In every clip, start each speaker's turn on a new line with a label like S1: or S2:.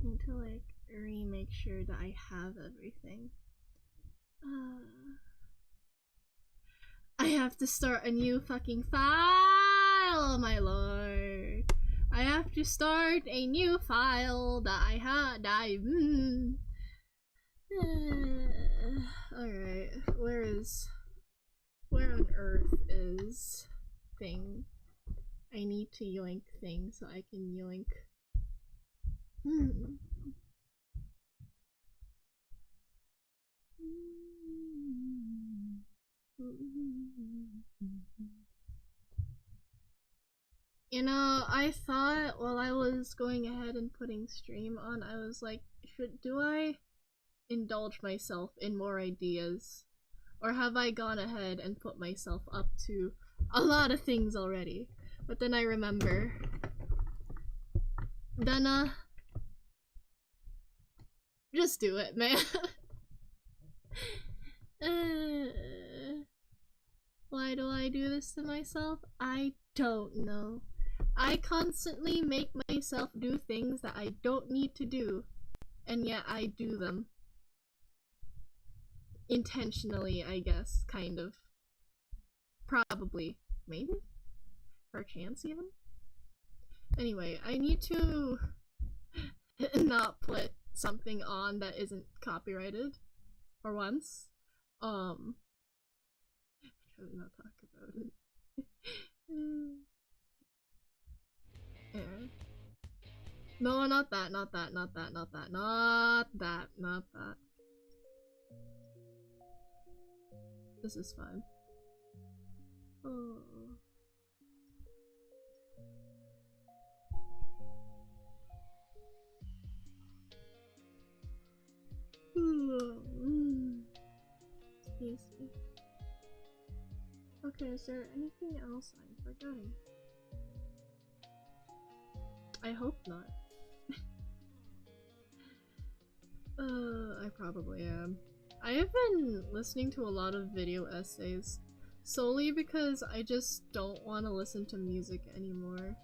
S1: Need to like make sure that I have everything. I have to start a new fucking file, my lord. I have to start a new file that I had. Alright, where on earth is thing? I need to yoink thing so I can yoink. You know, I thought while I was going ahead and putting stream on, I was like, do I indulge myself in more ideas? Or have I gone ahead and put myself up to a lot of things already? But then I remember, then just do it, man. Why do I do this to myself? I don't know. I constantly make myself do things that I don't need to do, and yet I do them. Intentionally, I guess, kind of. Probably. Maybe? Perchance, even? Anyway, I need to not put something on that isn't copyrighted. For once. I should not talk about it. Anyway. No, not that. This is fine. Oh. Excuse me. Okay, is there anything else I'm forgetting? I hope not. I probably am. I have been listening to a lot of video essays solely because I just don't want to listen to music anymore.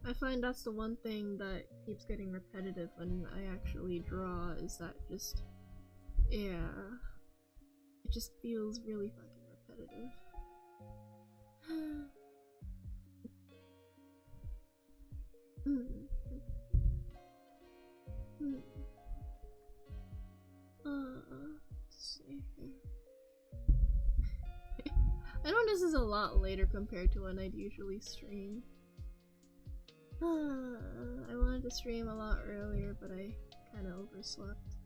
S1: I find that's the one thing that keeps getting repetitive when I actually draw, is that just, yeah, it just feels really fucking repetitive. Let's see here. I know this is a lot later compared to when I'd usually stream. I wanted to stream a lot earlier, but I kind of overslept.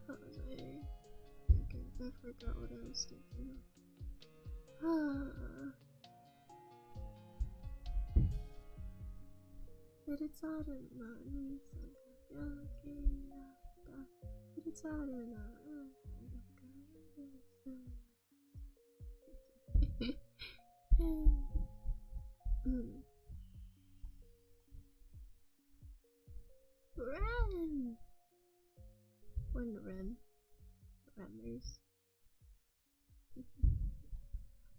S1: What was I thinking? I forgot what I was thinking of. Ren! When Ren? Renners.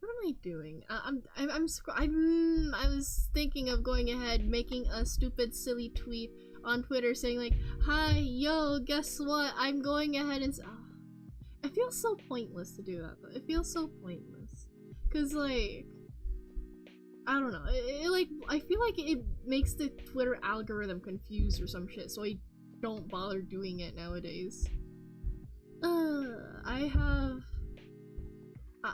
S1: What am I doing? I was thinking of going ahead, making a stupid, silly tweet on Twitter saying like, "Hi, yo, guess what? I'm going ahead and." It feels so pointless to do that though. It feels so pointless, cause like, I don't know. I feel like it makes the Twitter algorithm confused or some shit, so I don't bother doing it nowadays.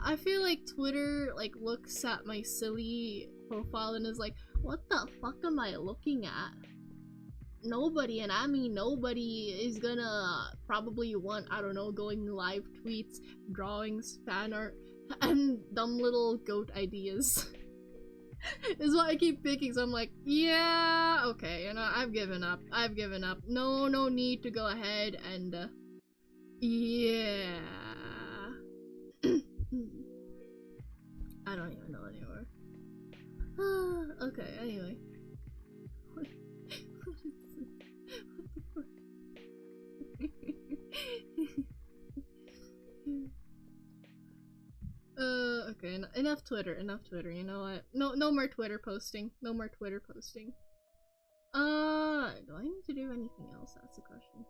S1: I feel like Twitter like looks at my silly profile and is like, what the fuck am I looking at? Nobody, and I mean nobody, is gonna probably want, I don't know, going live tweets, drawings, fan art, and dumb little goat ideas. Is what I keep picking, so I'm like, yeah, okay, you know, I've given up. No need to go ahead and, yeah. I don't even know anymore. Okay, anyway. enough Twitter, you know what? No more Twitter posting. No more Twitter posting. Do I need to do anything else? That's the question.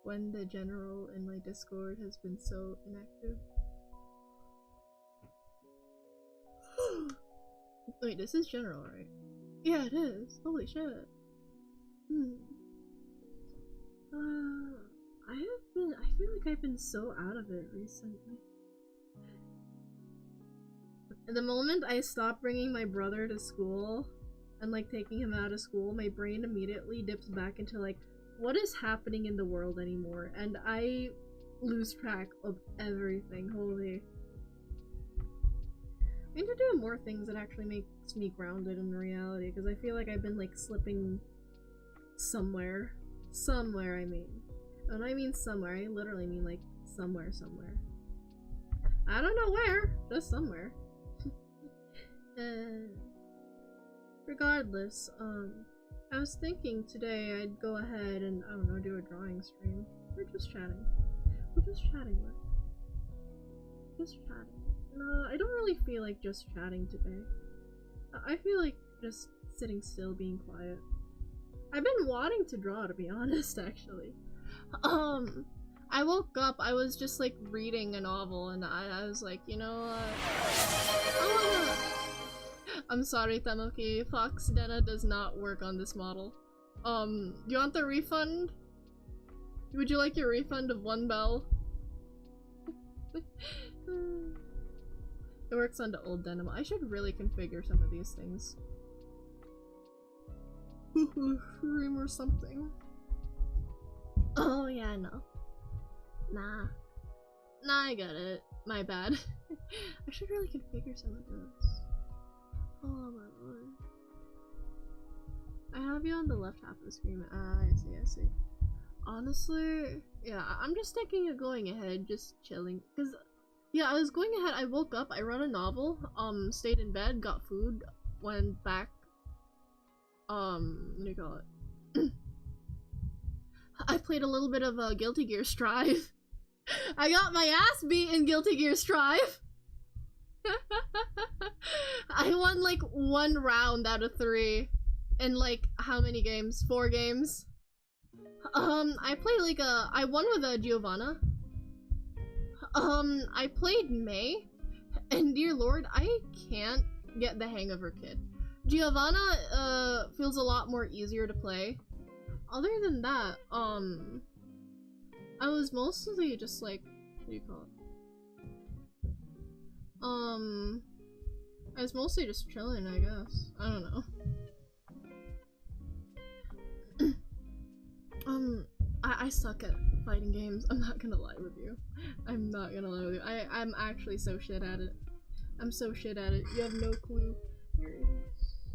S1: When the general in my Discord has been so inactive. Wait, this is general, right? Yeah, it is. Holy shit. I feel like I've been so out of it recently. The moment I stop bringing my brother to school and like taking him out of school, my brain immediately dips back into like, what is happening in the world anymore? And I lose track of everything. Holy. I need to do more things that actually makes me grounded in reality, because I feel like I've been like slipping somewhere. Somewhere, I mean. When I mean somewhere, I literally mean like somewhere. I don't know where, just somewhere. Regardless, I was thinking today I'd go ahead and, I don't know, do a drawing stream. We're just chatting. Just chatting. No, I don't really feel like just chatting today. I feel like just sitting still, being quiet. I've been wanting to draw, to be honest, actually. I woke up, I was just like reading a novel, and I was like, you know what? I'm sorry, Tanuki. Fox Dena does not work on this model. Do you want the refund? Would you like your refund of 1 bell? It works on the old denim. I should really configure some of these things. Stream or something. Oh yeah, no. Nah, I got it. My bad. I should really configure some of those. Oh my lord. I have you on the left half of the screen. I see. Honestly, yeah, I'm just thinking of going ahead, just chilling. Cause, yeah, I was going ahead, I woke up, I read a novel, stayed in bed, got food, went back, what do you call it? I played a little bit of Guilty Gear Strive. I got my ass beat in Guilty Gear Strive. I won like 1 round out of 3 in like how many games? 4 games. I played like I won with Giovanna. I played May, and dear lord, I can't get the hang of her kid. Giovanna feels a lot more easier to play. Other than that, I was mostly just like, what do you call it? I was mostly just chilling, I guess. I don't know. I suck at fighting games. I'm not gonna lie with you. I'm actually so shit at it. I'm so shit at it. You have no clue. Here it is.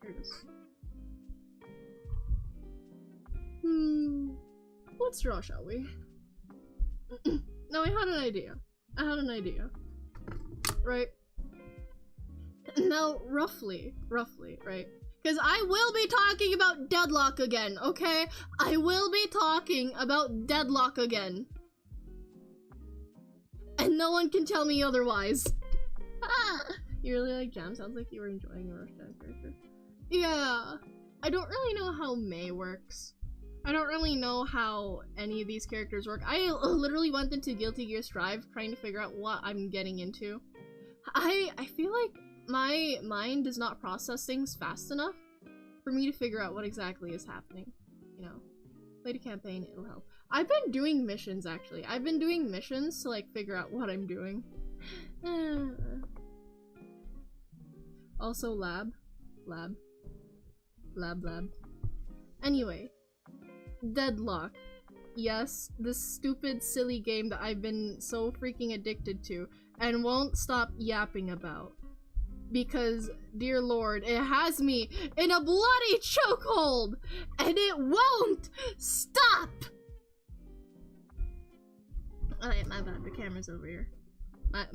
S1: Here it is. Let's draw, shall we? No, I had an idea. Right? Now, roughly, right? Because I will be talking about Deadlock again, okay? I will be talking about Deadlock again. And no one can tell me otherwise. You really like Jam? Sounds like you were enjoying a Rush Jam character. Yeah. I don't really know how May works. I don't really know how any of these characters work. I literally went into Guilty Gear Strive trying to figure out what I'm getting into. I feel like my mind does not process things fast enough for me to figure out what exactly is happening. You know, play the campaign, it'll help. I've been doing missions, actually. I've been doing missions to, like, figure out what I'm doing. Also, lab. Anyway. Deadlock. Yes, this stupid, silly game that I've been so freaking addicted to and won't stop yapping about. Because, dear lord, it has me in a bloody chokehold! And it won't stop! Alright, my bad, the camera's over here. My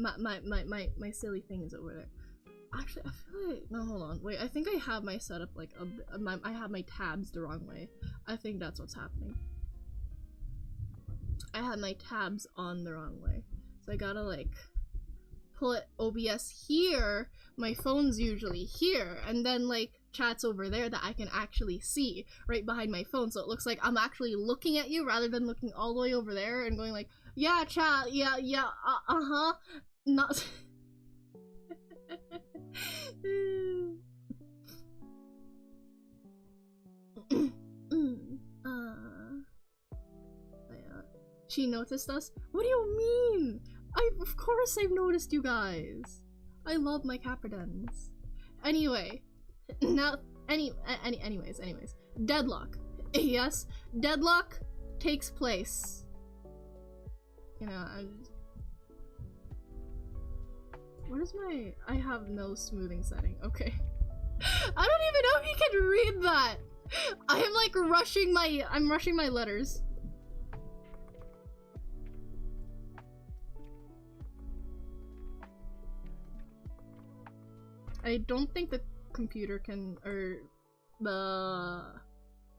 S1: silly thing is over there. Actually, I feel like, no, hold on, wait, I think I have my setup, like, I have my tabs the wrong way. I think that's what's happening. I have my tabs on the wrong way. So I gotta like put OBS here, my phone's usually here, and then like chat's over there that I can actually see right behind my phone, so it looks like I'm actually looking at you rather than looking all the way over there and going like, yeah, chat, yeah, uh-huh, not... She noticed us? What do you mean? Of course I've noticed you guys. I love my Capridens. Anyway, now, anyways. Deadlock. Yes, deadlock takes place. You know, what is my... I have no smoothing setting. Okay. I don't even know if you can read that. I am like rushing my letters. I don't think the computer can, or the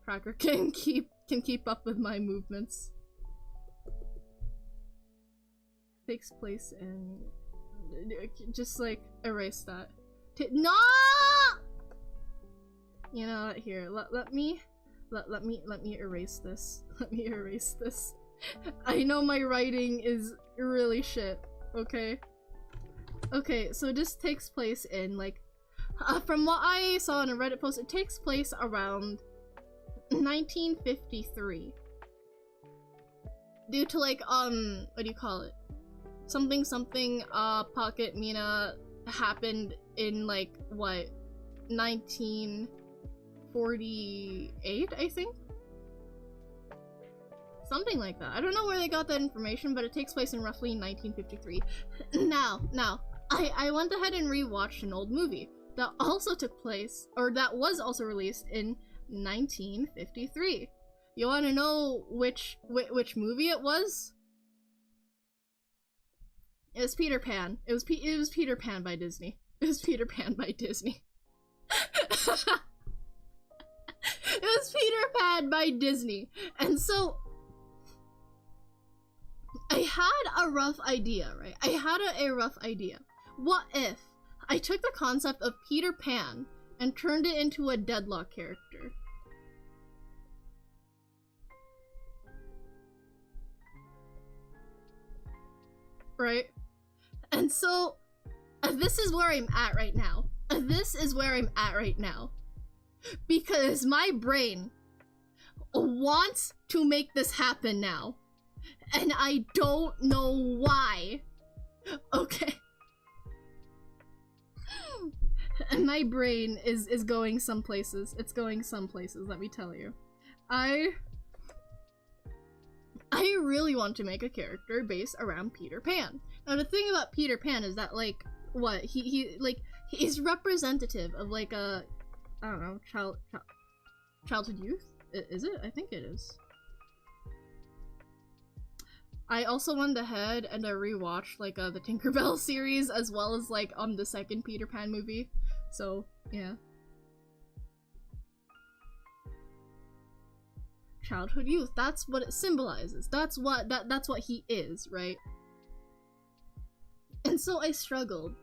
S1: tracker can keep up with my movements. Takes place in... just like erase that. No! You know what? Here, let me erase this. Let me erase this. I know my writing is really shit. Okay. Okay, so this takes place in, like, from what I saw in a Reddit post, it takes place around 1953. Due to, like, what do you call it? Something, Pocket Mina happened in, like, what, 1948, I think? Something like that. I don't know where they got that information, but it takes place in roughly 1953. Now, I went ahead and rewatched an old movie that also took place, or that was also released in 1953. You want to know which movie it was? It was Peter Pan. It was Peter Pan by Disney. It was Peter Pan by Disney. It was Peter Pan by Disney. And so I had a rough idea, right? I had a rough idea. What if I took the concept of Peter Pan and turned it into a Deadlock character? Right? And so, this is where I'm at right now. Because my brain wants to make this happen now. And I don't know why. Okay. And my brain is going some places. It's going some places, let me tell you. I really want to make a character based around Peter Pan. Now the thing about Peter Pan is that, like, what, he's representative of, like, a, I don't know, childhood youth? Is it? I think it is. I also went ahead and I rewatched, like, the Tinkerbell series, as well as, like, the second Peter Pan movie. So, yeah. Childhood youth, that's what it symbolizes. That's what he is, right? And so I struggled.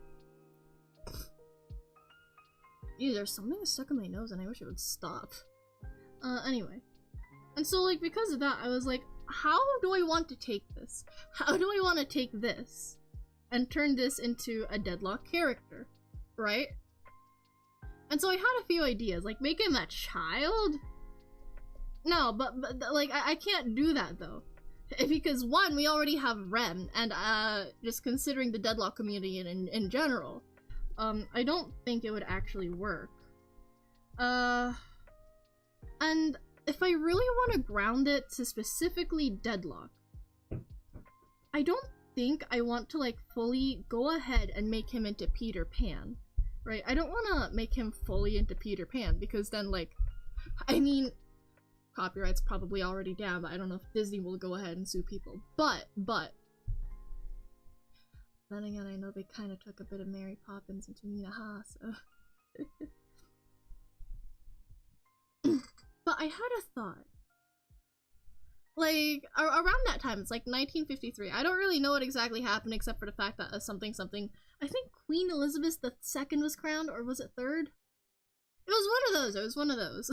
S1: Ew, there's something stuck in my nose and I wish it would stop. Anyway. And so, like, because of that, I was like, how do I want to take this? How do I want to take this and turn this into a Deadlock character, right? And so I had a few ideas, like make him a child? No, but like, I can't do that though. Because one, we already have Rem, and just considering the Deadlock community in general, I don't think it would actually work. And if I really want to ground it to specifically Deadlock, I don't think I want to, like, fully go ahead and make him into Peter Pan, right? I don't want to make him fully into Peter Pan, because then, like, I mean, copyright's probably already down, but I don't know if Disney will go ahead and sue people. But then again, I know they kind of took a bit of Mary Poppins into Mina Ha, so... But I had a thought. like around that time. It's like 1953. I don't really know what exactly happened except for the fact that something. I think Queen Elizabeth II was crowned, or was it third? It was one of those. It was one of those.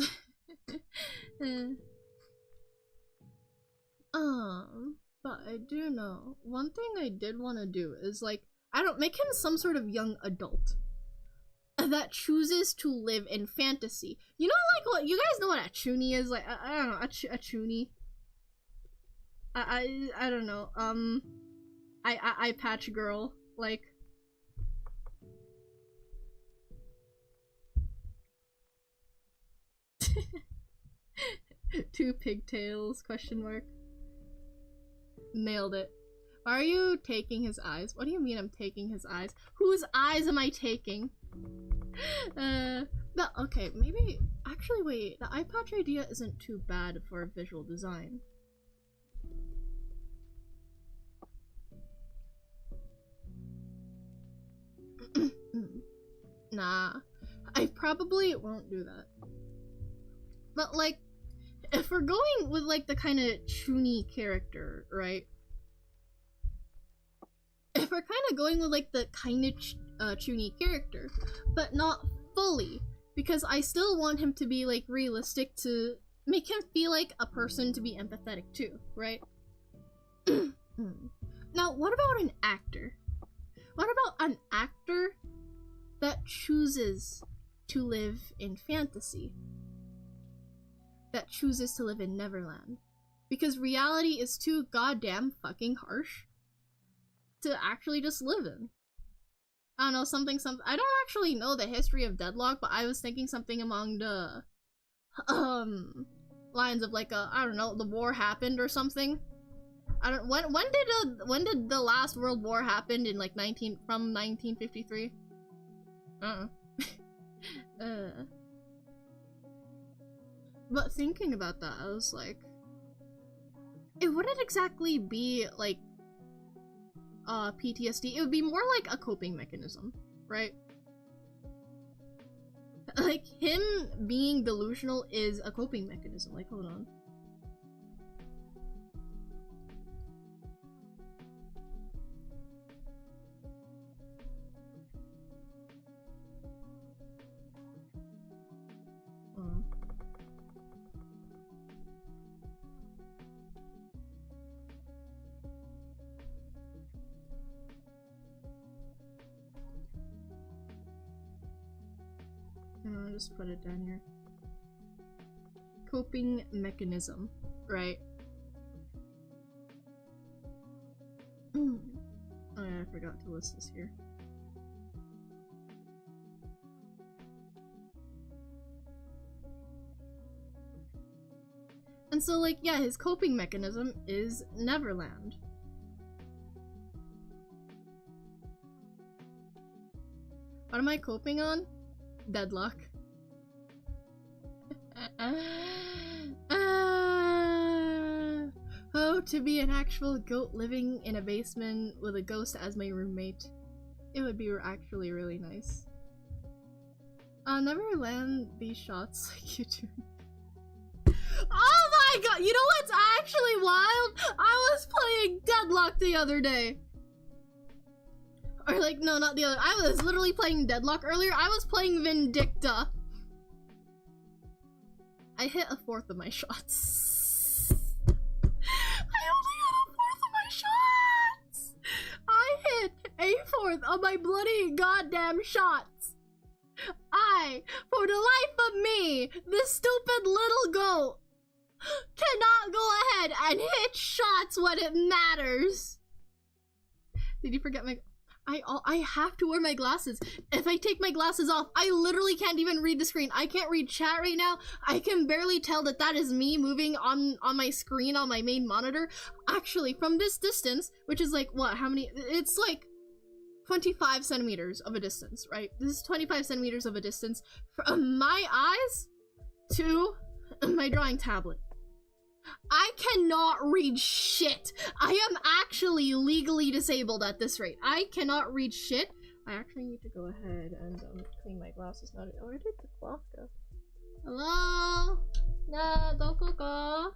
S1: But I do know one thing I did want to do is like make him some sort of young adult that chooses to live in fantasy. You know, like what you guys know what a chuny is? Like I don't know, a chuny. I don't know. I patch girl like. Two pigtails? Question mark. Nailed it. Are you taking his eyes? What do you mean I'm taking his eyes? Whose eyes am I taking? But okay, maybe actually wait, the eye patch idea isn't too bad for a visual design. Nah, I probably won't do that. But like, if we're going with like the kind of chuny character, right? If we're kind of going with like the kind of chuny character, but not fully, because I still want him to be like realistic, to make him feel like a person to be empathetic to, right? Now, what about an actor? What about an actor that chooses to live in fantasy? That chooses to live in Neverland? Because reality is too goddamn fucking harsh to actually just live in. I don't know, something. I don't actually know the history of Deadlock, but I was thinking something along the lines of like I don't know, the war happened or something. I don't when did the last World War happen in like from 1953? But thinking about that, I was like, it wouldn't exactly be like PTSD. It would be more like a coping mechanism, right? Like, him being delusional is a coping mechanism. Like, hold on. I'll just put it down here. Coping mechanism, right? Oh yeah, I forgot to list this here. And so, like, yeah, his coping mechanism is Neverland. What am I coping on? Deadlock. Oh, to be an actual goat living in a basement with a ghost as my roommate. It would be actually really nice. I'll never land these shots like you do. Oh my god! You know what's actually wild? I was playing Deadlock the other day. Or like, no, not the other. I was literally playing Deadlock earlier. I was playing Vindicta. I hit a fourth of my shots. I only hit a fourth of my shots. I hit a fourth of my bloody goddamn shots. For the life of me, this stupid little goat, cannot go ahead and hit shots when it matters. Did you forget my... I have to wear my glasses. If I take my glasses off, I literally can't even read the screen. I can't read chat right now. I can barely tell that that is me moving on my screen on my main monitor. Actually, from this distance, which is like, what, how many? It's like 25 centimeters of a distance, right? This is 25 centimeters of a distance from my eyes to my drawing tablet. I cannot read shit. I am actually legally disabled at this rate. I cannot read shit. I actually need to go ahead and clean my glasses now. Where did the cloth go? Hello? Nah, don't go.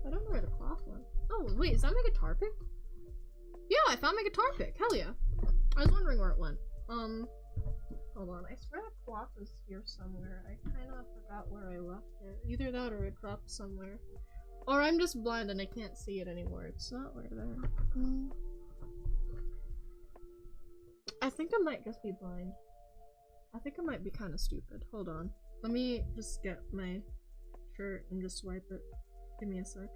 S1: I don't Wait, is that my guitar pick? Yeah, I found my guitar pick. Hell yeah. I was wondering where it went. Hold on. I swear the clock was here somewhere. I kind of forgot where I left it. Either that or it dropped somewhere. Or I'm just blind and I can't see it anymore. It's not right there. I think I might just be blind. I think I might be kind of stupid. Hold on. Let me just get my shirt and just swipe it. Give me a sec.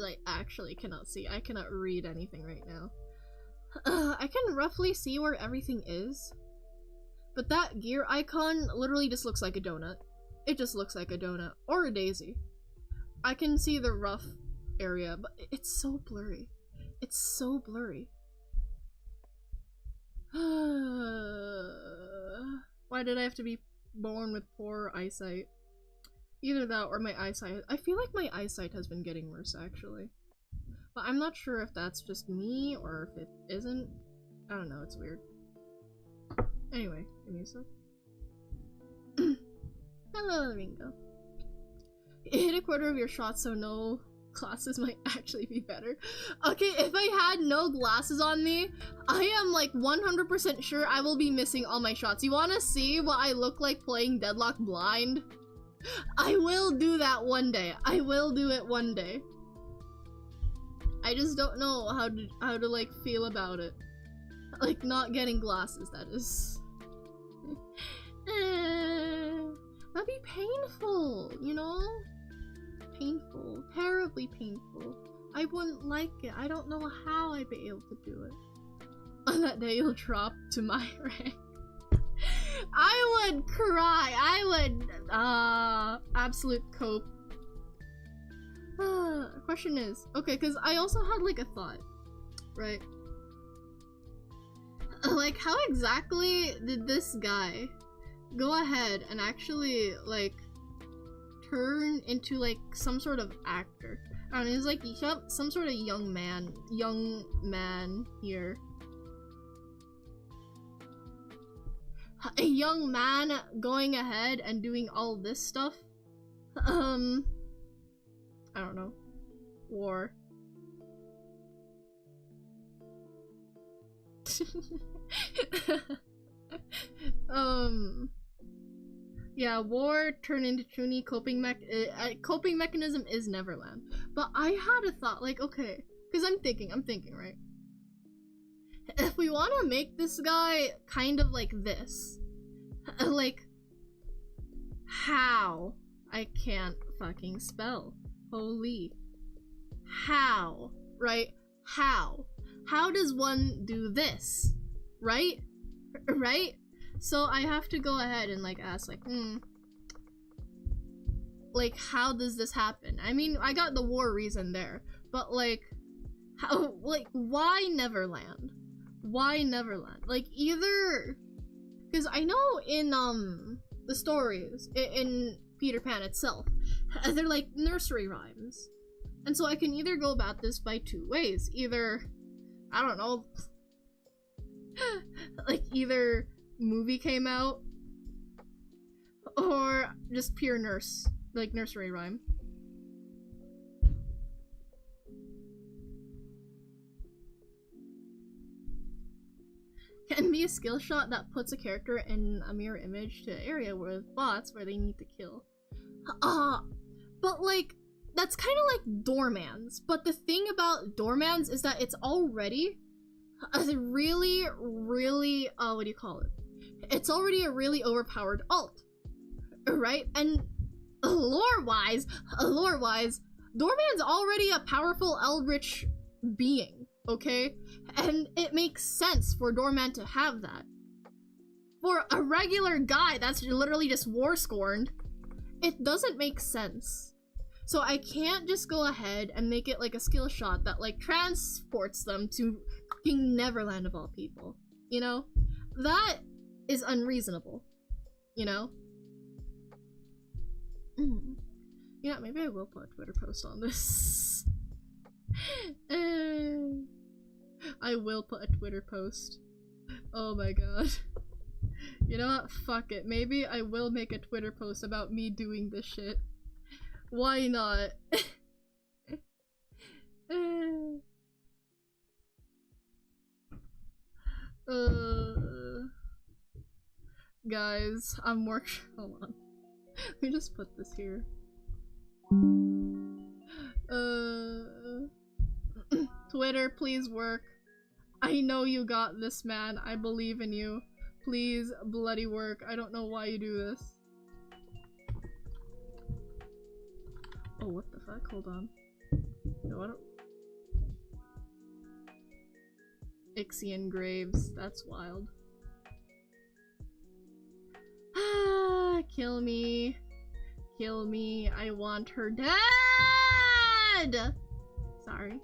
S1: I actually cannot see. I cannot read anything right now. I can roughly see where everything is. But that gear icon literally just looks like a donut. It just looks like a donut. Or a daisy. I can see the rough area, but it's so blurry. It's so blurry. Why did I have to be born with poor eyesight? Either that or my eyesight. I feel like my eyesight has been getting worse, actually. But I'm not sure if that's just me or if it isn't. I don't know, it's weird. Anyway, give me a sec. Hello, Ringo. Hit a quarter of your shot so no glasses might actually be better. Okay, if I had no glasses on me, I am like 100% sure I will be missing all my shots. You wanna see what I look like playing Deadlock blind? I will do that one day. I will do it one day. I just don't know how to like feel about it. Like not getting glasses, that is. That'd be painful, you know? Painful. Terribly painful. I wouldn't like it. I don't know how I'd be able to do it. On that day you'll drop to my rank. I would cry. I would absolute cope. Question is, okay, because I also had like a thought, right? Like, how exactly did this guy go ahead and actually like turn into like some sort of actor? I don't know, he's like some sort of young man here. A young man going ahead and doing all this stuff. I don't know. War. Yeah, war turned into Chuny, coping mechanism is Neverland. But I had a thought, like, okay, because I'm thinking, right? If we want to make this guy kind of like this, like, how? I can't fucking spell. Holy. How? Right? How? How does one do this? Right? Right? So I have to go ahead and like ask like, like, how does this happen? I mean, I got the war reason there, but like, how, like, why Neverland? Why Neverland? Like, either, because I know in the stories in Peter Pan itself, they're like nursery rhymes, and so I can either go about this by two ways. Either, I don't know, like either movie came out or just pure nursery rhyme. Can be a skill shot that puts a character in a mirror image to an area with bots where they need to kill. But like, that's kind of like Doormans. But the thing about Doormans is that it's already a really, really, what do you call it? It's already a really overpowered alt, right? And lore-wise, Doorman's already a powerful eldritch being, okay? And it makes sense for Doorman to have that. For a regular guy that's literally just war-scorned, it doesn't make sense. So I can't just go ahead and make it like a skill shot that like transports them to fucking Neverland of all people, you know? That is unreasonable, you know? Yeah, maybe I will put a Twitter post on this. I will put a Twitter post. Oh my god. You know what? Fuck it. Maybe I will make a Twitter post about me doing this shit. Why not? Guys, I'm hold on. Let me just put this here. Twitter, please work. I know you got this, man. I believe in you. Please, bloody work. I don't know why you do this. Oh, what the fuck? Hold on. No, I don't... Ixion Graves. That's wild. Ah, kill me. Kill me. I want her dead! Sorry.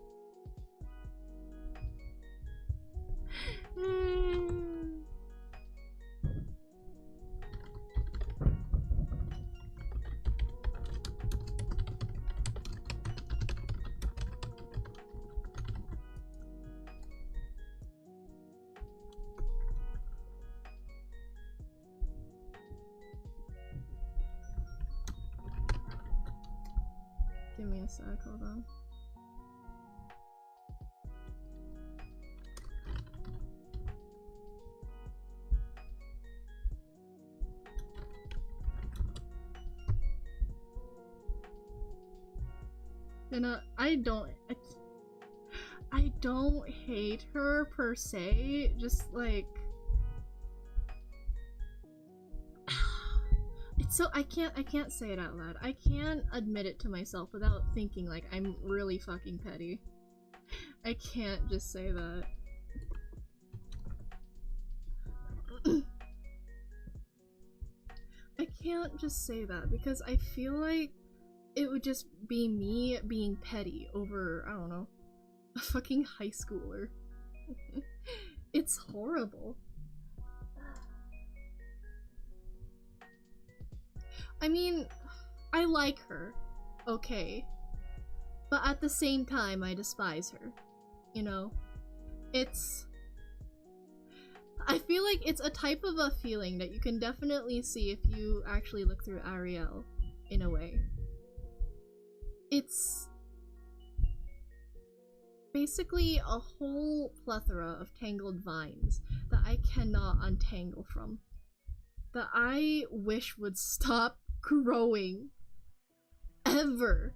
S1: Give me a sec, hold on. You know, I don't hate her per se, just like it's so I can't say it out loud. I can't admit it to myself without thinking like I'm really fucking petty. I can't just say that. I can't just say that because I feel like it would just be me being petty over, I don't know, a fucking high schooler. It's horrible. I mean, I like her, okay, but at the same time I despise her, you know? I feel like it's a type of a feeling that you can definitely see if you actually look through Ariel, in a way. It's basically a whole plethora of tangled vines that I cannot untangle from. That I wish would stop growing. Ever.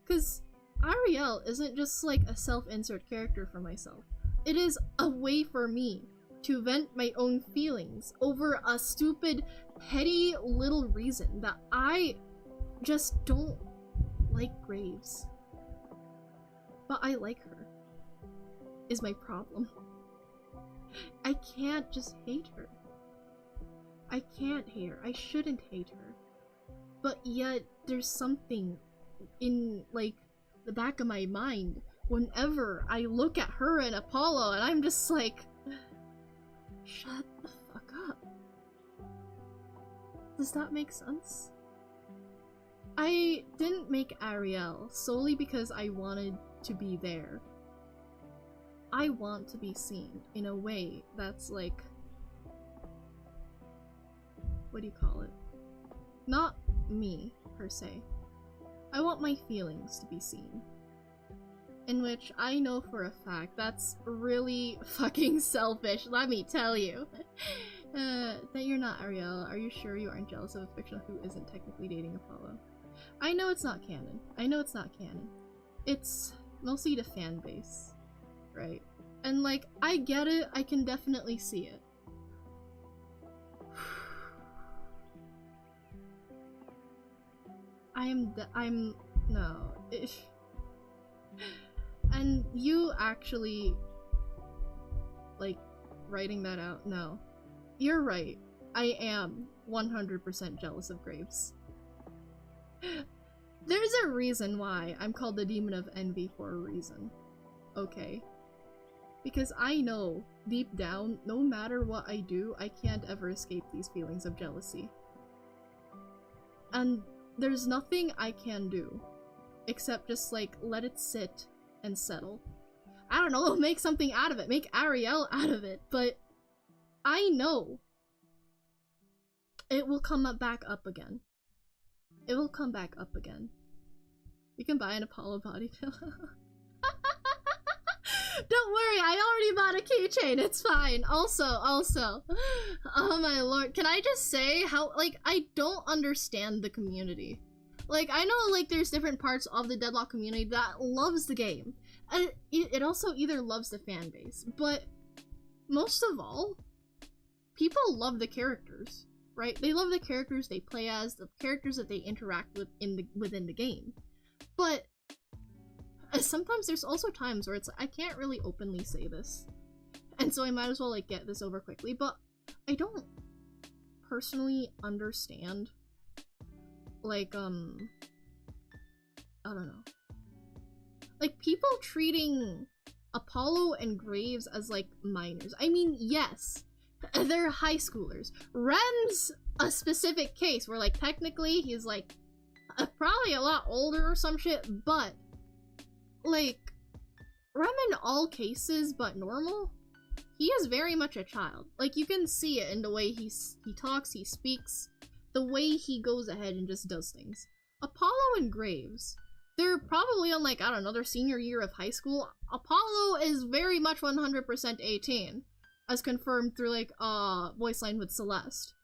S1: Because Ariel isn't just like a self-insert character for myself. It is a way for me to vent my own feelings over a stupid, petty little reason that I just don't like Graves. But I like her, is my problem. I can't just hate her. I can't hate her. I shouldn't hate her. But yet, there's something in, like, the back of my mind whenever I look at her and Apollo and I'm just like, shut the fuck up. Does that make sense? I didn't make Ariel solely because I wanted to be there. I want to be seen in a way that's like, what do you call it? Not me, per se. I want my feelings to be seen. In which I know for a fact that's really fucking selfish, let me tell you. That you're not Ariel. Are you sure you aren't jealous of a fictional who isn't technically dating Apollo? I know it's not canon. I know it's not canon. It's mostly the fan base, right? And like, I get it, I can definitely see it. No. And you actually, like, writing that out, no. You're right. I am 100% jealous of Graves. There's a reason why I'm called the Demon of Envy for a reason. Okay? Because I know, deep down, no matter what I do, I can't ever escape these feelings of jealousy. And there's nothing I can do, except just, like, let it sit and settle. I don't know, make something out of it, make Ariel out of it, but I know it will come back up again. It will come back up again. You can buy an Apollo body pillow. Don't worry, I already bought a keychain, it's fine. Also, oh my lord, can I just say how, like, I don't understand the community. Like, I know, like, there's different parts of the Deadlock community that loves the game. And it also either loves the fan base, but most of all, people love the characters, right? They love the characters they play as, the characters that they interact with within the game. But sometimes there's also times where it's like, I can't really openly say this, and so I might as well like get this over quickly, but I don't personally understand, like, I don't know, like, people treating Apollo and Graves as like minors. I mean, yes, they're high schoolers. Ren's a specific case where, like, technically he's like probably a lot older or some shit, but like, Rem in all cases but normal, he is very much a child. Like, you can see it in the way he talks, he speaks, the way he goes ahead and just does things. Apollo and Graves, they're probably on, like, I don't know, their senior year of high school. Apollo is very much 100% 18, as confirmed through, like, voice line with Celeste.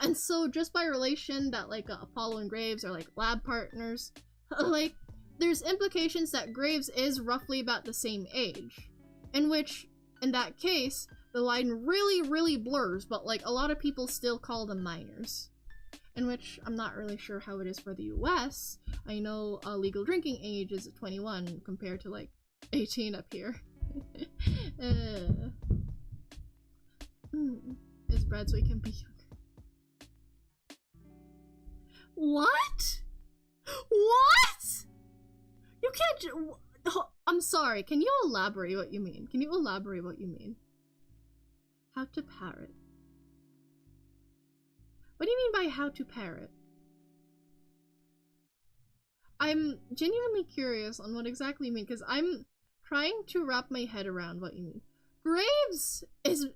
S1: And so, just by relation that, like, Apollo and Graves are, like, lab partners, like, there's implications that Graves is roughly about the same age, in which, in that case, the line really blurs, but, like, a lot of people still call them minors. In which, I'm not really sure how it is for the US. I know legal drinking age is 21 compared to, like, 18 up here. It's bred so he can be younger. What? What? You can't I'm sorry, can you elaborate what you mean? Can you elaborate what you mean? How to parrot? What do you mean by how to parrot? I'm genuinely curious on what exactly you mean, because I'm trying to wrap my head around what you mean. Graves is...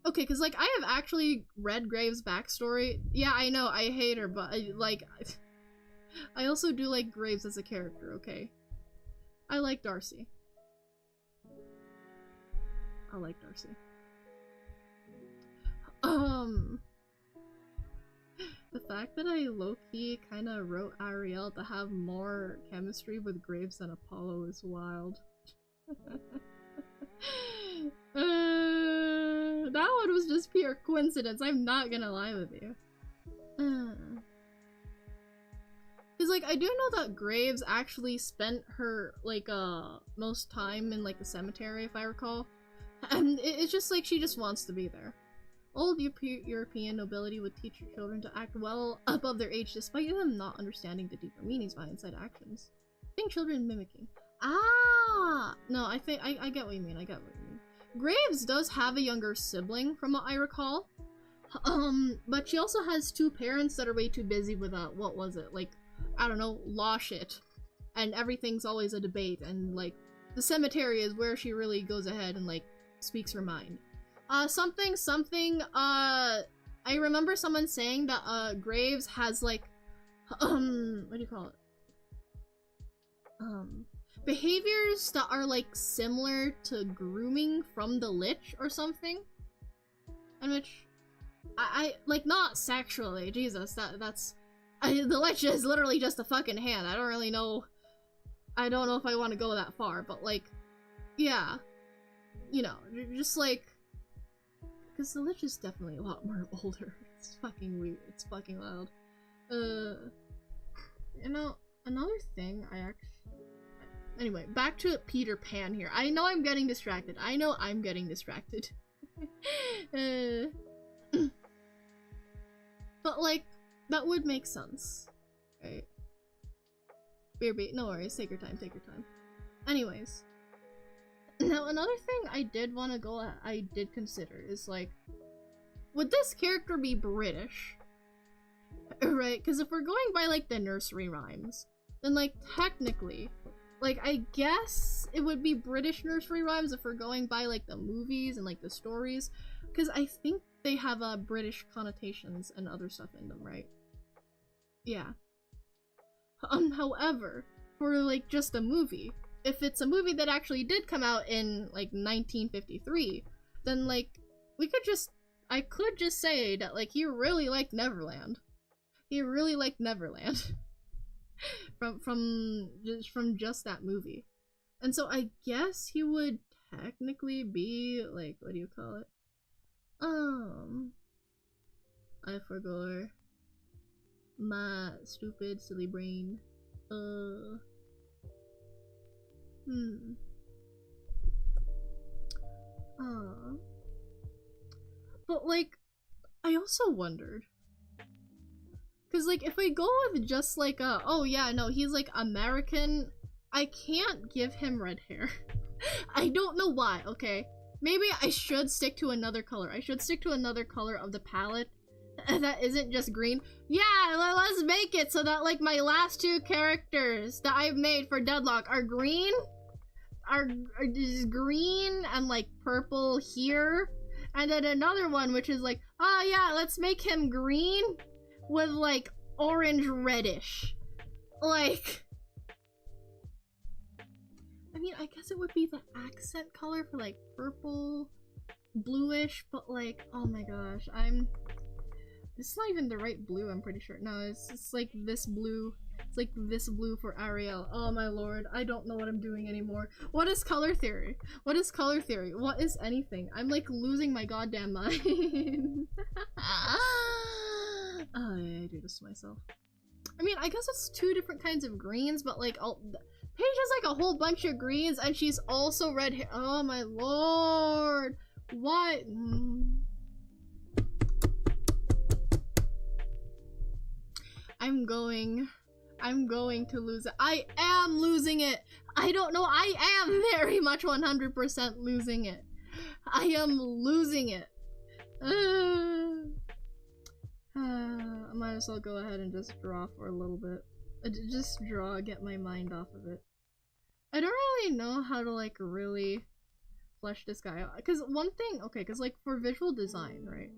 S1: Okay, because, like, I have actually read Graves' backstory. Yeah, I know, I hate her, but, I also do like Graves as a character, okay? I like Darcy. I like Darcy. The fact that I low-key kinda wrote Ariel to have more chemistry with Graves than Apollo is wild. That one was just pure coincidence, I'm not gonna lie with you. Cause, like, I do know that Graves actually spent her, like, most time in, like, the cemetery, if I recall. And it's just like, she just wants to be there. Old European nobility would teach your children to act well above their age despite them not understanding the deeper meanings behind said actions. Think children mimicking. Ah! No, I think, I get what you mean, I get what you mean. Graves does have a younger sibling, from what I recall. But she also has two parents that are way too busy with, what was it, like, I don't know, law shit. And everything's always a debate, and, like, the cemetery is where she really goes ahead and, like, speaks her mind. I remember someone saying that, Graves has, like, what do you call it? Behaviors that are, like, similar to grooming from the Lich or something? In which, I like, not sexually, Jesus, that's... the Lich is literally just a fucking hand, I don't really know... I don't know if I want to go that far, but, like, yeah. You know, just, like... Because the Lich is definitely a lot more older. It's fucking weird. It's fucking wild. You know, another thing I actually... Anyway, back to Peter Pan here. I know I'm getting distracted. I know I'm getting distracted. But, like, that would make sense. Right? Beer, no worries. Take your time, take your time. Anyways. Now, another thing I did consider is, like, would this character be British? Right? Because if we're going by, like, the nursery rhymes, then, like, technically, like, I guess it would be British nursery rhymes if we're going by, like, the movies and, like, the stories. Because I think they have, British connotations and other stuff in them, right? Yeah. However, for like just a movie, if it's a movie that actually did come out in like 1953, then like I could just say that like he really liked Neverland. He really liked Neverland from just that movie. And so I guess he would technically be like, what do you call it? I forgot. My stupid silly brain. But like, I also wondered, cause like if I go with just like oh yeah, no, he's like American, I can't give him red hair. I don't know why. Okay, maybe I should stick to another color. I should stick to another color of the palette that isn't just green. Yeah, let's make it so that like my last two characters that I've made for Deadlock are green, are just green and like purple here, and then another one which is like, oh yeah, let's make him green with like orange reddish. Like, I mean, I guess it would be the accent color for like purple, bluish, but like, oh my gosh, it's not even the right blue, I'm pretty sure. No, it's like this blue. It's like this blue for Ariel. Oh my lord, I don't know what I'm doing anymore. What is color theory? What is color theory? What is anything? I'm like losing my goddamn mind. Oh yeah, I do this to myself. I mean, I guess it's two different kinds of greens, but like, Paige has like a whole bunch of greens, and she's also red hair. Oh my lord. What? I'm going to lose it. I am losing it. I don't know. I am very much 100% losing it. I am losing it. I might as well go ahead and just draw for a little bit. Just draw, get my mind off of it. I don't really know how to like really flesh this guy out. Because one thing, okay, because like for visual design, right?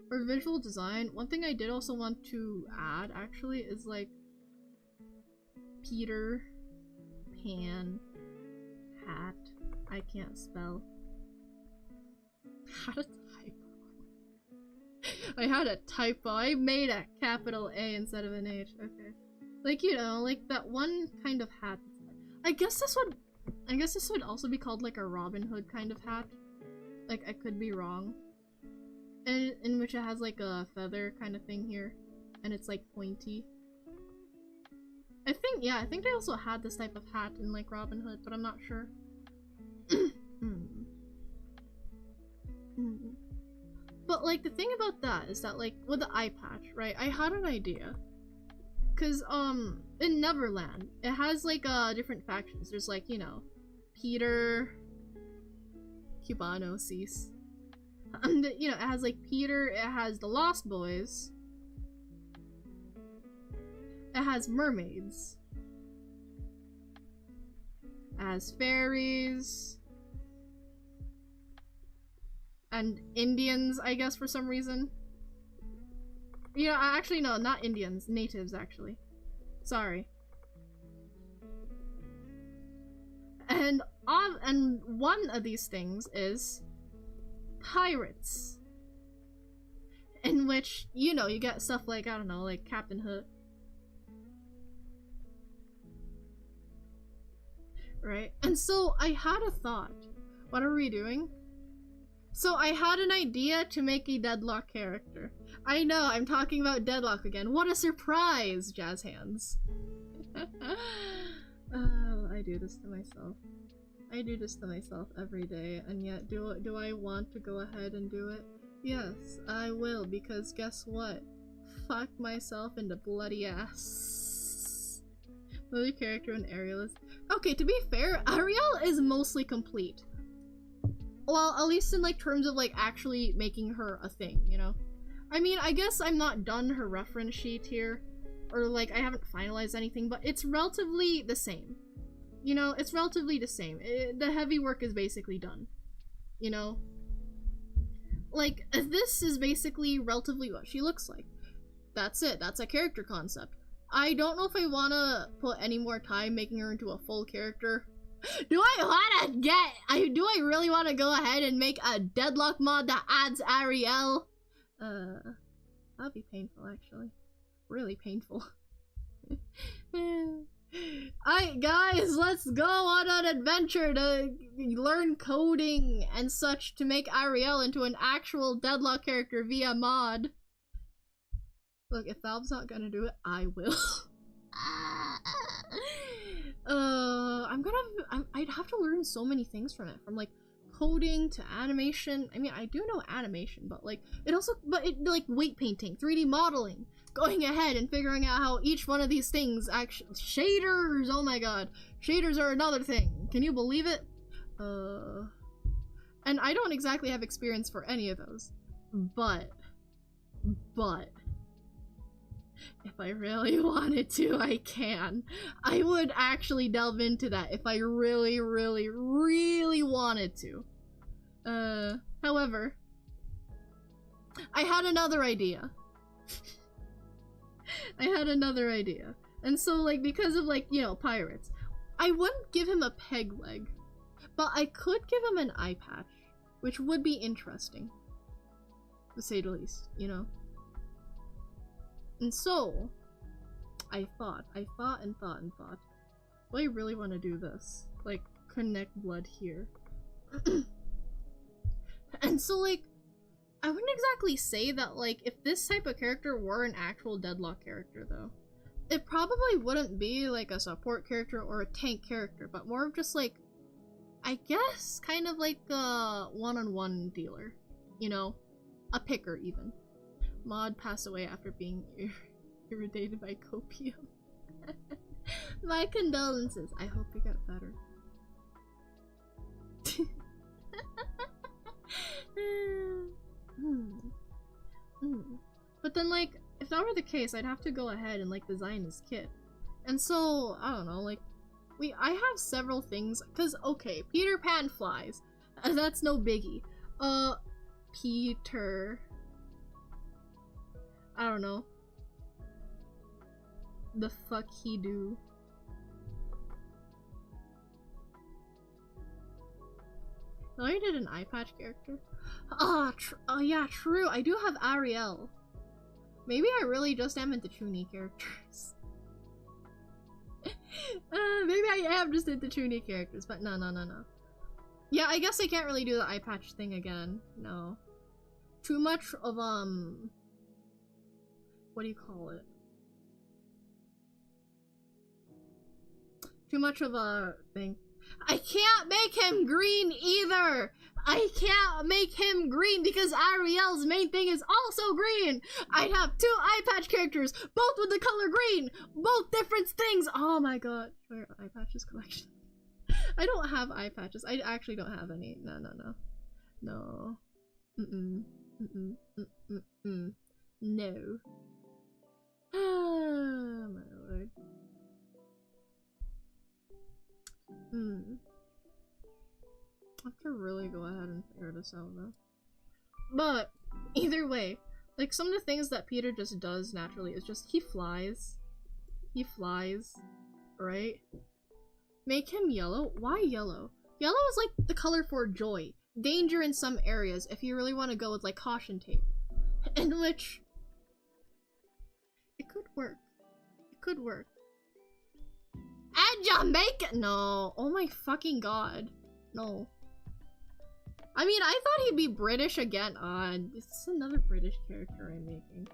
S1: For visual design, one thing I did also want to add actually is like Peter Pan hat. I can't spell. Had a typo. I had a typo. I made a capital A instead of an H. Okay. Like, you know, like that one kind of hat. I guess this would also be called like a Robin Hood kind of hat. Like, I could be wrong. And in which it has like a feather kind of thing here. And it's like pointy. I think they also had this type of hat in like Robin Hood, but I'm not sure. But like the thing about that is that like with the eye patch, right? I had an idea. Cause in Neverland, it has like different factions. There's like, you know, Peter, Cubano, Cease. You know, it has like Peter, it has the Lost Boys. It has mermaids. It has fairies. And Indians, I guess, for some reason. You know, actually, no, not Indians. Natives, actually. Sorry. And one of these things is pirates. In which, you know, you get stuff like, I don't know, like Captain Hook. Right? And so I had a thought. What are we doing? So I had an idea to make a Deadlock character. I know, I'm talking about Deadlock again. What a surprise, Jazz Hands. Oh, I do this to myself. I do this to myself every day, and yet do I want to go ahead and do it? Yes, I will, because guess what? Fuck myself in the bloody ass. Another character in Ariel is... Okay, to be fair, Ariel is mostly complete. Well, at least in like terms of like actually making her a thing, you know? I mean, I guess I'm not done her reference sheet here, or like I haven't finalized anything, but it's relatively the same. You know, it's relatively the same. The heavy work is basically done. You know? Like, this is basically relatively what she looks like. That's it. That's a character concept. I don't know if I wanna put any more time making her into a full character. Do I really wanna go ahead and make a Deadlock mod that adds Ariel? That'd be painful, actually. Really painful. Alright guys, let's go on an adventure to learn coding and such to make Ariel into an actual Deadlock character via mod. Look, if Valve's not gonna do it, I will. I'd have to learn so many things from it, from like coding to animation. I mean, I do know animation, but like like weight painting, 3D modeling, going ahead and figuring out how each one of these things actually shaders. Oh my god, shaders are another thing. Can you believe it? And I don't exactly have experience for any of those, but if I really wanted to, I can. I would actually delve into that if I really, really, really wanted to. However, I had another idea. And so, like, because of, like, you know, pirates, I wouldn't give him a peg leg, but I could give him an eye patch, which would be interesting, to say the least, you know? And so, I thought. Do I really want to do this? Like, connect blood here. And so, like, I wouldn't exactly say that, like, if this type of character were an actual Deadlock character, though, it probably wouldn't be, like, a support character or a tank character, but more of just, like, I guess, kind of like a one-on-one dealer. You know? A picker, even. Mod passed away after being irritated by copium. My condolences. I hope you got better. But then, like, if that were the case, I'd have to go ahead and, like, design his kit. And so, I don't know, like, I have several things, cause, okay, Peter Pan flies. That's no biggie. Peter... I don't know. The fuck he do? Oh, you did an eye patch character? Oh yeah, true. I do have Ariel. Maybe I really just am into Chuny characters. Maybe I am just into Chuny characters, but no. Yeah, I guess I can't really do the eye patch thing again. No. Too much of, what do you call it? Too much of a thing. I can't make him green either! I can't make him green because Ariel's main thing is also green! I'd have two eye patch characters, both with the color green! Both different things! Oh my god. Where eye patches collection? I don't have eye patches. I actually don't have any. No. No. No. Oh my lord. I have to really go ahead and figure this out though. But either way, like, some of the things that Peter just does naturally is just he flies. He flies, right? Make him yellow? Why yellow? Yellow is like the color for joy, danger in some areas if you really want to go with like caution tape. In which it could work. It could work. And Jamaica! No. Oh my fucking god. No. I mean, I thought he'd be British again. This is another British character I'm making.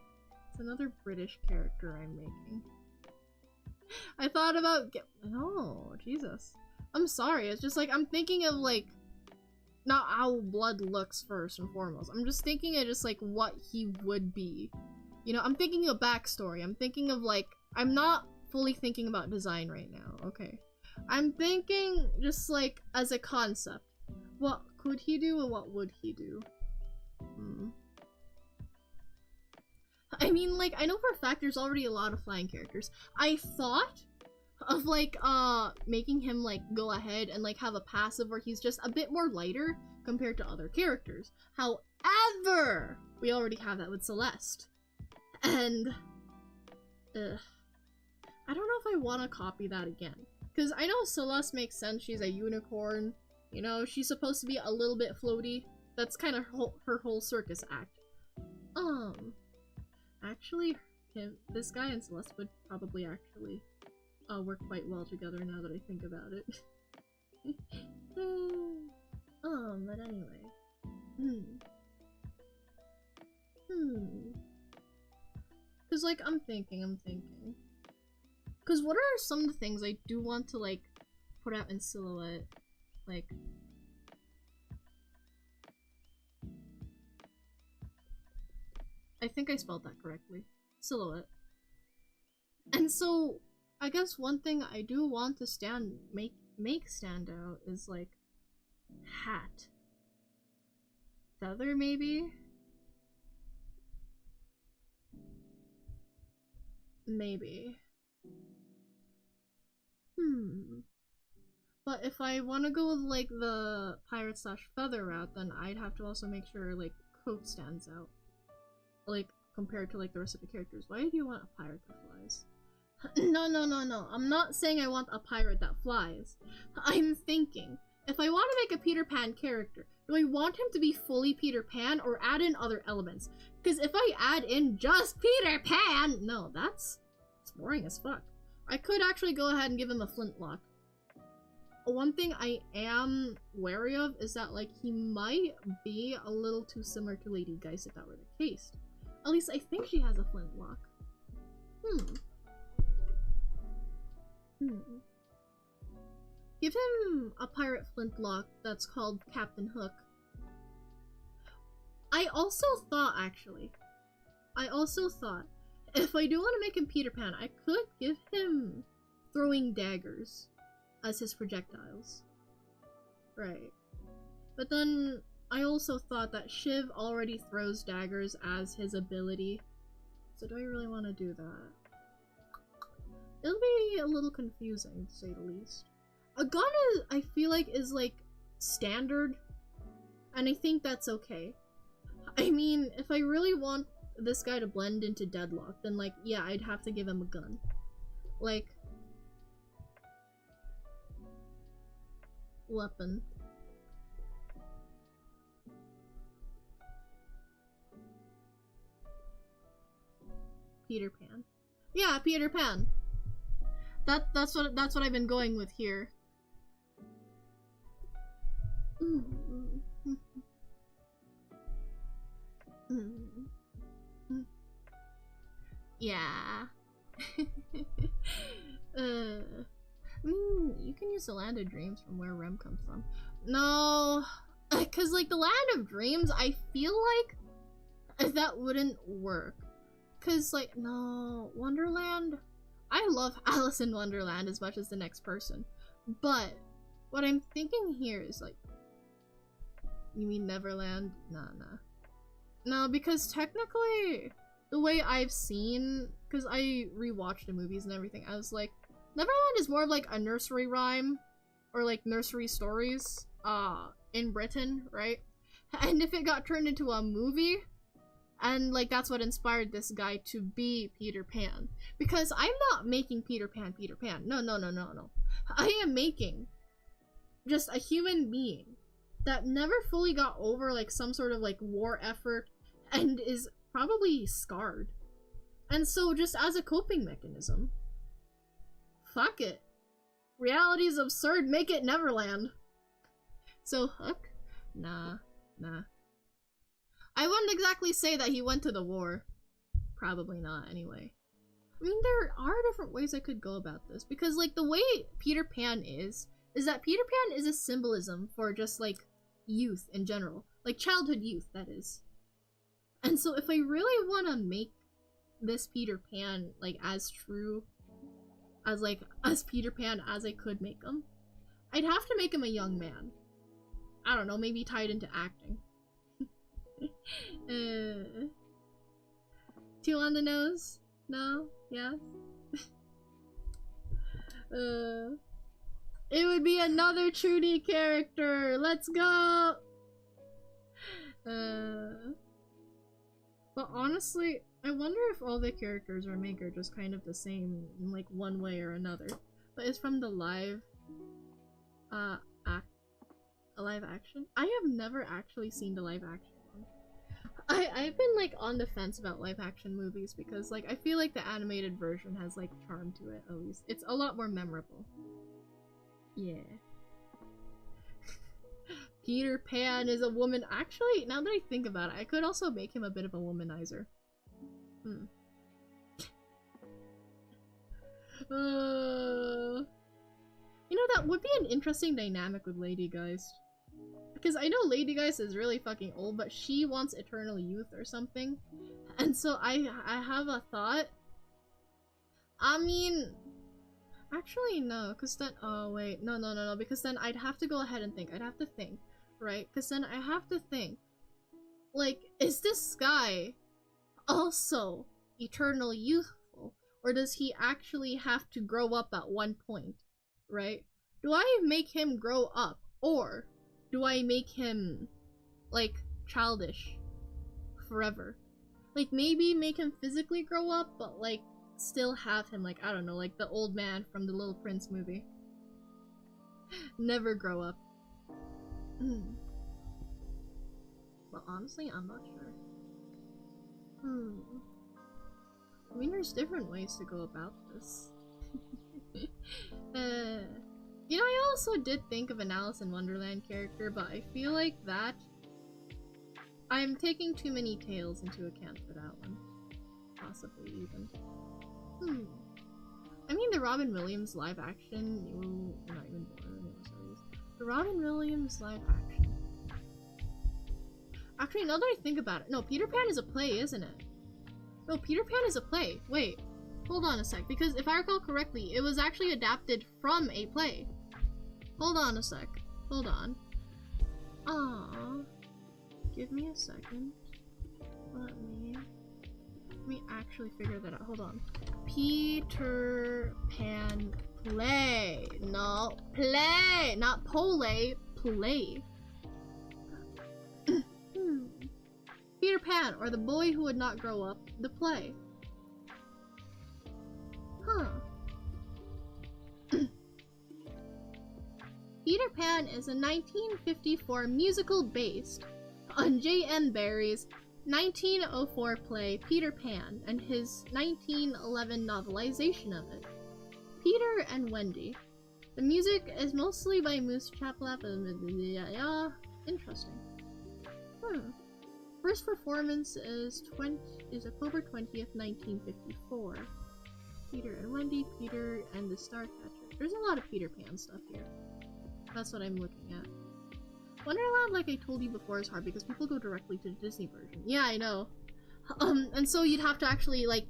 S1: I thought about no, Jesus. I'm sorry. It's just like, I'm thinking of like, not how blood looks first and foremost. I'm just thinking of just like what he would be. You know, I'm thinking of backstory. I'm thinking of like, I'm not fully thinking about design right now, okay? I'm thinking just like as a concept. What could he do and what would he do? I mean, like, I know for a fact there's already a lot of flying characters. I thought of like making him like go ahead and like have a passive where he's just a bit more lighter compared to other characters. However, we already have that with Celeste. And I don't know if I want to copy that again. Because I know Celeste makes sense, she's a unicorn. You know, she's supposed to be a little bit floaty. That's kind of her whole circus act. Actually, this guy and Celeste would probably actually work quite well together now that I think about it. But anyway. Cause like, I'm thinking. Cause what are some of the things I do want to like, put out in silhouette? Like... I think I spelled that correctly. Silhouette. And so, I guess one thing I do want to make stand out is like hat. Feather maybe? Maybe. But if I want to go with like the pirate / feather route, then I'd have to also make sure like coat stands out. Like, compared to like the rest of the characters. Why do you want a pirate that flies? No. I'm not saying I want a pirate that flies. I'm thinking, if I want to make a Peter Pan character, do I want him to be fully Peter Pan or add in other elements? Because if I add in just Peter Pan, no, it's boring as fuck. I could actually go ahead and give him a flintlock. One thing I am wary of is that like he might be a little too similar to Lady Geist if that were the case. At least I think she has a flintlock. Give him a pirate flintlock that's called Captain Hook. I also thought, if I do want to make him Peter Pan, I could give him throwing daggers as his projectiles. Right. But then, I also thought that Shiv already throws daggers as his ability. So do I really want to do that? It'll be a little confusing, to say the least. A gun I feel like, is like, standard. And I think that's okay. I mean, if I really want this guy to blend into Deadlock, then like, yeah, I'd have to give him a gun. Like... weapon. Peter Pan. Yeah, Peter Pan. That's what I've been going with here. Yeah. You can use the Land of Dreams from where Rem comes from. No, because like the Land of Dreams, I feel like that wouldn't work. Cause like, no, Wonderland, I love Alice in Wonderland as much as the next person. But what I'm thinking here is like, you mean Neverland? Nah. No, because technically, the way I've seen, because I rewatched the movies and everything, I was like, Neverland is more of like a nursery rhyme, or like nursery stories, in Britain, right? And if it got turned into a movie, and like that's what inspired this guy to be Peter Pan. Because I'm not making Peter Pan. No. I am making just a human being that never fully got over like some sort of like war effort and is probably scarred. And so just as a coping mechanism, fuck it. Reality is absurd, make it Neverland. So Hook? Nah. I wouldn't exactly say that he went to the war. Probably not, anyway. I mean, there are different ways I could go about this. Because, like, the way Peter Pan is that Peter Pan is a symbolism for just, like, youth in general. Like, childhood youth, that is. And so if I really want to make this Peter Pan, like, as true as Peter Pan as I could make him, I'd have to make him a young man. I don't know, maybe tied into acting. Two on the nose? No? Yeah? It would be another Trudy character! Let's go! But honestly, I wonder if all the characters are make are just kind of the same in like one way or another. But it's from the live live action. I have never actually seen the live action one. I've been like on the fence about live action movies because like I feel like the animated version has like charm to it, at least. It's a lot more memorable. Yeah. Peter Pan is a woman. Actually, now that I think about it, I could also make him a bit of a womanizer. You know, that would be an interesting dynamic with Lady Geist. Because I know Lady Geist is really fucking old, but she wants eternal youth or something. And so I have a thought. I mean, actually no, because then, oh wait, no, because then I'd have to go ahead and think. I'd have to think, right? Because then I have to think, like, is this guy also eternal youthful? Or does he actually have to grow up at one point, right? Do I make him grow up, or do I make him, like, childish forever? Like, maybe make him physically grow up, but, like, still have him, like, I don't know, like the old man from the Little Prince movie. Never grow up. But honestly, I'm not sure. I mean, there's different ways to go about this. You know, I also did think of an Alice in Wonderland character, but I feel like that I'm taking too many tales into account for that one. Possibly, even. I mean, the Robin Williams live action, you're not even born, the Robin Williams live action. Actually, now that I think about it, no, Peter Pan is a play, isn't it? No, Peter Pan is a play. Wait, hold on a sec, because if I recall correctly, it was actually adapted from a play. Hold on a sec. Hold on. Aww. Give me a second. Let me actually figure that out. Hold on. Peter Pan play. No, play! Not pole, play. Peter Pan, or the boy who would not grow up, the play. Huh. Peter Pan is a 1954 musical based on J.M. Barrie's 1904 play Peter Pan and his 1911 novelization of it, Peter and Wendy. The music is mostly by Moose Chaplap. Yeah, interesting. First performance is October 20th, 1954. Peter and Wendy, Peter and the Starcatcher. There's a lot of Peter Pan stuff here. That's what I'm looking at. Wonderland, like I told you before, is hard because people go directly to the Disney version. Yeah, I know. And so you'd have to actually, like,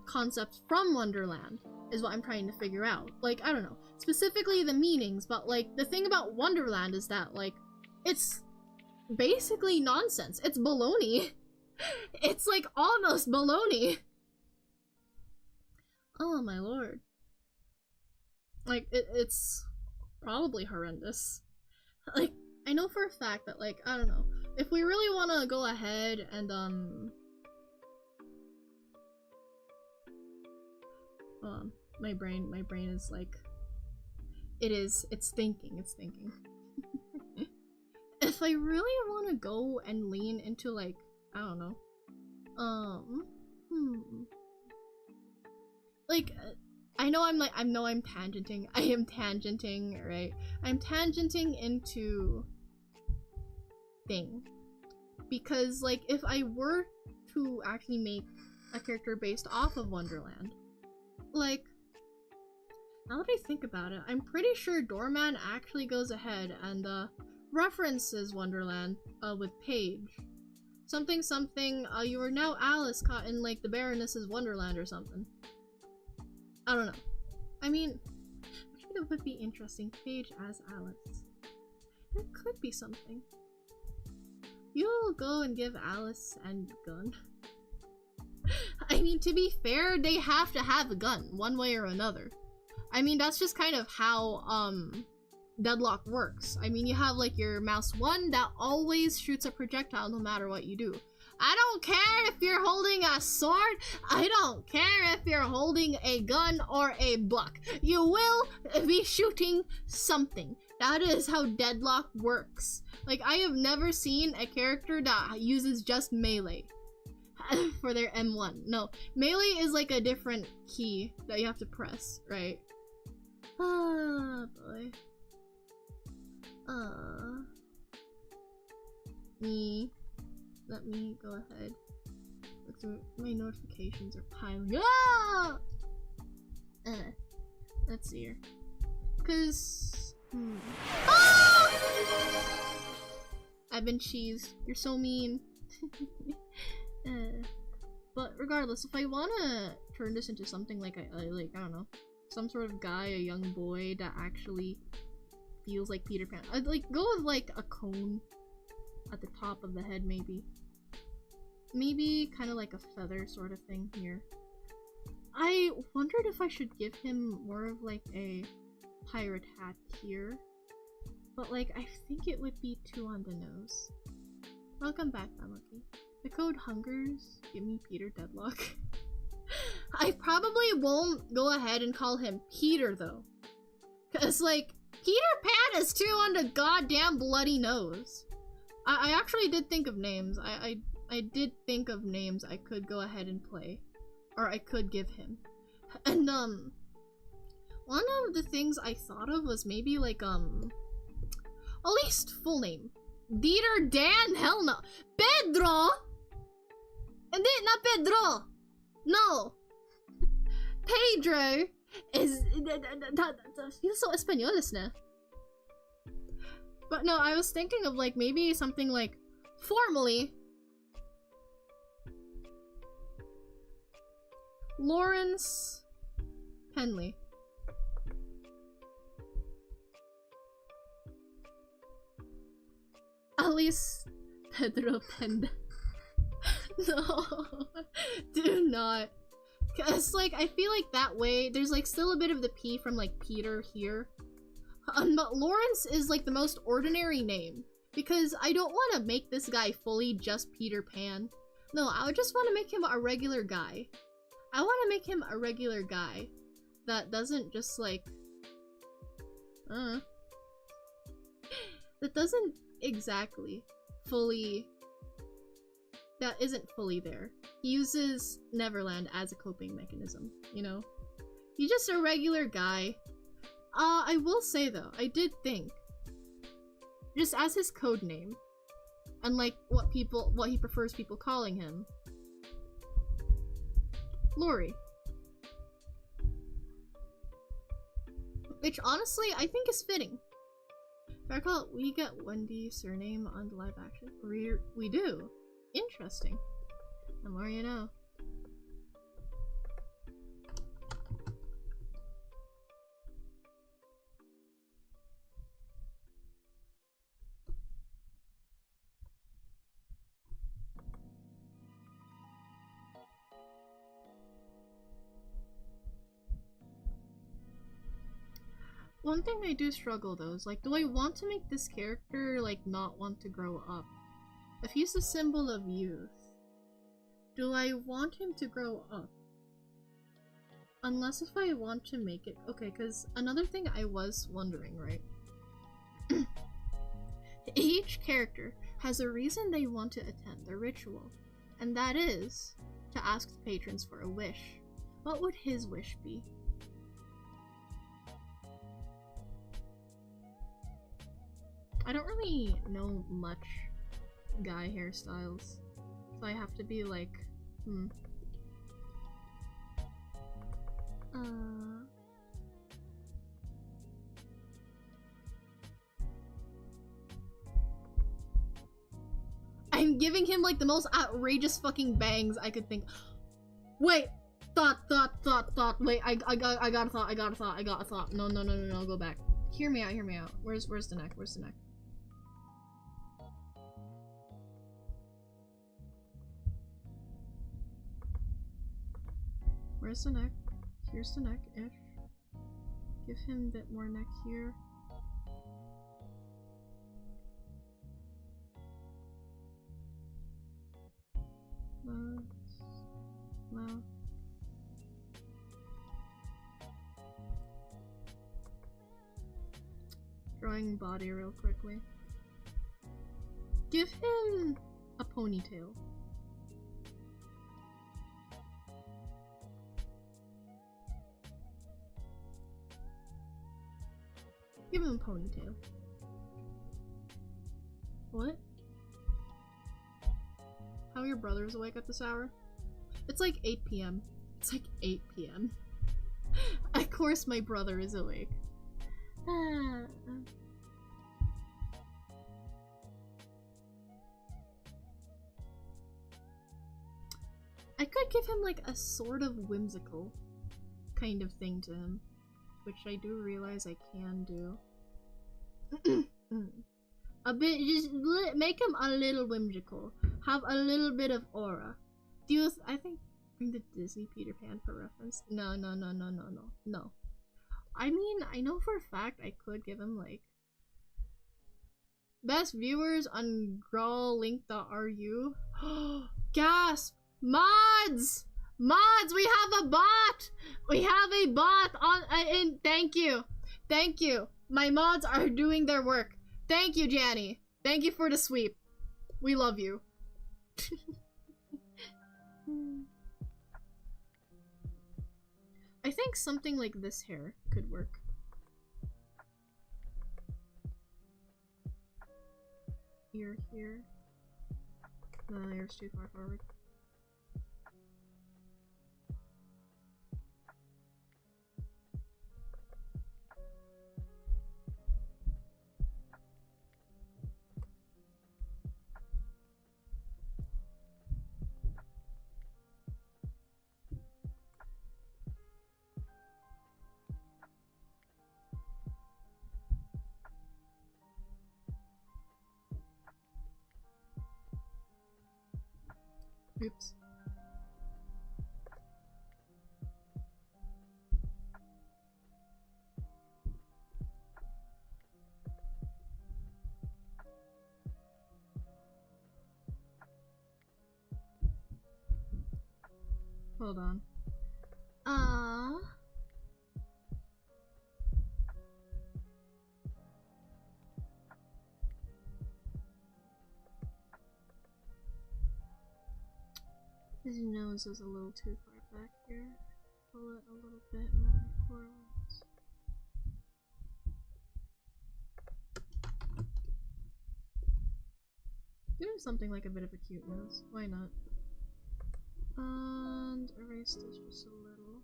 S1: concepts from Wonderland is what I'm trying to figure out. Like, I don't know. Specifically the meanings, but, like, the thing about Wonderland is that, like, it's basically nonsense. It's baloney. It's, like, almost baloney. Oh, my lord. Like, it's probably horrendous. Like, I know for a fact that, like, I don't know, if we really want to go ahead and, my brain is, like, it's thinking. If I really want to go and lean into, like, I don't know, like, I'm tangenting. I am tangenting, right? I'm tangenting into thing. Because, like, if I were to actually make a character based off of Wonderland, like, now that I think about it, I'm pretty sure Doorman actually goes ahead and, references Wonderland, with Paige. Something, you are now Alice caught in, like, the Baroness's Wonderland or something. I don't know. I mean, actually that would be interesting. Paige as Alice. That could be something. You'll go and give Alice and gun. I mean, to be fair, they have to have a gun, one way or another. I mean, that's just kind of how, Deadlock works. I mean, you have, like, your mouse 1 that always shoots a projectile no matter what you do. I don't care if you're holding a sword. I don't care if you're holding a gun or a book. You will be shooting something. That is how Deadlock works. Like, I have never seen a character that uses just melee for their M1. No, melee is like a different key that you have to press, right? Ah, boy. Let me go ahead. Look through my notifications are piling. Ah! Let's see here. Cause ah! I've been cheesed. You're so mean. But regardless, if I wanna turn this into something like I don't know, some sort of guy, a young boy that actually feels like Peter Pan, I'd like go with like a cone at the top of the head, maybe kind of like a feather sort of thing here. I wondered if I should give him more of like a pirate hat here, but like I think it would be too on the nose. Welcome back, Unlucky. The code hungers. Give me Peter Deadlock. I probably won't go ahead and call him Peter though, cause like Peter Pan is too on the goddamn bloody nose. I actually did think of names. I did think of names I could go ahead and play, or I could give him. And one of the things I thought of was maybe like at least full name. Dieter Dan, hell no. Pedro. And then not Pedro. No. Pedro is feels so español, isn't. But no, I was thinking of like maybe something like formally Lawrence Penley. At least Pedro Penda. No, do not. Cause like I feel like that way there's like still a bit of the P from like Peter here. But Lawrence is like the most ordinary name because I don't want to make this guy fully just Peter Pan. No, I would just want to make him a regular guy. I want to make him a regular guy that doesn't just like that doesn't exactly fully that isn't fully there. He uses Neverland as a coping mechanism, you know? He's just a regular guy. I will say though, I did think, just as his code name, and like what he prefers people calling him, Lori. Which honestly, I think is fitting. If I recall, we get Wendy's surname on the live action. We do. Interesting. The more you know. One thing I do struggle though is like, do I want to make this character like not want to grow up? If he's the symbol of youth, do I want him to grow up? Unless if I want to make it okay, because another thing I was wondering, right? Each character has a reason they want to attend the ritual, and that is to ask the patrons for a wish. What would his wish be? I don't really know much guy hairstyles, so I have to be like, I'm giving him like the most outrageous fucking bangs I could think. Wait, thought. Wait, I got a thought. No, go back. Hear me out. Where's the neck? Where's the neck? Here's the neck-ish. Give him a bit more neck here. Mouth. Drawing body real quickly. Give him a ponytail. Give him a ponytail. What? How are your brothers awake at this hour? It's like 8 p.m. It's like 8 p.m. Of course my brother is awake. I could give him like a sort of whimsical kind of thing to him, which I do realize I can do. A bit, just make him a little whimsical. Have a little bit of aura. Do you, I think, bring the Disney Peter Pan for reference? No. I mean, I know for a fact I could give him like best viewers on grawlink.ru. Gasp! Mods! Mods! We have a bot! We have a bot on and thank you. Thank you. My mods are doing their work. Thank you, Janny. Thank you for the sweep. We love you. I think something like this hair could work. Ear here. No, the ear's too far forward. Oops. Hold on. His nose is a little too far back here. Pull it a little bit more forwards. Doing something like a bit of a cute nose. Why not? And erase this just a little.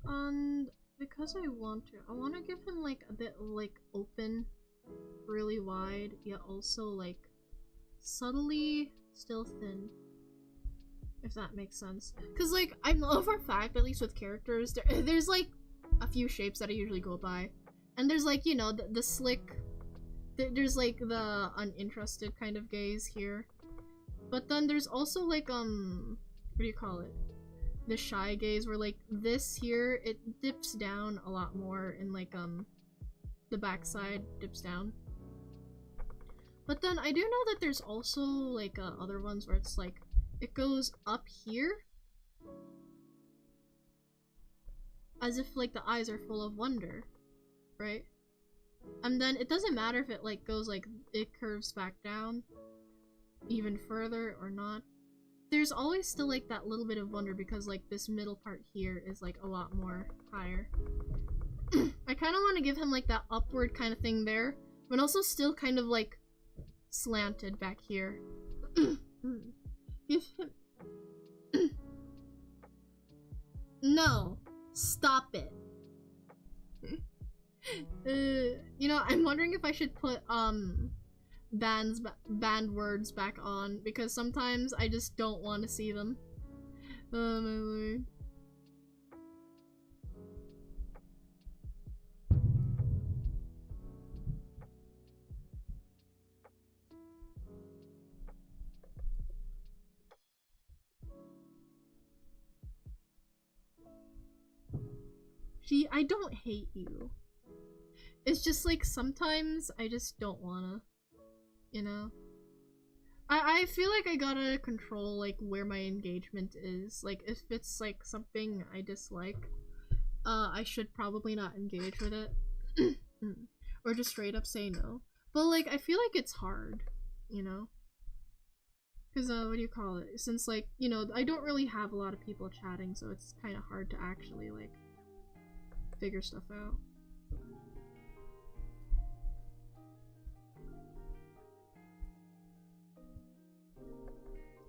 S1: And because I want to give him like a bit like open, really wide, yet also like subtly still thin. If that makes sense. Cause like I know for a fact, at least with characters, there's like a few shapes that I usually go by. And there's like, you know, the slick, there's like the uninterested kind of gaze here. But then there's also like, what do you call it? The shy gaze where like this here, it dips down a lot more and like, the backside dips down. But then I do know that there's also like other ones where it's like, it goes up here as if like the eyes are full of wonder, right? And then it doesn't matter if it like goes like it curves back down even further or not. There's always still like that little bit of wonder because like this middle part here is like a lot more higher. I kind of want to give him like that upward kind of thing there, but also still kind of like slanted back here. Give him No, stop it. You know, I'm wondering if I should put banned words back on because sometimes I just don't want to see them. Oh my lord. I don't hate you. It's just like sometimes I just don't wanna, you know? I feel like I gotta control like where my engagement is. Like if it's like something I dislike, I should probably not engage with it. Or just straight up say no. But like I feel like it's hard, you know? Cause what do you call it? Since like, you know, I don't really have a lot of people chatting, so it's kinda hard to actually like figure stuff out.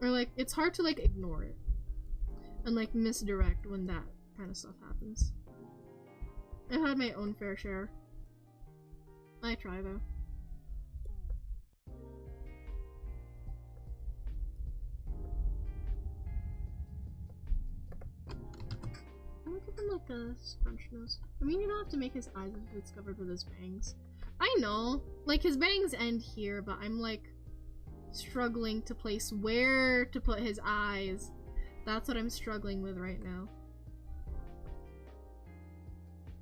S1: Or like it's hard to like ignore it and like misdirect when that kind of stuff happens. I've had my own fair share. I try though. I'm gonna give him like a scrunch nose. I mean, you don't have to make his eyes if it's covered with his bangs. I know, like his bangs end here, but I'm like struggling to place where to put his eyes. That's what I'm struggling with right now.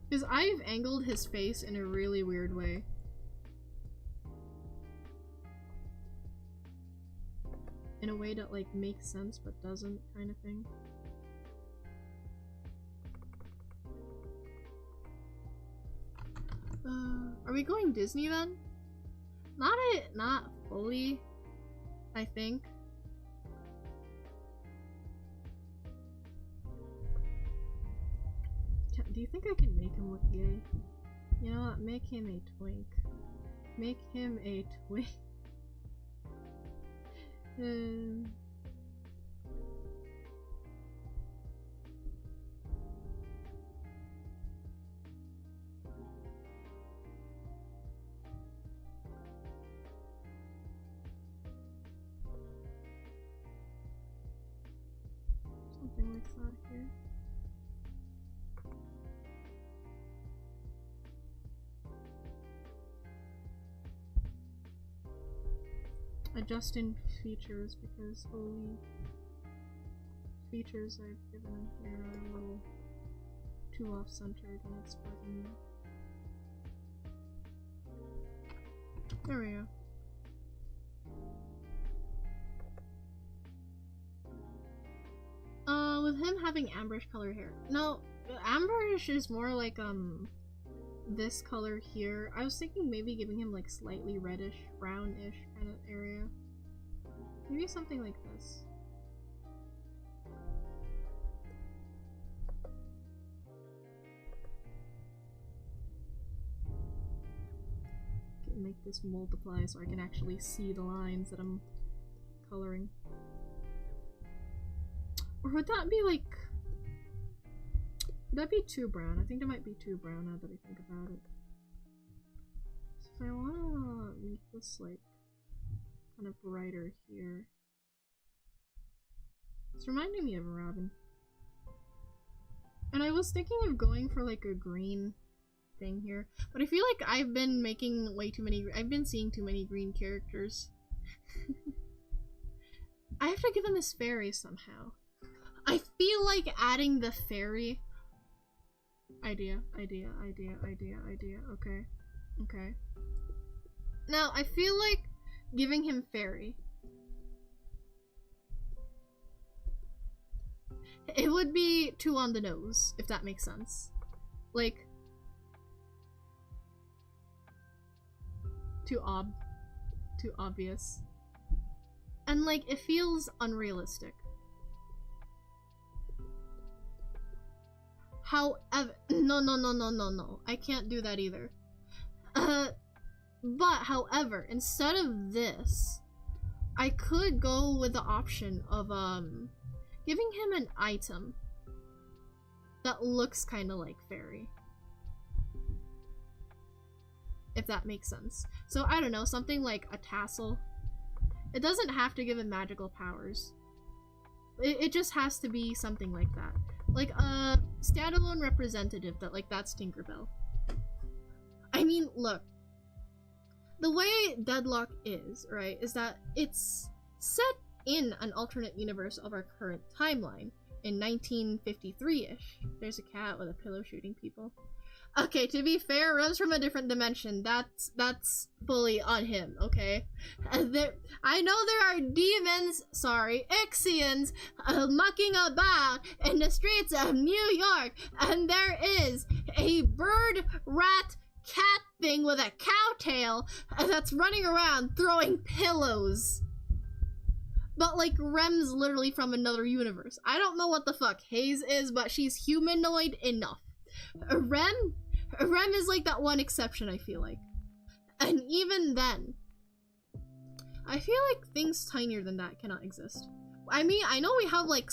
S1: Because I've angled his face in a really weird way. In a way that like makes sense but doesn't, kind of thing. Are we going Disney then? Not fully, I think. Do you think I can make him look gay? You know what? Make him a twink. Make him a twink. Something like that here. Adjusting features because holy features I've given him here are a little too off-centered and it's bugging me. There we go. With him having amberish color hair. No, amberish is more like this color here. I was thinking maybe giving him like slightly reddish, brownish kind of area. Maybe something like this. Okay, make this multiply so I can actually see the lines that I'm coloring. Or would that be like... Would that be too brown? I think that might be too brown now that I think about it. So if I wanna make this like kind of brighter here. It's reminding me of Robin. And I was thinking of going for like a green thing here. But I feel like I've been making way too many... I've been seeing too many green characters. I have to give him his fairy somehow. I feel like adding the fairy... Idea. Okay. Okay. Now, I feel like giving him fairy. It would be too on the nose, if that makes sense. Like... Too obvious. And like, it feels unrealistic. However, no, I can't do that either. But however, instead of this, I could go with the option of giving him an item that looks kind of like fairy. If that makes sense. So I don't know, something like a tassel. It doesn't have to give him magical powers. It just has to be something like that. Like a standalone representative that like that's Tinkerbell. I mean, look. The way Deadlock is, right, is that it's set in an alternate universe of our current timeline. in 1953-ish. There's a cat with a pillow shooting people. Okay, to be fair, Rem's from a different dimension. That's fully on him, okay? I know there are demons, sorry, Ixians, mucking about in the streets of New York, and there is a bird, rat, cat thing with a cow tail that's running around throwing pillows. But, like, Rem's literally from another universe. I don't know what the fuck Haze is, but she's humanoid enough. Rem is like that one exception, I feel like. And even then, I feel like things tinier than that cannot exist. I mean, I know we have like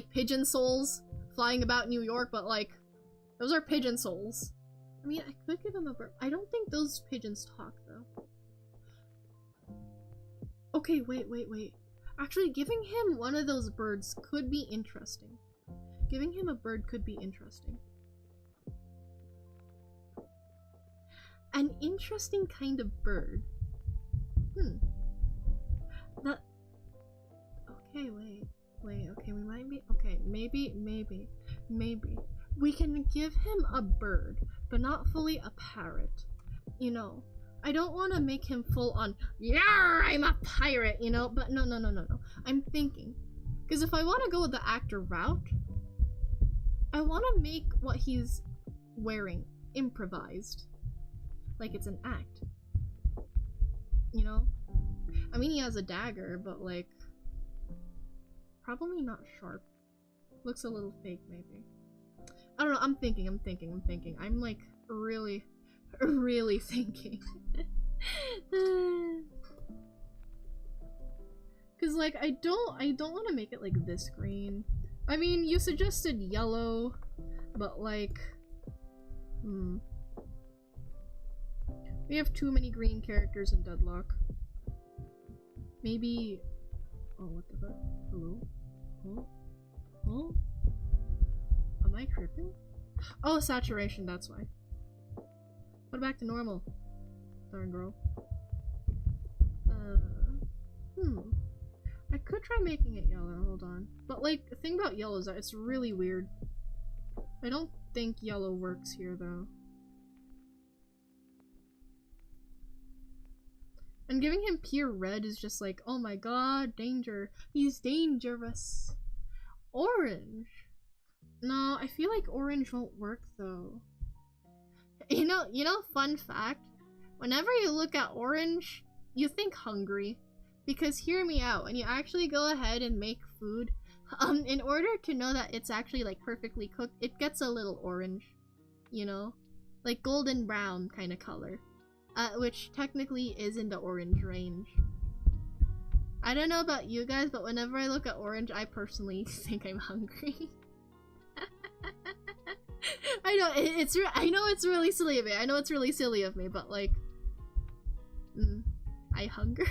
S1: pigeon souls flying about New York, but like, those are pigeon souls. I mean, I could give him a bird. I don't think those pigeons talk though. Okay, wait. Actually, giving him one of those birds could be interesting. Giving him a bird could be interesting. An interesting kind of bird. That... Okay, wait, okay, we might be... Okay, maybe. We can give him a bird, but not fully a parrot. You know, I don't want to make him full on, "Yarr, I'm a pirate," you know? But no. I'm thinking. Because if I want to go with the actor route, I want to make what he's wearing improvised. Like it's an act. You know? I mean, he has a dagger, but like, probably not sharp. Looks a little fake, maybe. I don't know, I'm thinking. I'm like, really thinking. Cause like, I don't want to make it like this green. I mean, you suggested yellow, but like, we have too many green characters in Deadlock. Maybe... Oh, what the fuck? Hello? Oh? Am I tripping? Oh, saturation, that's why. Put it back to normal. Darn girl. I could try making it yellow, hold on. But like, the thing about yellow is that it's really weird. I don't think yellow works here, though. And giving him pure red is just like, oh my god, danger. He's dangerous. Orange. No, I feel like orange won't work though. You know, fun fact. Whenever you look at orange, you think hungry. Because hear me out, when you actually go ahead and make food, in order to know that it's actually like perfectly cooked, it gets a little orange. You know? Like golden brown kind of color. Which technically is in the orange range. I don't know about you guys, but whenever I look at orange, I personally think I'm hungry. I know I know it's really silly of me. But like, I hunger.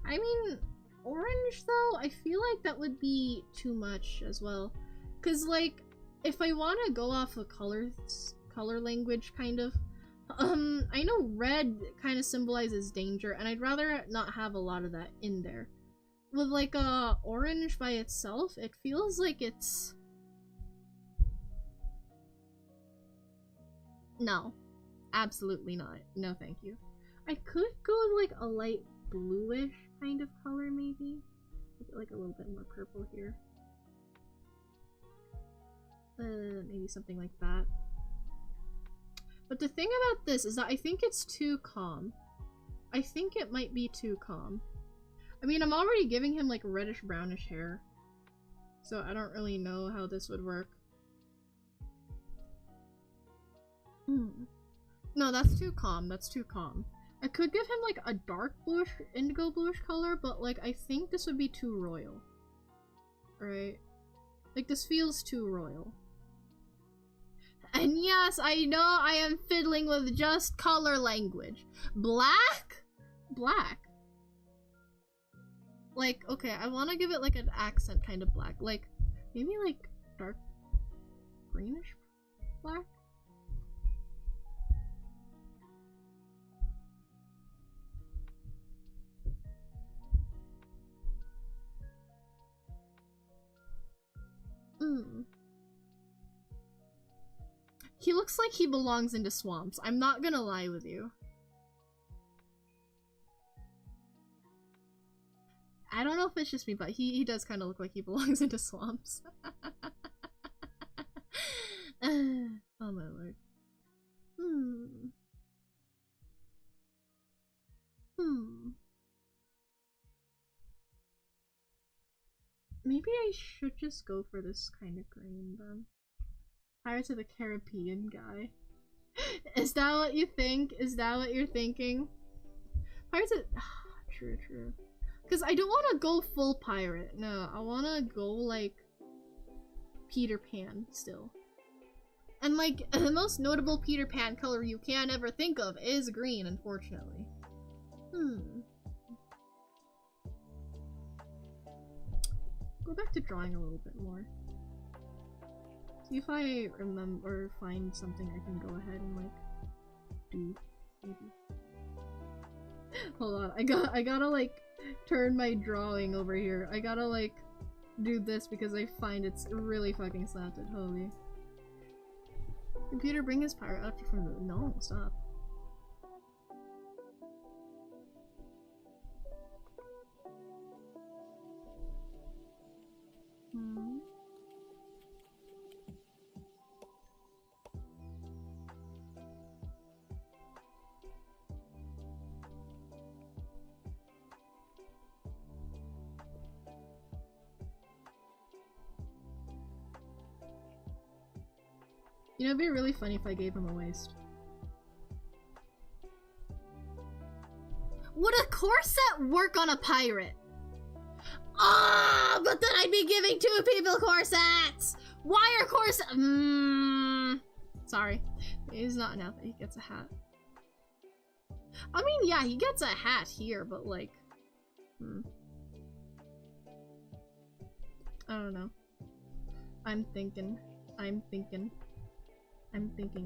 S1: I mean, orange though, I feel like that would be too much as well. Cause like, if I want to go off of color language, kind of. I know red kind of symbolizes danger, and I'd rather not have a lot of that in there. With like orange by itself, it feels like it's... No. Absolutely not. No, thank you. I could go with like a light bluish kind of color, maybe. Like a little bit more purple here. Maybe something like that. But the thing about this is that I think it's too calm. I think it might be too calm. I mean, I'm already giving him like reddish brownish hair. So I don't really know how this would work. No, that's too calm. That's too calm. I could give him like a dark bluish, indigo bluish color, but like I think this would be too royal. Right? Like this feels too royal. And yes, I know I am fiddling with just color language. Black? Black. Like, okay, I want to give it like an accent kind of black. Like, maybe like dark greenish black? He looks like he belongs into swamps. I'm not gonna lie with you. I don't know if it's just me, but he does kind of look like he belongs into swamps. Oh my lord. Maybe I should just go for this kind of green then. Pirates of the Caribbean guy. Is that what you think? Is that what you're thinking? Pirates of... True, true. Because I don't want to go full pirate. No, I want to go like Peter Pan still. And like, the most notable Peter Pan color you can ever think of is green, unfortunately. Go back to drawing a little bit more. See if I remember or find something I can go ahead and like do, maybe. Hold on, I gotta like turn my drawing over here. I gotta like do this because I find it's really fucking slanted. Holy. Computer, bring his pirate outfit from the— no, stop. You know, it'd be really funny if I gave him a waist. Would a corset work on a pirate? Ah, but then I'd be giving two people corsets! Why are corsets— sorry. It's not enough that he gets a hat. I mean, yeah, he gets a hat here, but like... I don't know. I'm thinking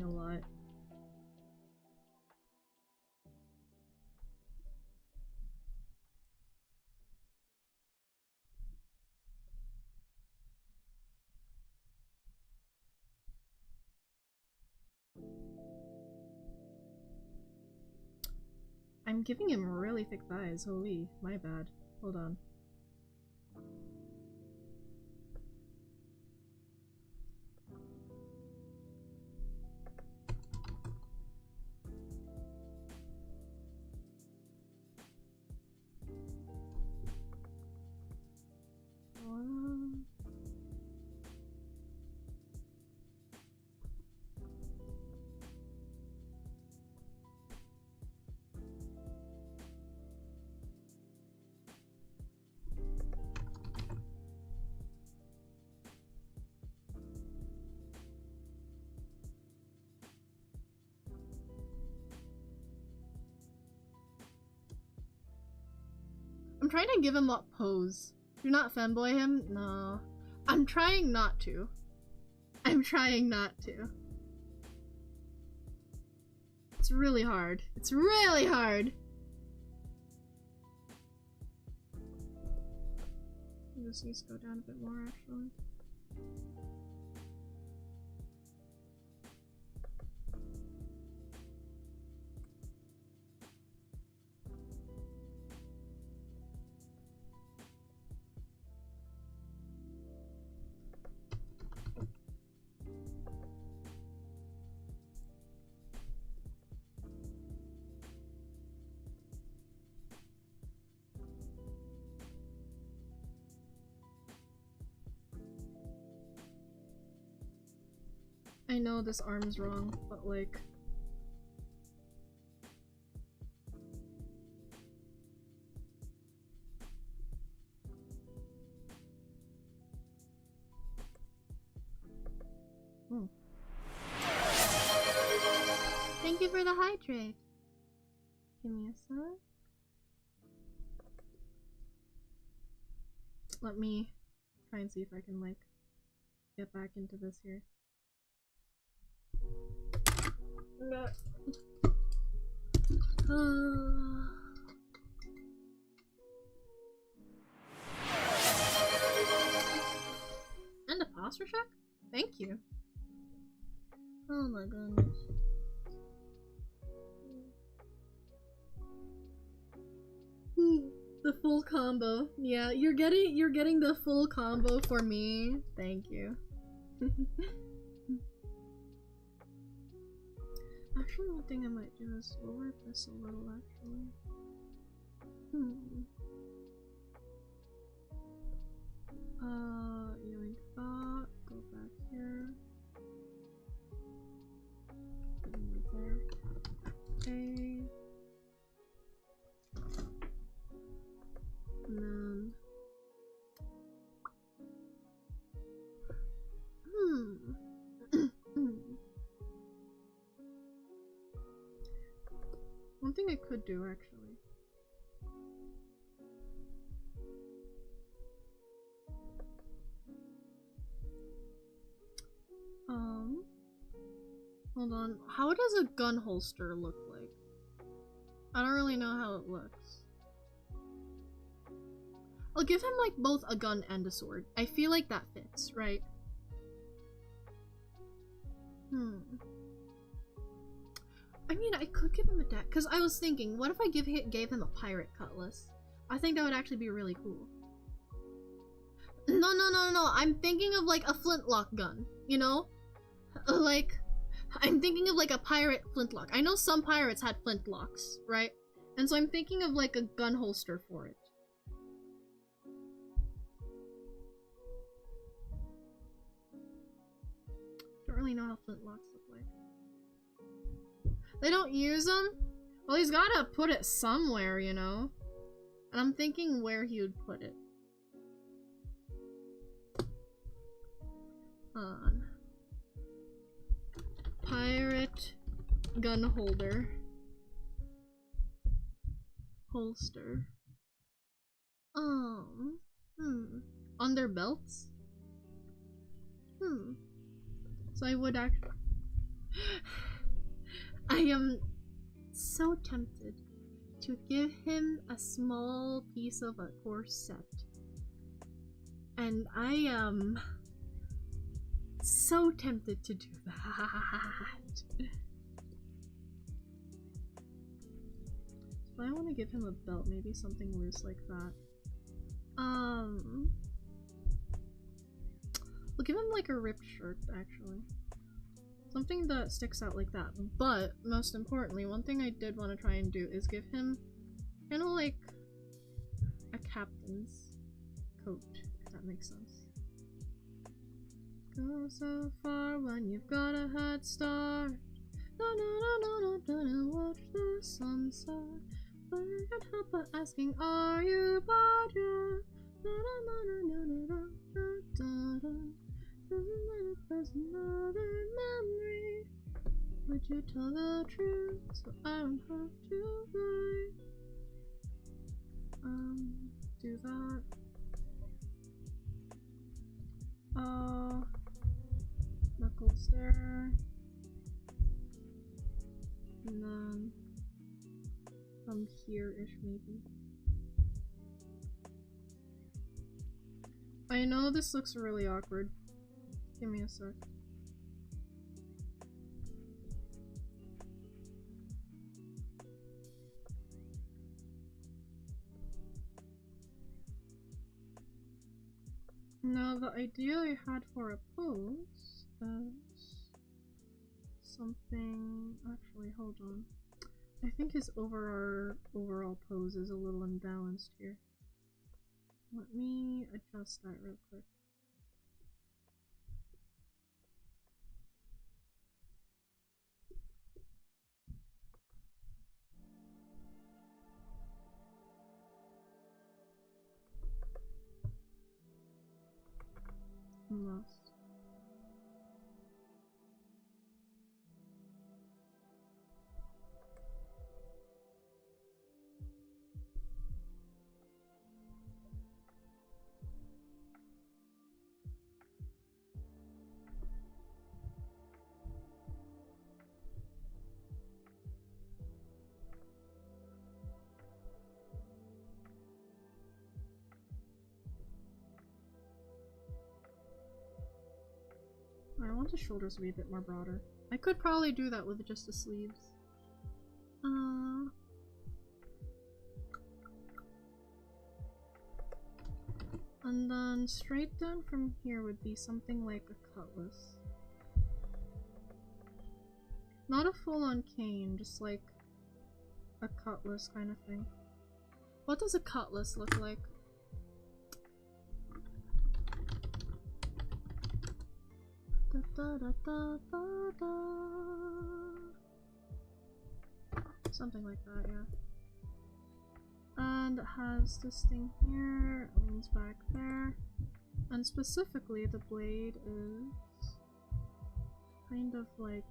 S1: a lot. I'm giving him really thick thighs. Holy, my bad. Hold on. I'm trying to give him a pose. Do not femboy him? No. I'm trying not to. I'm trying not to. It's really hard. It's really hard! This needs to go down a bit more, actually. I know this arm's wrong, but like... Thank you for the hydrate. Give me a sec. Let me try and see if I can like get back into this here. And a posture check? Thank you. Oh my goodness. The full combo. Yeah, you're getting the full combo for me. Thank you. Actually, one thing I might do is lower this a little, actually. Yoink that. Go back here. Put them right there. Okay. And then... One thing I could do, actually. Hold on. How does a gun holster look like? I don't really know how it looks. I'll give him like both a gun and a sword. I feel like that fits, right? I mean, I could give him a deck, because I was thinking, what if I gave him a pirate cutlass? I think that would actually be really cool. No, I'm thinking of like a flintlock gun, you know? Like, I'm thinking of like a pirate flintlock. I know some pirates had flintlocks, right? And so I'm thinking of like a gun holster for it. Don't really know how flintlocks look like. They don't use them? Well, he's gotta put it somewhere, you know? And I'm thinking where he would put it. Pirate gun holder. Holster. On their belts? So I would actually... I am so tempted to give him a small piece of a corset. And I am so tempted to do that. If I want to give him a belt, maybe something loose like that. We'll give him like a ripped shirt, actually. Something that sticks out like that. But, most importantly, one thing I did want to try and do is give him kind of like a captain's coat, if that makes sense. Go so far when you've got a head start. Watch the sunset. But I can't help but asking, are you bad yet? There's another memory. Would you tell the truth so I don't have to lie? Do that. Knuckles there. And then from here-ish, maybe. I know this looks really awkward. Give me a sec. Now, the idea I had for a pose is something. Actually, hold on. I think his overall pose is a little imbalanced here. Let me adjust that real quick. I'm lost. want his shoulders to be a bit more broader. I could probably do that with just the sleeves. And then straight down from here would be something like a cutlass. Not a full-on cane, just like a cutlass kind of thing. What does a cutlass look like? Da, da, da, da, da, da. Something like that, yeah. And it has this thing here, it leans back there. And specifically, the blade is kind of like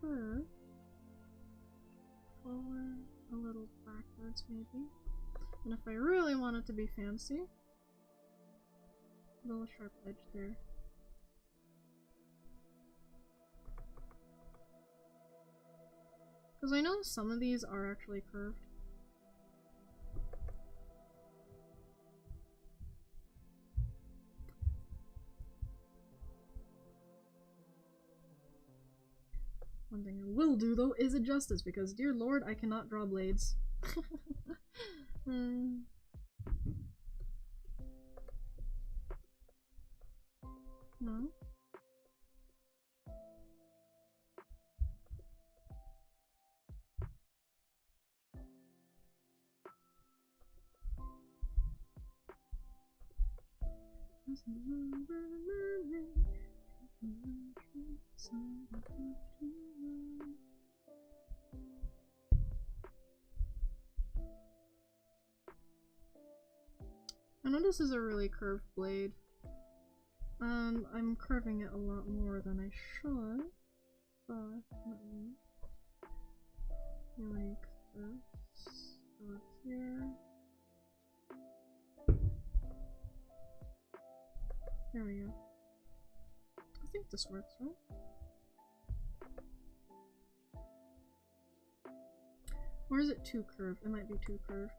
S1: curved forward, a little backwards maybe. And if I really want it to be fancy, a little sharp edge there. Because I know some of these are actually curved. One thing I will do though is adjust this because dear lord I cannot draw blades. No. I know this is a really curved blade, and I'm curving it a lot more than I should, but let me like this, go up here. There we go. I think this works, right? Or is it too curved? It might be too curved.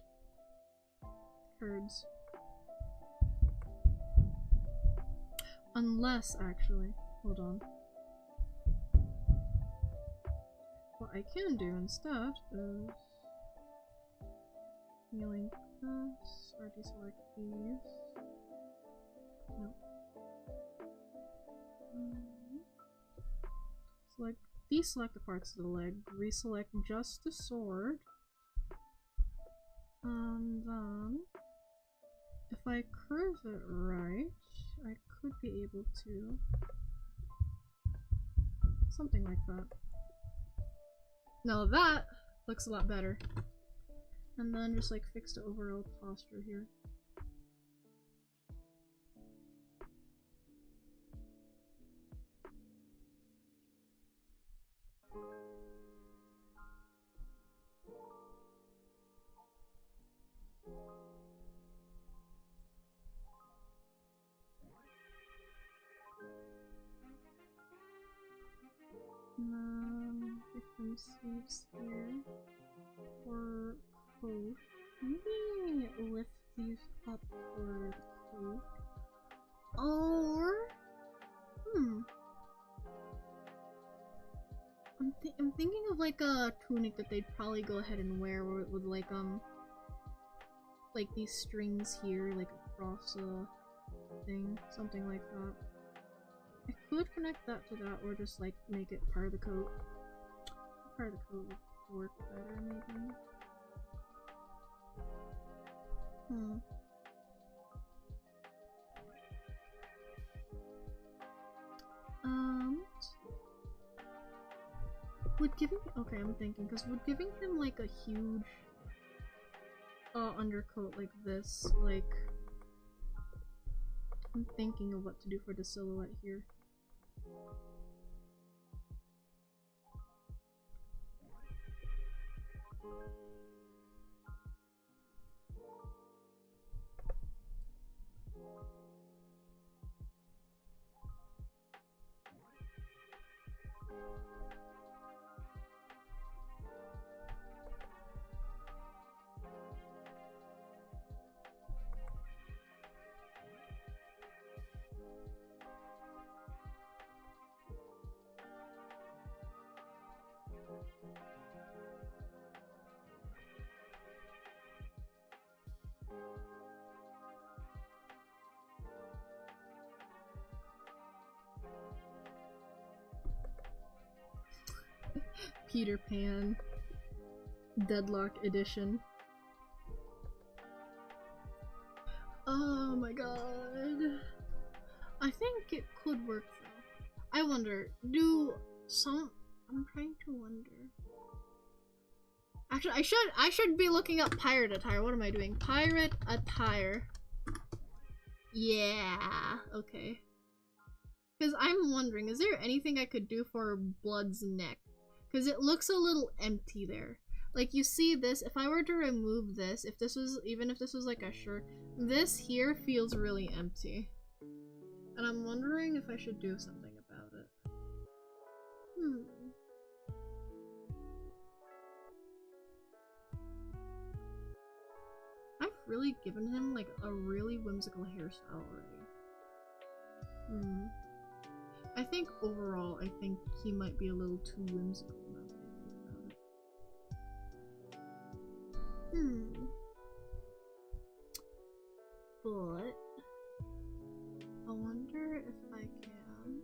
S1: Curves. Unless, actually, hold on. What I can do instead is link this, or deselect these. No. Select, deselect the parts of the leg, reselect just the sword, and then if I curve it right, I could be able to something like that. Now that looks a lot better. And then just like fix the overall posture here. Different sleeves here for coat. Maybe lift these up for the coat. Or I'm thinking of like a tunic that they'd probably go ahead and wear with like these strings here, like across a thing, something like that. I could connect that to that, or just like make it part of the coat. Part of the coat would work better, maybe. Would giving, okay, I'm thinking, because would giving him like a huge undercoat like this, like, I'm thinking of what to do for the silhouette here. Peter Pan Deadlock Edition. Oh my god. I think it could work though. I wonder, I'm trying to wonder. Actually, I should be looking up pirate attire. What am I doing? Pirate attire. Yeah, okay. Because I'm wondering, is there anything I could do for Blood's neck? Because it looks a little empty there. Like, you see this, if I were to remove this, even if this was like a shirt, this here feels really empty. And I'm wondering if I should do something about it. I've really given him like a really whimsical hairstyle already. I think overall, I think he might be a little too whimsical now that I think about it. But I wonder if I can.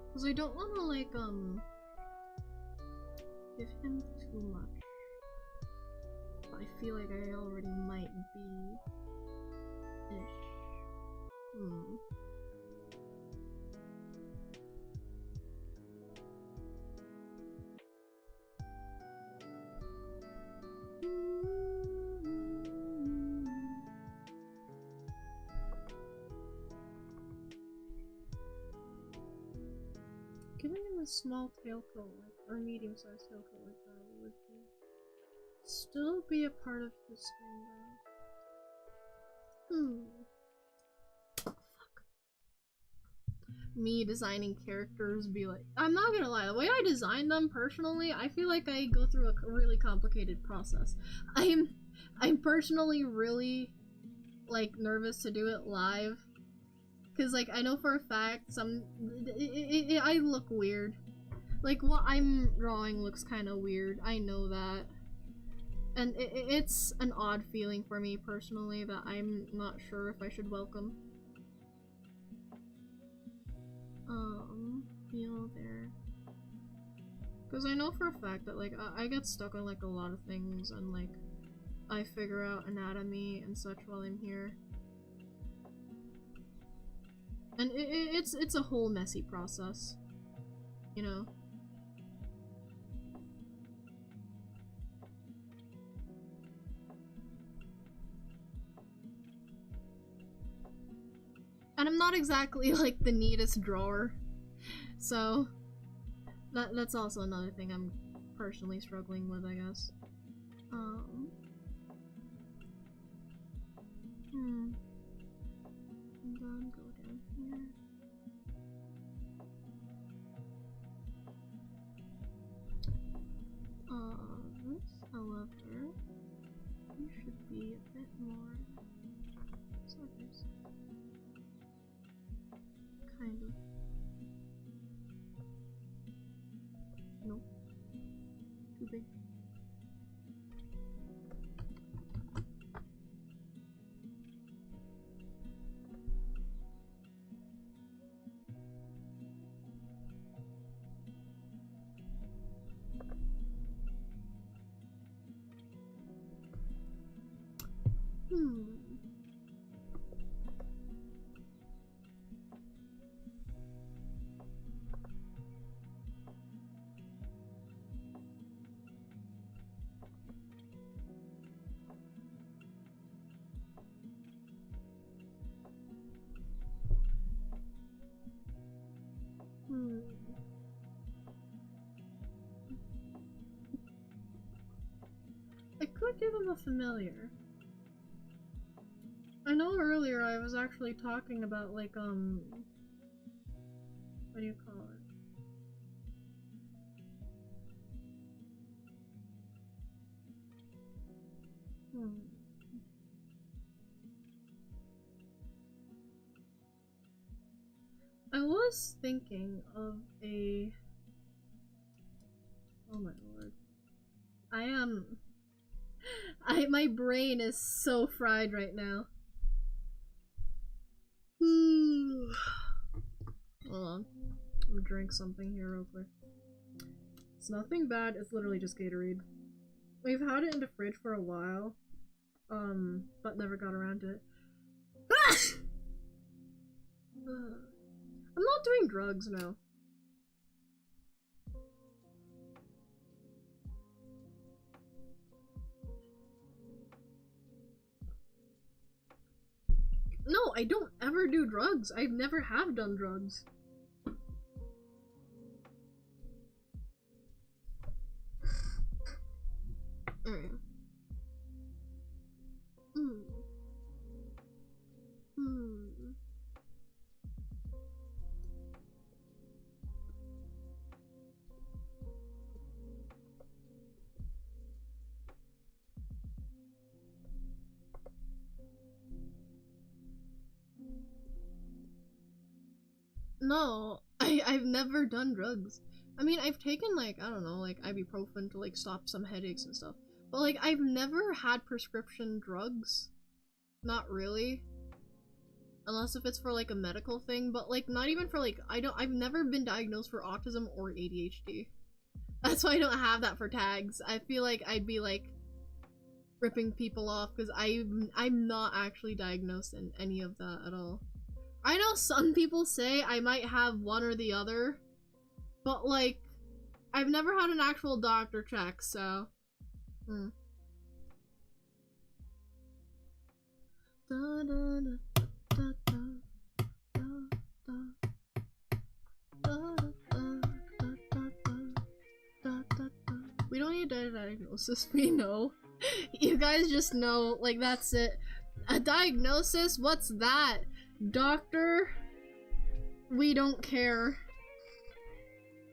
S1: Because I don't want to like give him too much. But I feel like I already might be ish. Giving him a small tailcoat, or medium-sized tailcoat like that would still be a part of his thing, though. Me designing characters be like, I'm not gonna lie, the way I design them personally, I feel like I go through a really complicated process. I'm personally really like nervous to do it live, because like I know for a fact I look weird. Like what I'm drawing looks kind of weird. I know that, and it's an odd feeling for me personally that I'm not sure if I should welcome. Feel there. Because I know for a fact that, like, I get stuck on, like, a lot of things, and, like, I figure out anatomy and such while I'm here. And it's a whole messy process. You know? And I'm not exactly, like, the neatest drawer. So, that's also another thing I'm personally struggling with, I guess. And then go down here. This, however, should be a bit more surface. Kind of. Nope. Too big. I could give him a familiar. I know earlier I was actually talking about, like, what do you call it? I was thinking of a... Oh my lord. My brain is so fried right now. Hold on.
S2: drink something here real quick. It's nothing bad, it's literally just Gatorade. We've had it in the fridge for a while, but never got around to it. I'm not doing drugs, no. No, I don't ever do drugs. I never have done drugs. No, I've never done drugs. I mean, I've taken, like, I don't know, like, ibuprofen to, like, stop some headaches and stuff. But, like, I've never had prescription drugs. Not really. Unless if it's for, like, a medical thing. But, like, not even for, like, I've never been diagnosed for autism or ADHD. That's why I don't have that for tags. I feel like I'd be, like, ripping people off because I'm not actually diagnosed in any of that at all. I know some people say I might have one or the other, but, like, I've never had an actual doctor check, so... We don't need a diagnosis, we know. You guys just know, like, that's it. A diagnosis? What's that? Doctor? We don't care.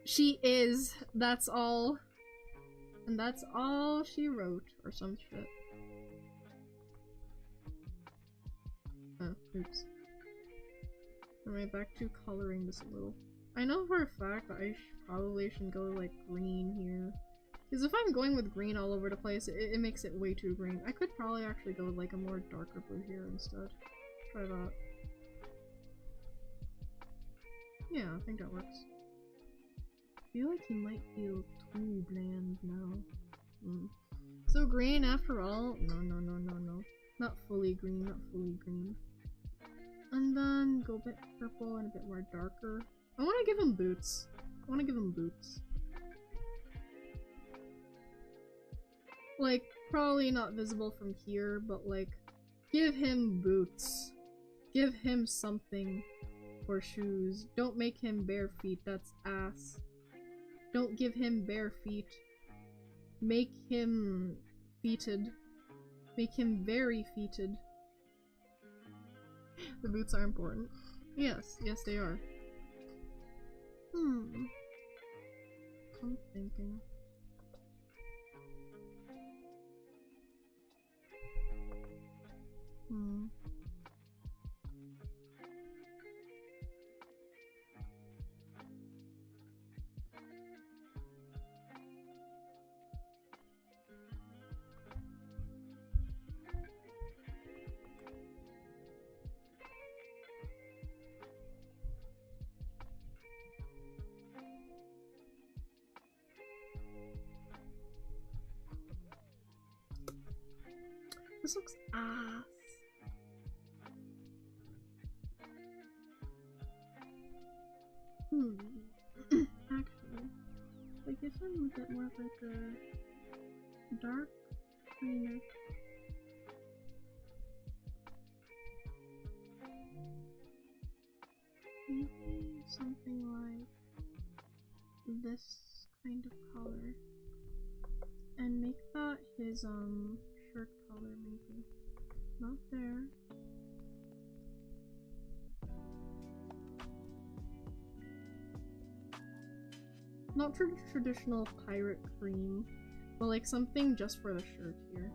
S2: She is. That's all. And that's all she wrote, or some shit. Oh, oops. Alright, back to coloring this a little. I know for a fact that I probably shouldn't go, like, green here. Because if I'm going with green all over the place, it makes it way too green. I could probably actually go with, like, a more darker blue here instead. Try that. Yeah, I think that works. I feel like he might feel too bland now. So green after all? No, no, no, no, no. Not fully green, not fully green. And then go a bit purple and a bit more darker. I want to give him boots. I want to give him boots. Like, probably not visible from here, but like, give him boots. Give him something. Or shoes. Don't make him bare feet, that's ass. Don't give him bare feet. Make him feeted. Make him very feeted. The boots are important. Yes, yes they are. I'm thinking. This looks ass. Actually, like if I'm a bit more of like a dark greenish. Maybe something like this kind of color. And make that his shirt color maybe. Not there. Not traditional pirate cream, but like something just for the shirt here.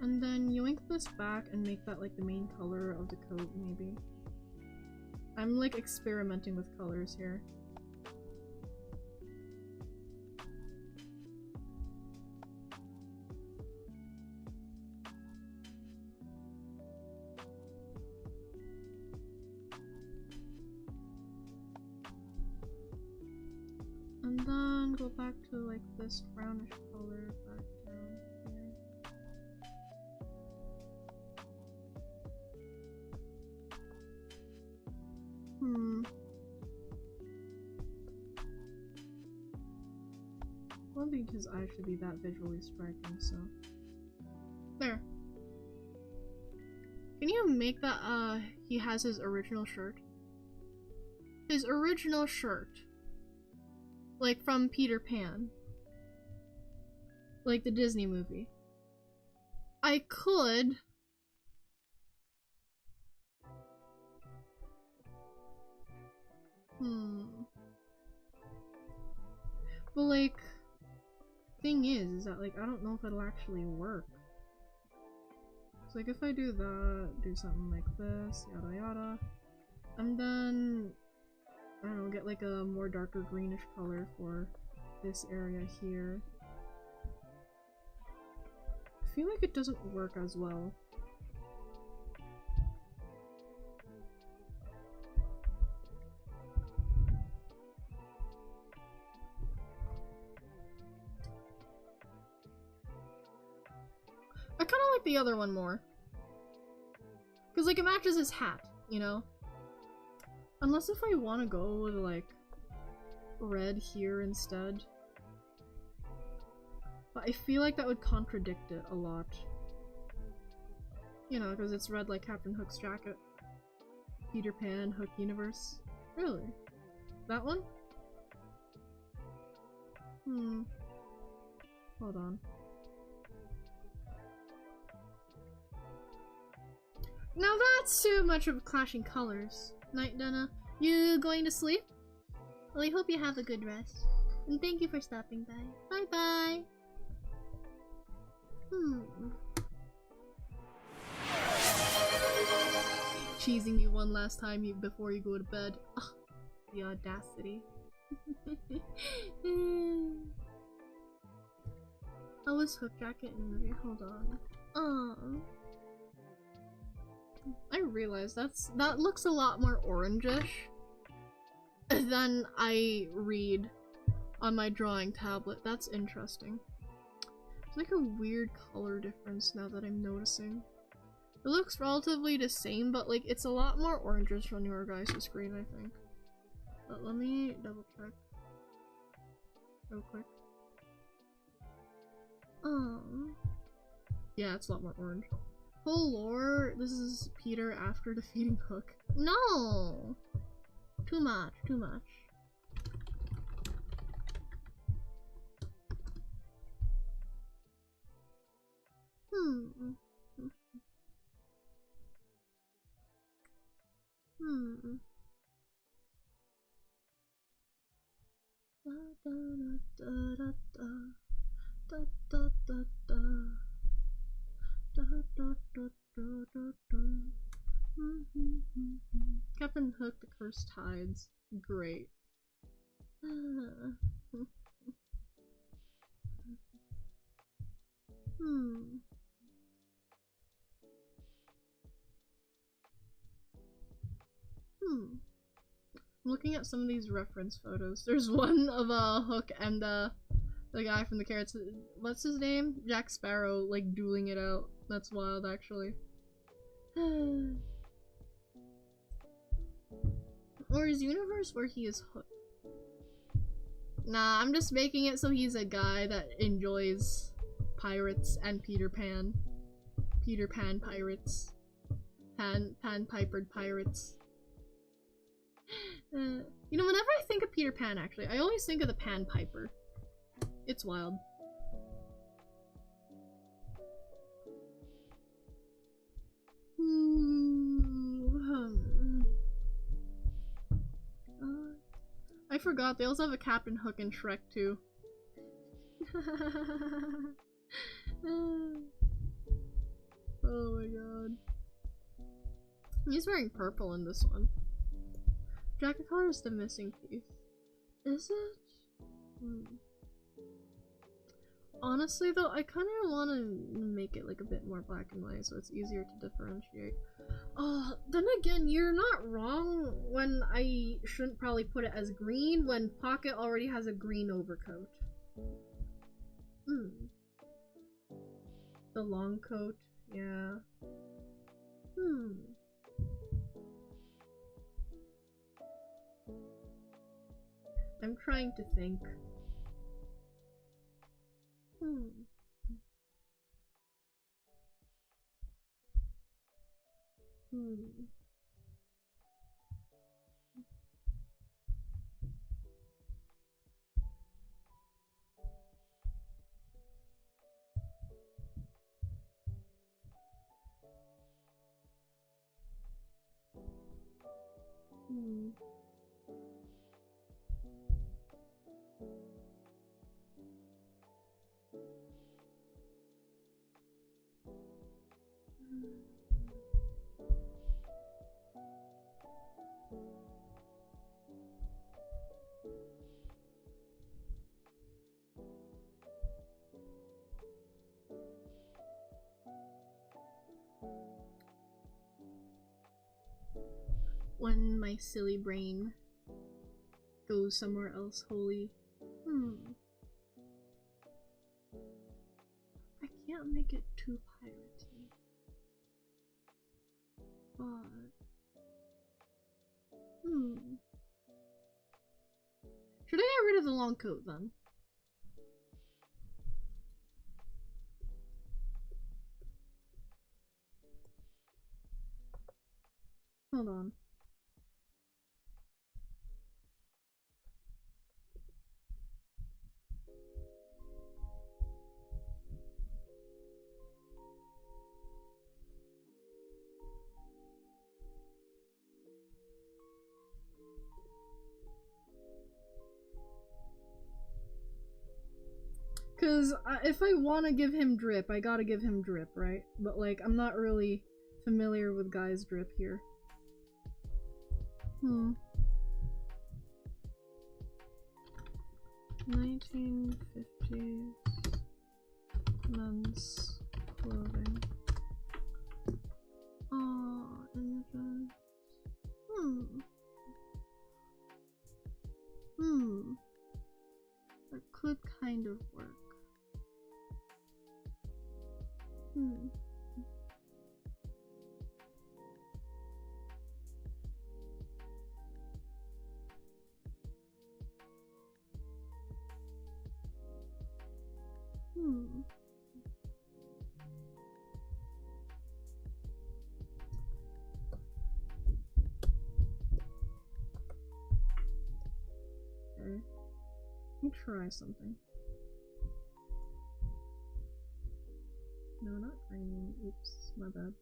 S2: And then yoink this back and make that like the main color of the coat maybe. I'm like experimenting with colors here. then go back to like this brownish color back down here. I don't think his eye should be that visually striking, so. There. Can you make that, he has his original shirt? His original shirt. Like from Peter Pan. Like the Disney movie. I could. But like, thing is that like, I don't know if it'll actually work. So like if I do that, do something like this, yada yada, and then, I don't know, get like a more darker greenish color for this area here. I feel like it doesn't work as well. I kind of like the other one more. Because, like, it matches his hat, you know? Unless if I want to go with, like, red here instead. But I feel like that would contradict it a lot. You know, because it's red like Captain Hook's jacket. Peter Pan, Hook Universe. Really? That one? Hold on. Now that's too much of clashing colors. Night, Dana. You going to sleep? Well, I hope you have a good rest. And thank you for stopping by. Bye-bye. Cheesing you one last time before you go to bed. Ugh, the audacity. How was Hook Jacket in the movie? Hold on. I realized that looks a lot more orangish than I read on my drawing tablet. That's interesting. It's like a weird color difference now that I'm noticing. It looks relatively the same, but like it's a lot more orangish on your guys' screen, I think. But let me double check real quick. Yeah, it's a lot more orange. Full lore, this is Peter after defeating Hook. No! Too much, too much. Captain Hook, the Cursed Tides. Great. I'm looking at some of these reference photos. There's one of Hook and the guy from the Carrots. What's his name? Jack Sparrow, like dueling it out. That's wild, actually. Or his universe where he is Hook. Nah, I'm just making it so he's a guy that enjoys pirates and Peter Pan. Peter Pan pirates. Pan pipered pirates. You know, whenever I think of Peter Pan, actually, I always think of the Pan Piper. It's wild. I forgot, they also have a Captain Hook in Shrek too. Oh my god. He's wearing purple in this one. Jacket color is the missing piece. Is it? Honestly though, I kind of want to make it like a bit more black and white so it's easier to differentiate. Then again, you're not wrong when I shouldn't probably put it as green when Pocket already has a green overcoat. The long coat, yeah. I'm trying to think. When my silly brain goes somewhere else wholly. I can't make it too piratey. But should I get rid of the long coat then? Hold on. Cause if I want to give him drip, I gotta give him drip, right? But like, I'm not really familiar with Guy's drip here. 1950s men's clothing. Images. That could kind of work. Okay. Let me try something. No, not green. Oops, my bad.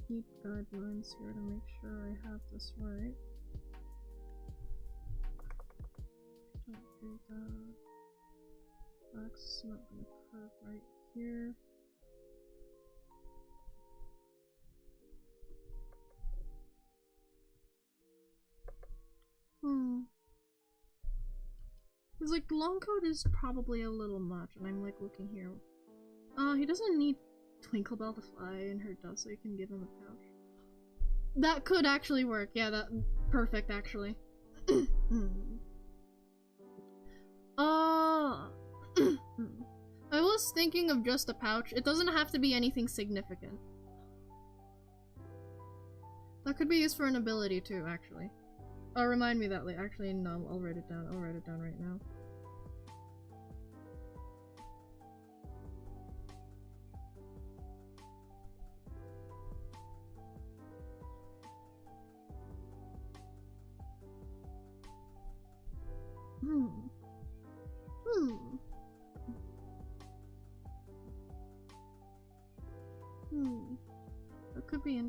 S2: Keep guidelines here to make sure I have this right. Don't do that. That's not gonna curve right here. Cause like long coat is probably a little much, and I'm like looking here. He doesn't need Twinkle to fly in her dust, so you can give him a pouch. That could actually work. Yeah, that perfect actually. I was thinking of just a pouch. It doesn't have to be anything significant. That could be used for an ability too, actually. Oh, remind me that later. Actually, no, I'll write it down. I'll write it down right now.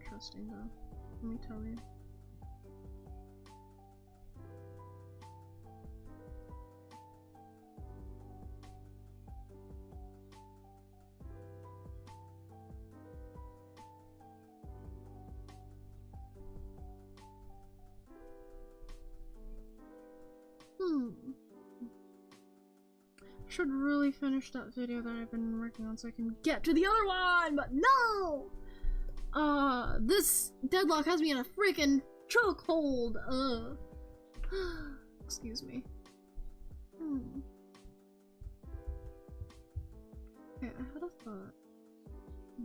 S2: interesting though, let me tell you. Should really finish that video that I've been working on so I can get to the other one, but no! This deadlock has me in a freaking chokehold. Excuse me. Okay, I had a thought.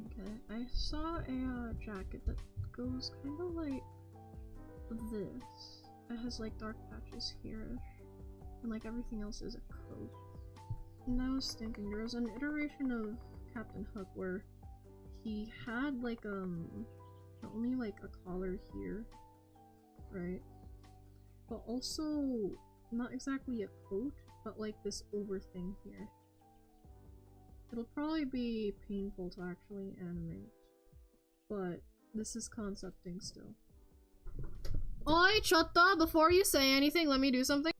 S2: Okay, I saw a jacket that goes kind of like this. It has like dark patches here, and like everything else is a coat. And I was thinking there was an iteration of Captain Hook where he had like only like a collar here, right? But also not exactly a coat, but like this over thing here. It'll probably be painful to actually animate, but this is concepting still. Oi, Chota, before you say anything, let me do something.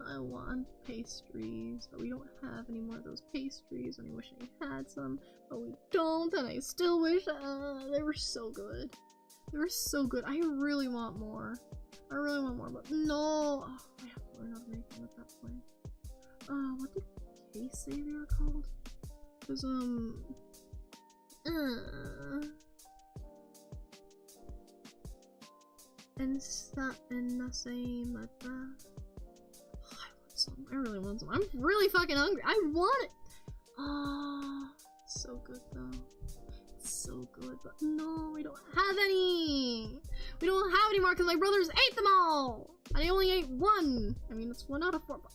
S2: I want pastries, but we don't have any more of those pastries, and I wish I had some, but we don't, and I still wish they were so good. They were so good. I really want more. I really want more, but no! Oh, I have to learn how to make them at that point. What did Kay say they were called? Cause, and the same at that. Oh, I want some. I really want some. I'm really fucking hungry. I want it! Oh, so good though. It's so good, but no, we don't have any! We don't have any more because my brothers ate them all! And I only ate one! I mean, it's 1 out of 4, but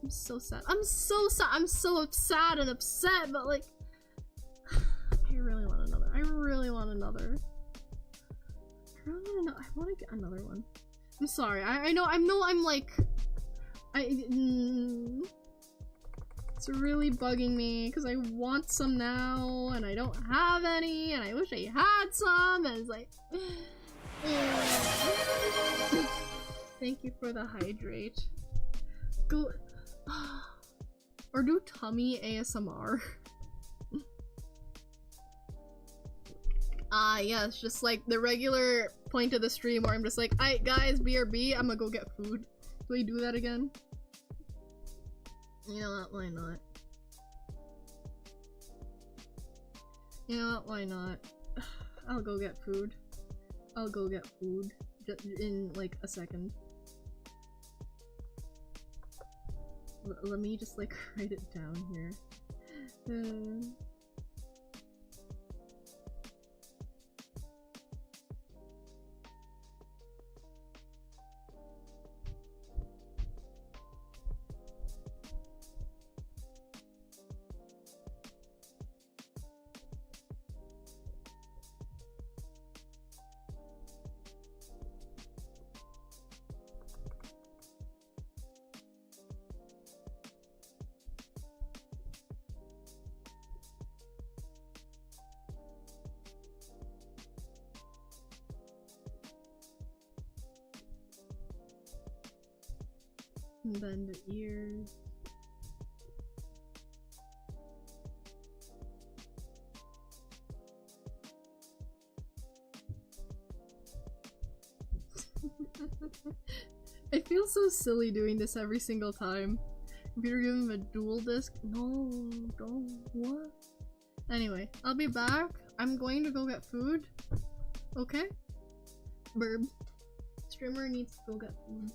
S2: I'm so sad. I'm so sad. I'm so sad and upset, but like, I really want another. I really want another. I want to get another one. I'm sorry. I know I'm like, it's really bugging me because I want some now and I don't have any and I wish I had some and it's like, thank you for the hydrate. Go, or do tummy ASMR. Yes, just like the regular point of the stream where I'm just like, alright guys, BRB, I'm gonna go get food. Do we do that again? You know what, why not? You know what, why not? I'll go get food. I'll go get food in like a second. Let me just like write it down here. Bend the ears. I feel so silly doing this every single time. Computer give him a dual disc? No, don't. What? Anyway, I'll be back. I'm going to go get food. Okay? Burb. Streamer needs to go get food.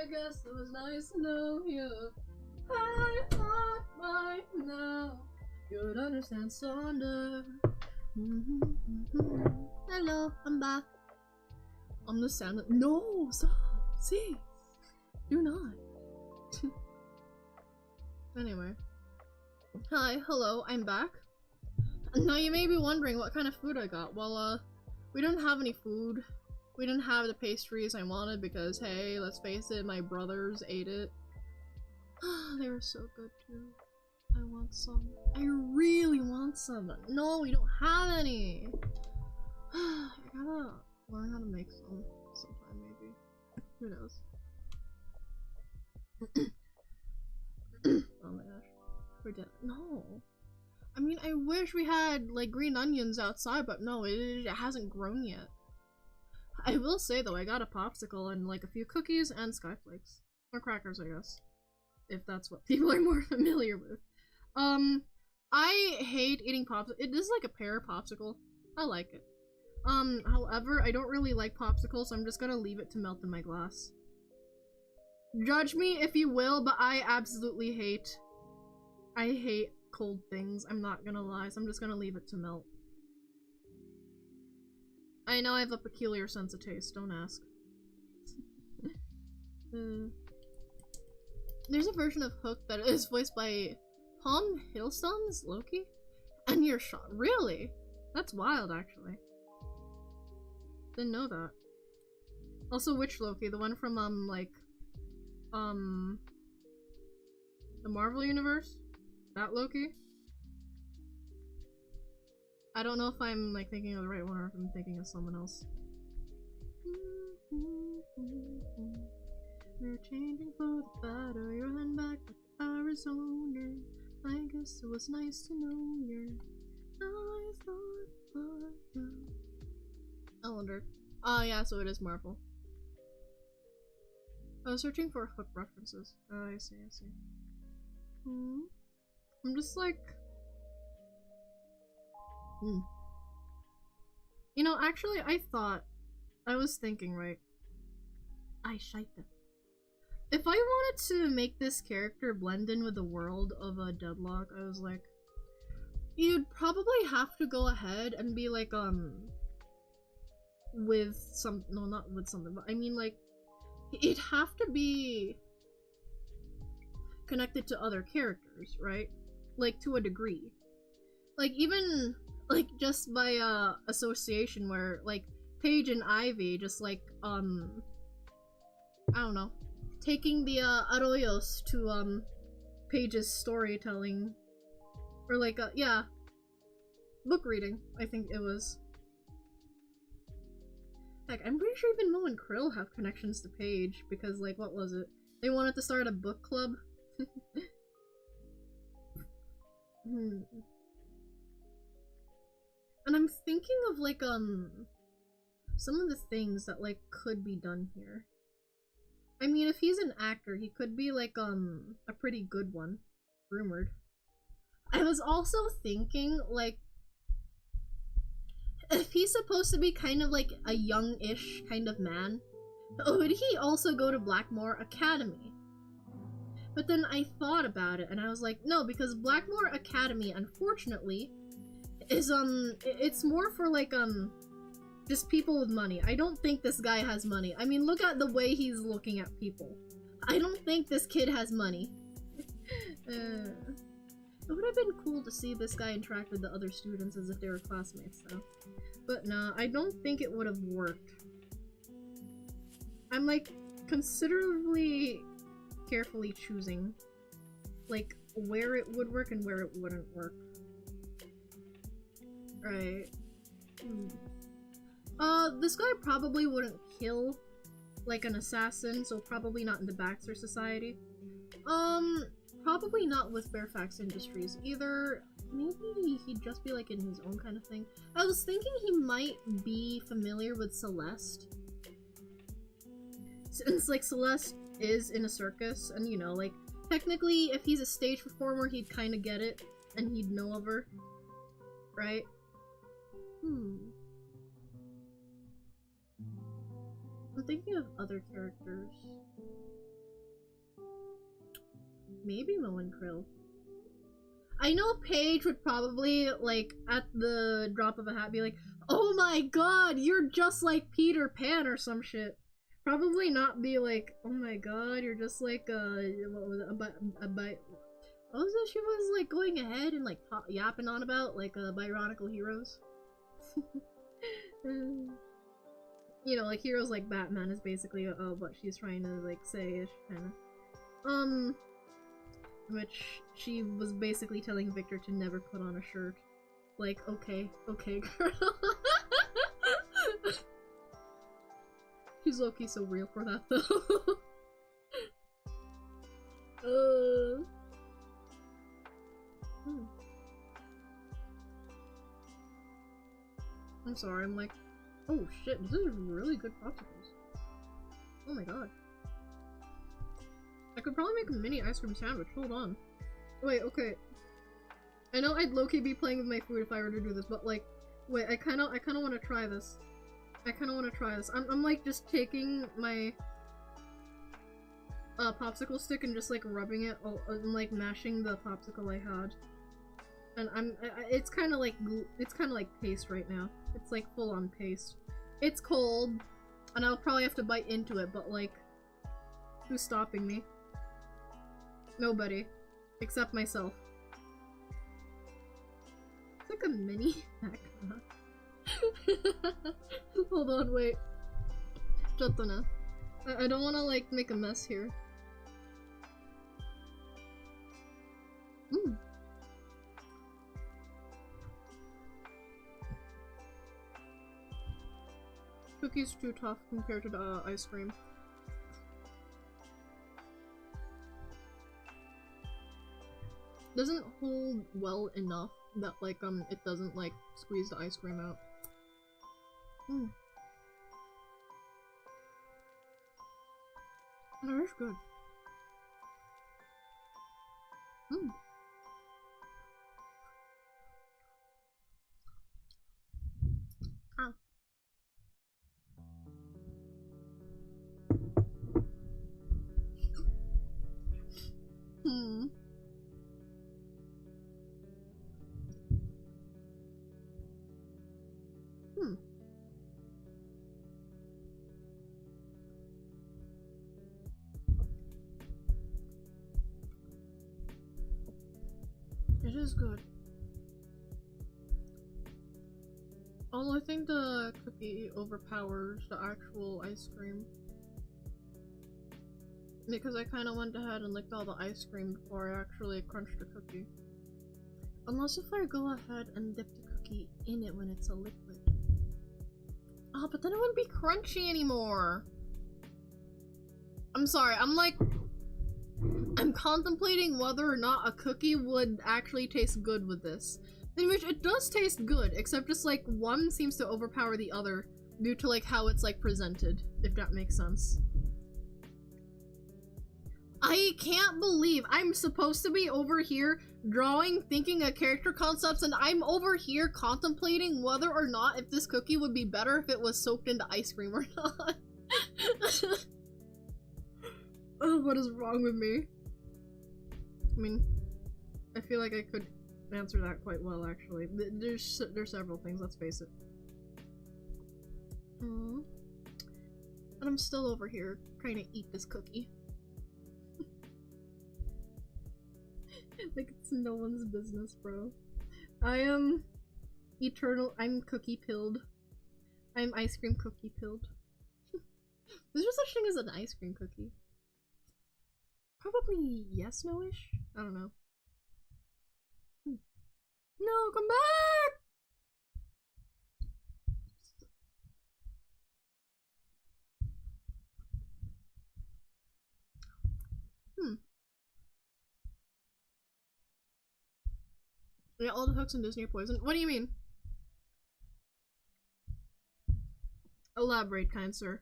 S2: guess it was nice to know you. I thought by now you'd understand Sonder. Hello, I'm back. I'm the sound. No, stop. See, do not. Anyway, hi, hello, I'm back. Now you may be wondering what kind of food I got. Well, we didn't have any food. We didn't have the pastries I wanted because, hey, let's face it, my brothers ate it. They were so good too. I want some. I really want some. No, we don't have any. I gotta learn how to make some sometime, maybe. Who knows? Oh my gosh. We did it. No. I mean, I wish we had, like, green onions outside, but no, it hasn't grown yet. I will say, though, I got a popsicle and, like, a few cookies and skyflakes. Or crackers, I guess. If that's what people are more familiar with. I hate eating popsicles. It is like a pear popsicle. I like it. However, I don't really like popsicles, so I'm just gonna leave it to melt in my glass. Judge me if you will, but I absolutely hate cold things. I'm not gonna lie, so I'm just gonna leave it to melt. I know I have a peculiar sense of taste, don't ask. There's a version of Hook that is voiced by Tom Hiddleston's Loki? And you're shot. Really? That's wild, actually. Didn't know that. Also, which Loki? The one from, the Marvel Universe? That Loki? I don't know if I'm, like, thinking of the right one or if I'm thinking of someone else. We're changing for the better. You're heading back to Arizona. I guess it was nice to know you. I thought I wonder. Oh yeah, so it is Marvel. I was searching for Hook references. Oh, I see, I see. I'm just like... You know, actually, I was thinking, right? I shite them. If I wanted to make this character blend in with the world of a Deadlock, I was like, you'd probably have to go ahead and be like, with some, no, not with something, but I mean, like, it'd have to be connected to other characters, right? Like, to a degree. Like, even, like, just by, association where, like, Paige and Ivy just, like, I don't know, taking the, Arroyos to, Paige's storytelling. Or, like, yeah. Book reading, I think it was. Heck, I'm pretty sure even Mo and Krill have connections to Paige, because, like, what was it? They wanted to start a book club? And I'm thinking of, like, some of the things that, like, could be done here. I mean, if he's an actor, he could be, like, a pretty good one. Rumored. I was also thinking, like, if he's supposed to be kind of like a young-ish kind of man, would he also go to Blackmore Academy? But then I thought about it, and I was like, no, because Blackmore Academy, unfortunately, is, it's more for, like, just people with money. I don't think this guy has money. I mean, look at the way he's looking at people. I don't think this kid has money. It would have been cool to see this guy interact with the other students as if they were classmates, though. But nah, I don't think it would have worked. I'm, like, considerably carefully choosing, like, where it would work and where it wouldn't work. Right. This guy probably wouldn't kill, like, an assassin, so probably not in the Baxter Society. Probably not with Fairfax Industries either. Maybe he'd just be, like, in his own kind of thing. I was thinking he might be familiar with Celeste. Since, like, Celeste is in a circus, and, you know, like, technically, if he's a stage performer, he'd kind of get it, and he'd know of her. Right? I'm thinking of other characters. maybe Mo and Krill. I know Paige would probably, like, at the drop of a hat be like, oh my god, you're just like Peter Pan or some shit. Probably not be like, oh my god, you're just like, what was it, what was it she was, like, going ahead and, like, yapping on about, like, Byronical heroes? You know, like, heroes like Batman is basically, what she's trying to, like, say-ish, kinda. Which she was basically telling Victor to never put on a shirt. Like, okay, girl. She's low-key so real for that, though. I'm sorry, I'm like, oh shit, this is really good popsicles. Oh my god. I could probably make a mini ice cream sandwich, hold on. Wait, okay. I know I'd low-key be playing with my food if I were to do this, but like, wait, I kinda wanna try this. I'm like just taking my popsicle stick and just like rubbing it and like mashing the popsicle I had. And it's kind of like paste right now. It's like full on paste. It's cold, and I'll probably have to bite into it, but like, who's stopping me? Nobody. Except myself. It's like a mini macaroni. Hold on, wait. Jotana. I don't want to like make a mess here. Cookie's too tough compared to the ice cream. Doesn't hold well enough that like it doesn't like squeeze the ice cream out. That is good. Ow. It is good. Although I think the cookie overpowers the actual ice cream. Because I kind of went ahead and licked all the ice cream before I actually crunched the cookie. Unless if I go ahead and dip the cookie in it when it's a liquid. Oh, but then it wouldn't be crunchy anymore. I'm sorry, I'm contemplating whether or not a cookie would actually taste good with this. In which it does taste good, except just like one seems to overpower the other due to like how it's like presented, if that makes sense. I can't believe I'm supposed to be over here drawing, thinking of character concepts, and I'm over here contemplating whether or not if this cookie would be better if it was soaked into ice cream or not. Oh, what is wrong with me? I mean, I feel like I could answer that quite well, actually. There's several things, let's face it. And I'm still over here trying to eat this cookie. Like it's no one's business, bro. I am I'm cookie pilled. I'm ice cream cookie pilled. Is there such thing as an ice cream cookie? Probably yes, no-ish? I don't know. No, come back! Yeah, all the hooks in Disney are poison. What do you mean? Elaborate, kind sir.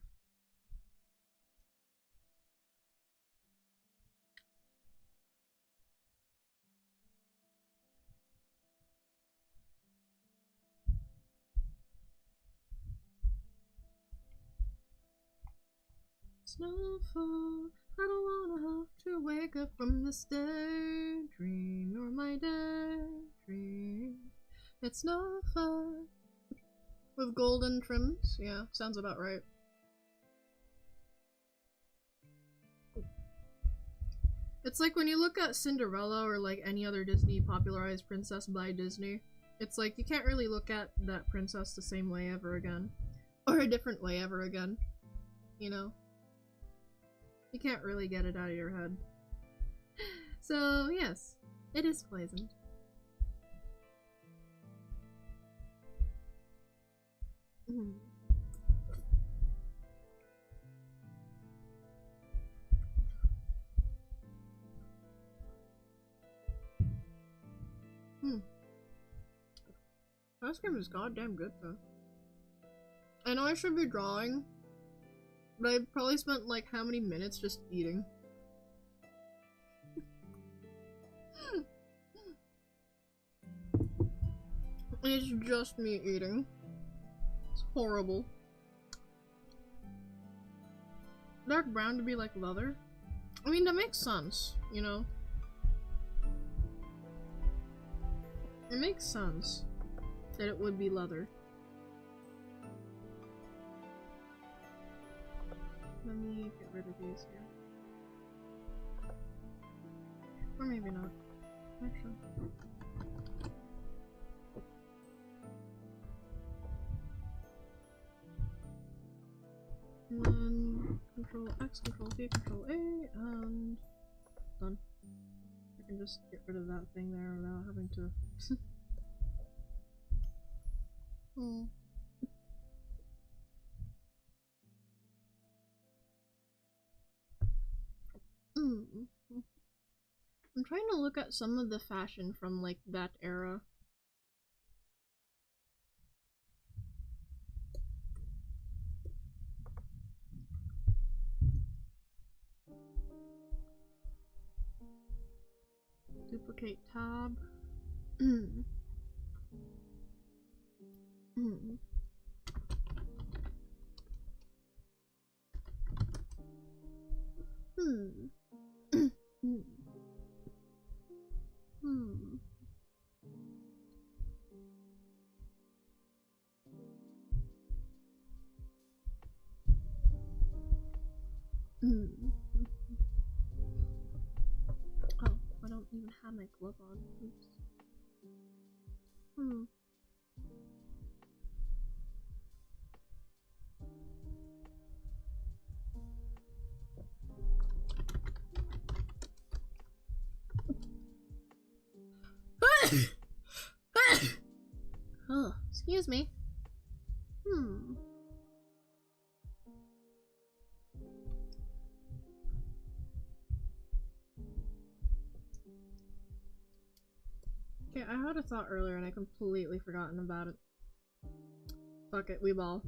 S2: Snowfall. I don't wanna have to wake up from this daydream. You're my daydream. It's no fun. With golden trims? Yeah, sounds about right. It's like when you look at Cinderella or like any other Disney popularized princess by Disney, it's like you can't really look at that princess the same way ever again. Or a different way ever again. You know? You can't really get it out of your head. So, yes, it is pleasant. Ice cream is goddamn good though. I know I should be drawing, but I probably spent like how many minutes just eating. It's just me eating. It's horrible. Dark brown to be like leather? I mean, that makes sense, you know? It makes sense that it would be leather. Let me get rid of these here. Or maybe not. Actually. And then Control X, Control V, Control A, and done. I can just get rid of that thing there without having to. Oh. I'm trying to look at some of the fashion from like that era. Duplicate tab. Oh, I don't even have my glove on. Oops. Oh, excuse me. Okay, I had a thought earlier and I completely forgotten about it. Fuck it, we ball.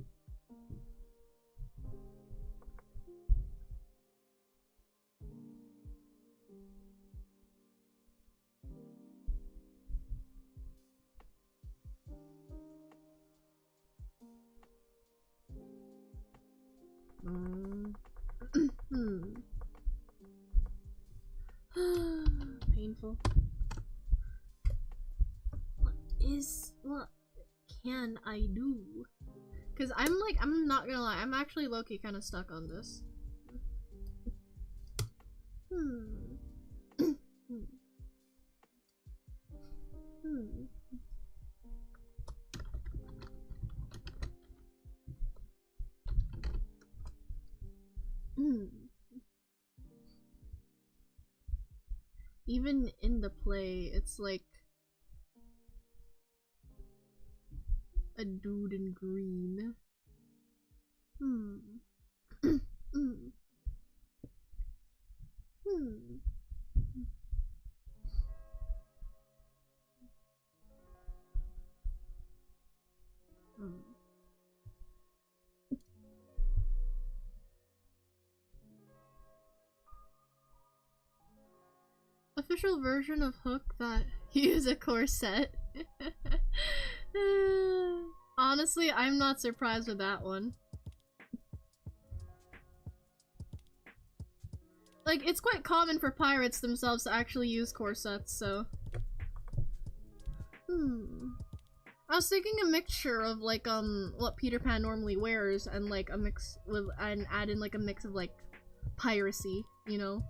S2: Painful. What can I do? Cause I'm not gonna lie, I'm actually low-key kinda stuck on this. Even in the play, it's like a dude in green. Official version of Hook that use a corset. Honestly, I'm not surprised with that one.
S1: Like, it's quite common for pirates themselves to actually use corsets, so... I was thinking a mixture of, like, what Peter Pan normally wears, and, like, a mix with, and add in, like, a mix of, like, piracy, you know?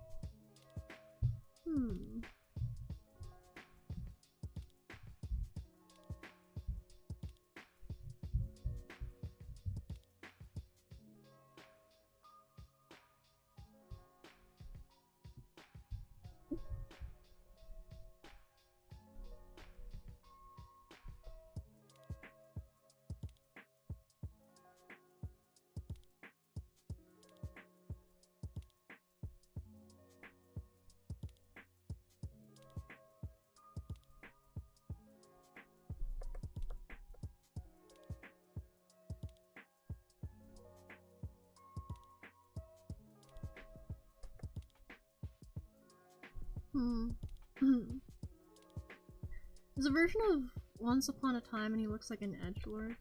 S1: There's a version of Once Upon a Time and he looks like an edgelord.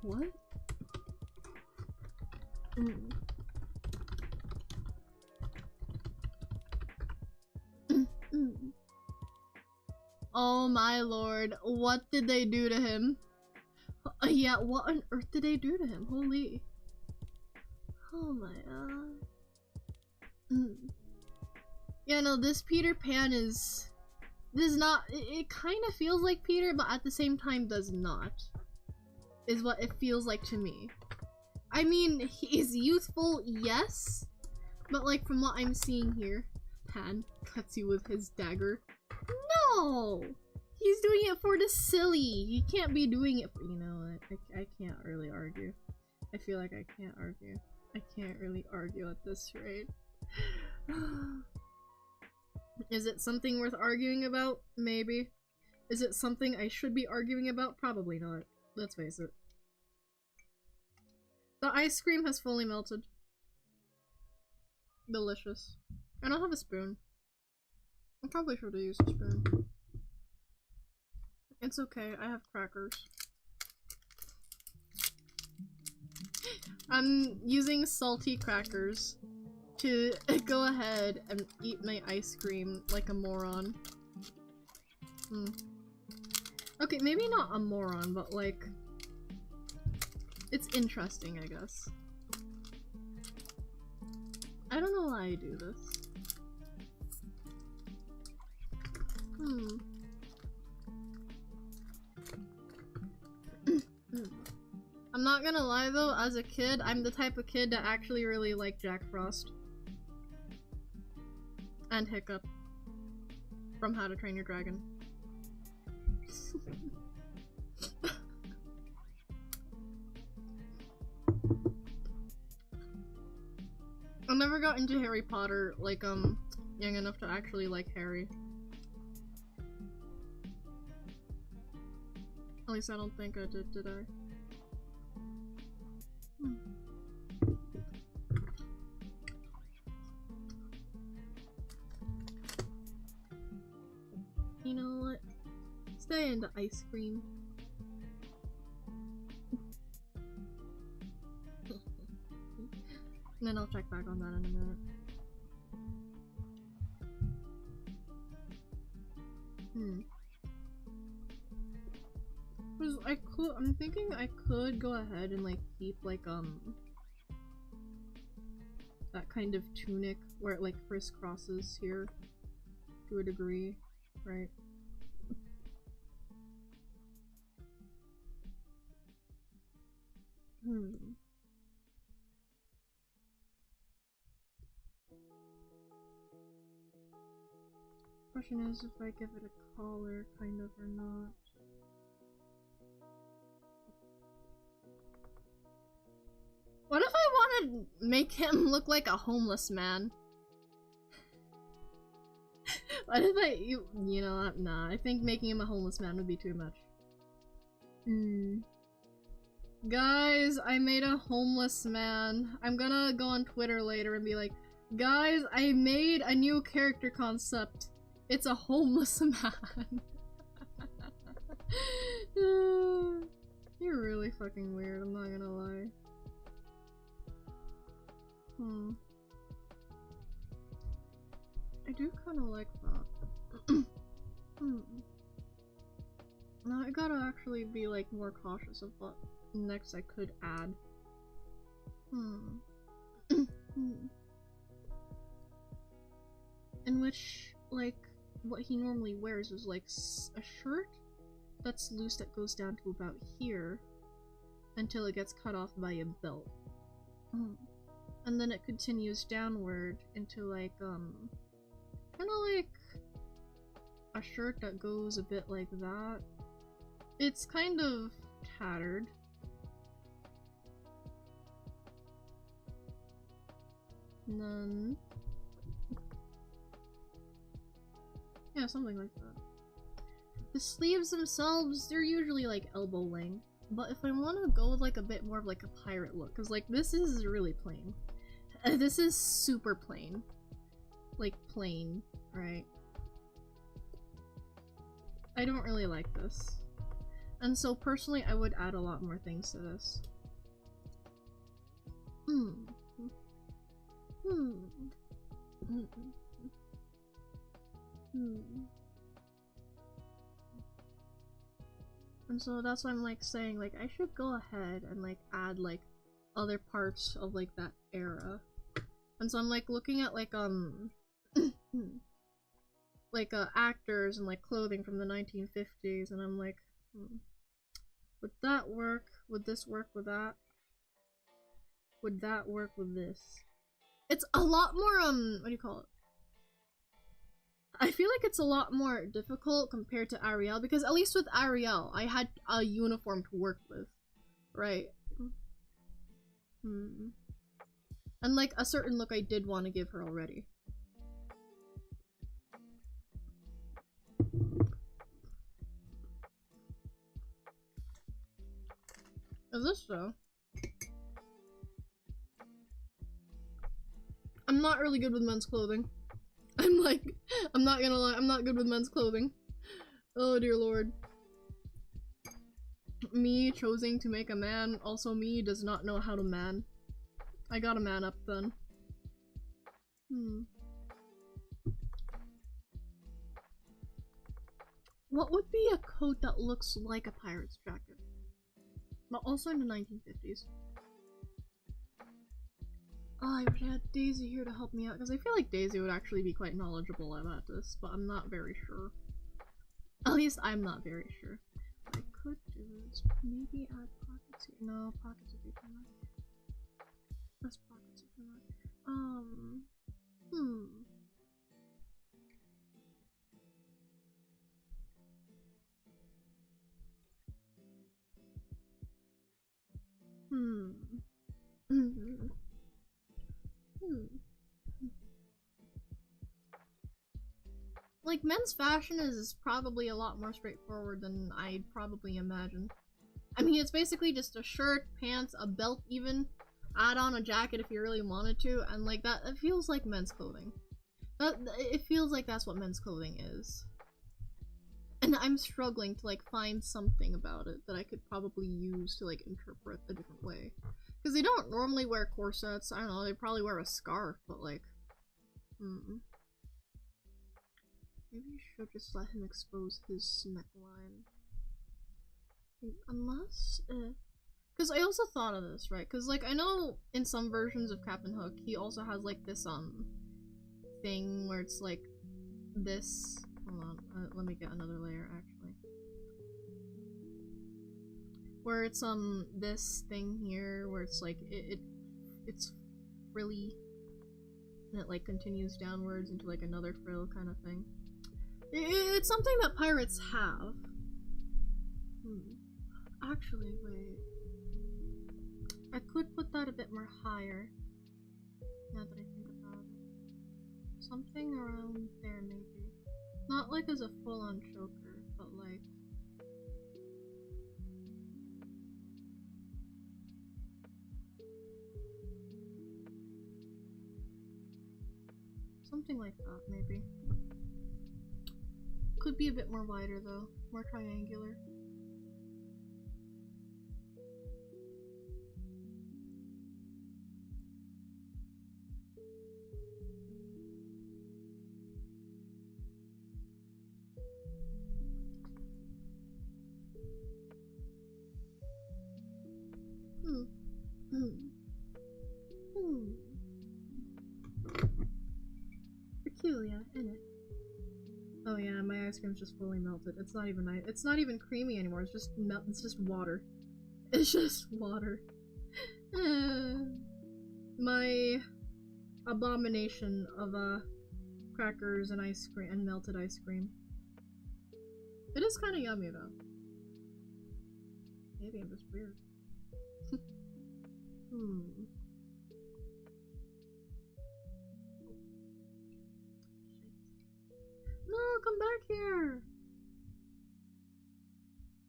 S1: What? Oh my lord, what did they do to him? Yeah, what on earth did they do to him? Holy. Oh my god. Yeah, no, this Peter Pan is... This is not... It kind of feels like Peter, but at the same time does not. Is what it feels like to me. I mean, he's youthful, yes. But like, from what I'm seeing here, Pan cuts you with his dagger. No! He's doing it for the silly! He can't be doing it for... You know what? I can't really argue. I feel like I can't argue. I can't really argue at this rate. Is it something worth arguing about? Maybe. Is it something I should be arguing about? Probably not. Let's face it. The ice cream has fully melted. Delicious. I don't have a spoon. I probably should have used a spoon. It's okay, I have crackers. I'm using salty crackers to go ahead and eat my ice cream like a moron. Okay, maybe not a moron, but like... It's interesting, I guess. I don't know why I do this. I'm not gonna lie though, as a kid, I'm the type of kid that actually really liked Jack Frost. And Hiccup. From How to Train Your Dragon. I never got into Harry Potter, like, young enough to actually like Harry. At least I don't think I did I? You know what? Stay into ice cream. And then I'll check back on that in a minute. Cause I'm thinking I could go ahead and like keep like that kind of tunic where it like crisscrosses here to a degree, right? Question is if I give it a collar, kind of, or not. What if I want to make him look like a homeless man? What if you know, nah, I think making him a homeless man would be too much. Guys, I made a homeless man. I'm gonna go on Twitter later and be like, guys, I made a new character concept. It's a homeless man. You're really fucking weird, I'm not gonna lie.
S2: I do kind of like that. Now I gotta actually be like more cautious of what next I could add. In which, like, what he normally wears is like a shirt that's loose that goes down to about here until it gets cut off by a belt. And then it continues downward into like kind of like a shirt that goes a bit like that. It's kind of tattered. And then yeah, something like that. The sleeves themselves, they're usually like elbow length. But if I want to go with like a bit more of like a pirate look, because like this is really plain. This is super plain. Like plain, right? I don't really like this. And so personally I would add a lot more things to this. And so that's why I'm like saying like I should go ahead and like add like other parts of like that era. And so I'm like looking at like like actors and like clothing from the 1950s, and I'm like, would that work? Would this work with that? Would that work with this? It's a lot more what do you call it? I feel like it's a lot more difficult compared to Ariel, because at least with Ariel, I had a uniform to work with, right? And like a certain look I did want to give her already. Is this so? I'm not really good with men's clothing. I'm like, I'm not gonna lie, I'm not good with men's clothing. Oh dear lord. Me choosing to make a man, also me does not know how to man. I gotta man up then. What would be a coat that looks like a pirate's jacket? But also in the 1950s. Oh, I wish I had Daisy here to help me out, because I feel like Daisy would actually be quite knowledgeable about this, but I'm not very sure. At least I'm not very sure. What I could do is maybe add pockets here. No, pockets would be too much. Less pockets are too much. Like, men's fashion is probably a lot more straightforward than I'd probably imagine. I mean, it's basically just a shirt, pants, a belt even, add on a jacket if you really wanted to, and like that, it feels like men's clothing. It feels like that's what men's clothing is. And I'm struggling to like find something about it that I could probably use to like interpret a different way. Because they don't normally wear corsets, I don't know, they probably wear a scarf, but like, maybe you should just let him expose his neckline. Unless, because I also thought of this, right? Because, like, I know in some versions of Captain Hook, he also has, like, this, thing where it's, like, this. Hold on, let me get another layer, actually. Where it's, this thing here, where it's, like, it's frilly, and it, like, continues downwards into, like, another frill kind of thing. It's something that pirates have. Actually, wait. I could put that a bit more higher. Now that I think about it. Something around there, maybe. Not like as a full-on choker, but like... something like that, maybe. Could be a bit more wider, though. More triangular. peculiar, isn't it? Oh yeah, my ice cream's just fully melted. It's not even creamy anymore. It's just it's just water. It's just water. My abomination of crackers and ice cream and melted ice cream. It is kind of yummy though. Maybe I'm just weird. No, come back here!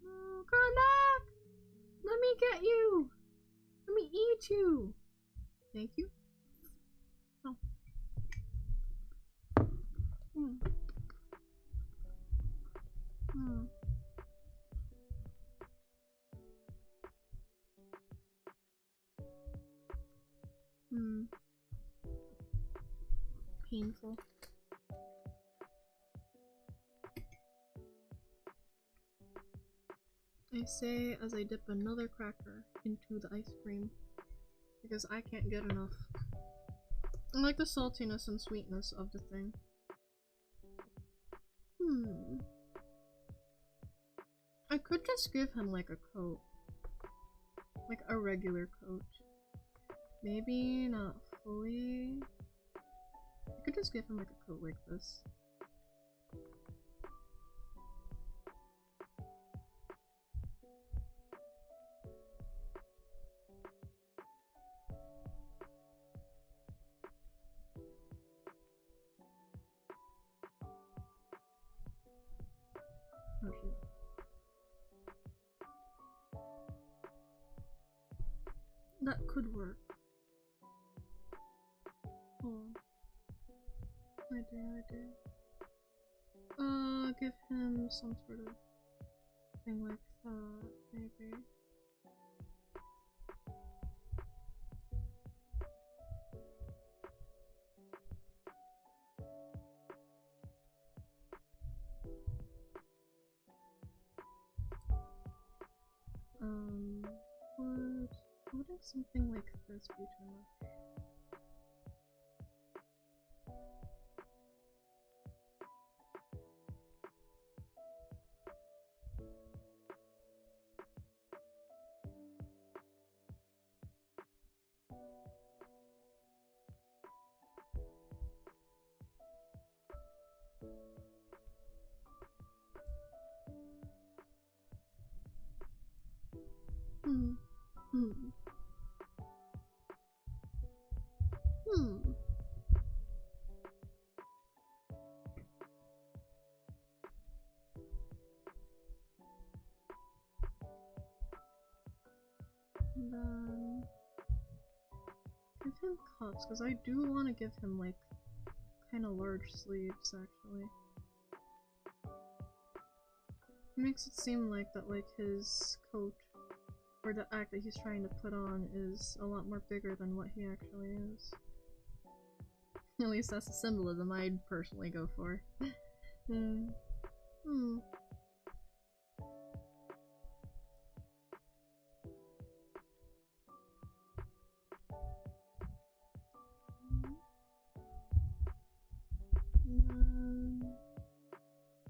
S2: No, come back! Let me get you! Let me eat you! Thank you. Oh. Painful. I say as I dip another cracker into the ice cream because I can't get enough. I like the saltiness and sweetness of the thing. I could just give him like a coat. Like a regular coat. Maybe not fully. I could just give him like a coat like this. Oh shit. That could work. Hold on. I do. Give him some sort of thing like that, maybe. Would something like this be too much? And then give him cuffs, because I do want to give him like kind of large sleeves actually. It makes it seem like that like his coat or the act that he's trying to put on is a lot more bigger than what he actually is. At least that's the symbolism I'd personally go for.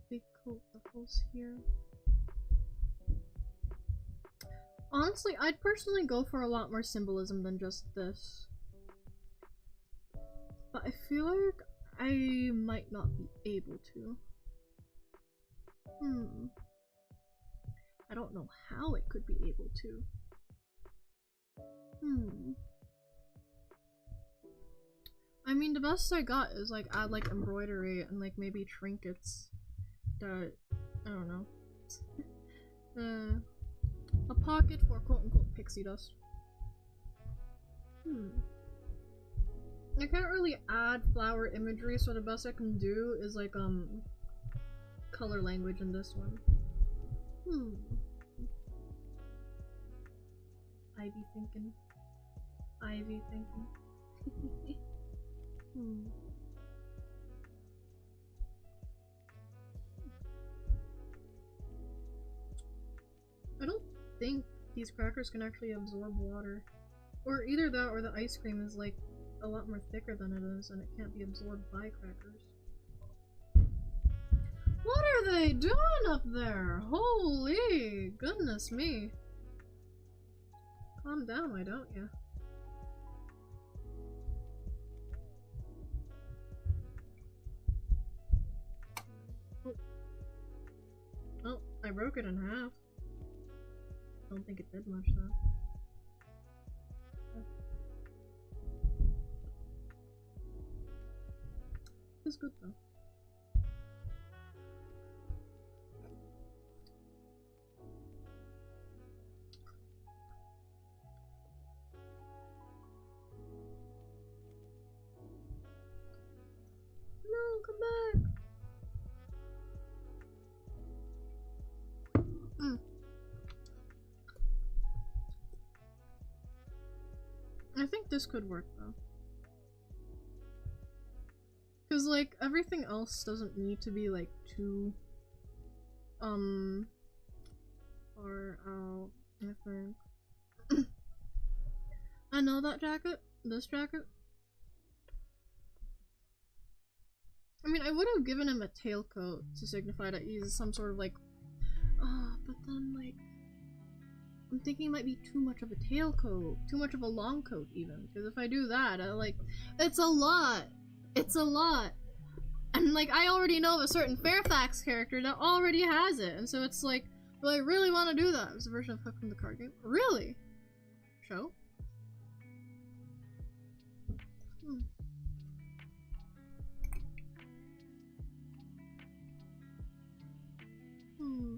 S2: Big coat that goes here. Honestly, I'd personally go for a lot more symbolism than just this. But I feel like I might not be able to. I don't know how it could be able to. I mean, the best I got is like add like embroidery and like maybe trinkets that, I don't know. A pocket for quote-unquote pixie dust. I can't really add flower imagery, so the best I can do is like color language in this one. Ivy thinking. I don't think these crackers can actually absorb water. Or either that or the ice cream is like a lot more thicker than it is and it can't be absorbed by crackers. What are they doing up there? Holy goodness me. Calm down, why don't you? Oh, I broke it in half. Don't think it did much though. It's good though. No, come back. I think this could work though. Cause like everything else doesn't need to be like too far out, I think. I know that jacket. This jacket. I mean, I would have given him a tailcoat to signify that he's some sort of like but then like I'm thinking it might be too much of a tailcoat, too much of a long coat even. Because if I do that, it's a lot. It's a lot. And like I already know of a certain Fairfax character that already has it, and so it's like, do I really want to do that? It's a version of Hook from the card game. Really? Show? Hmm. Hmm.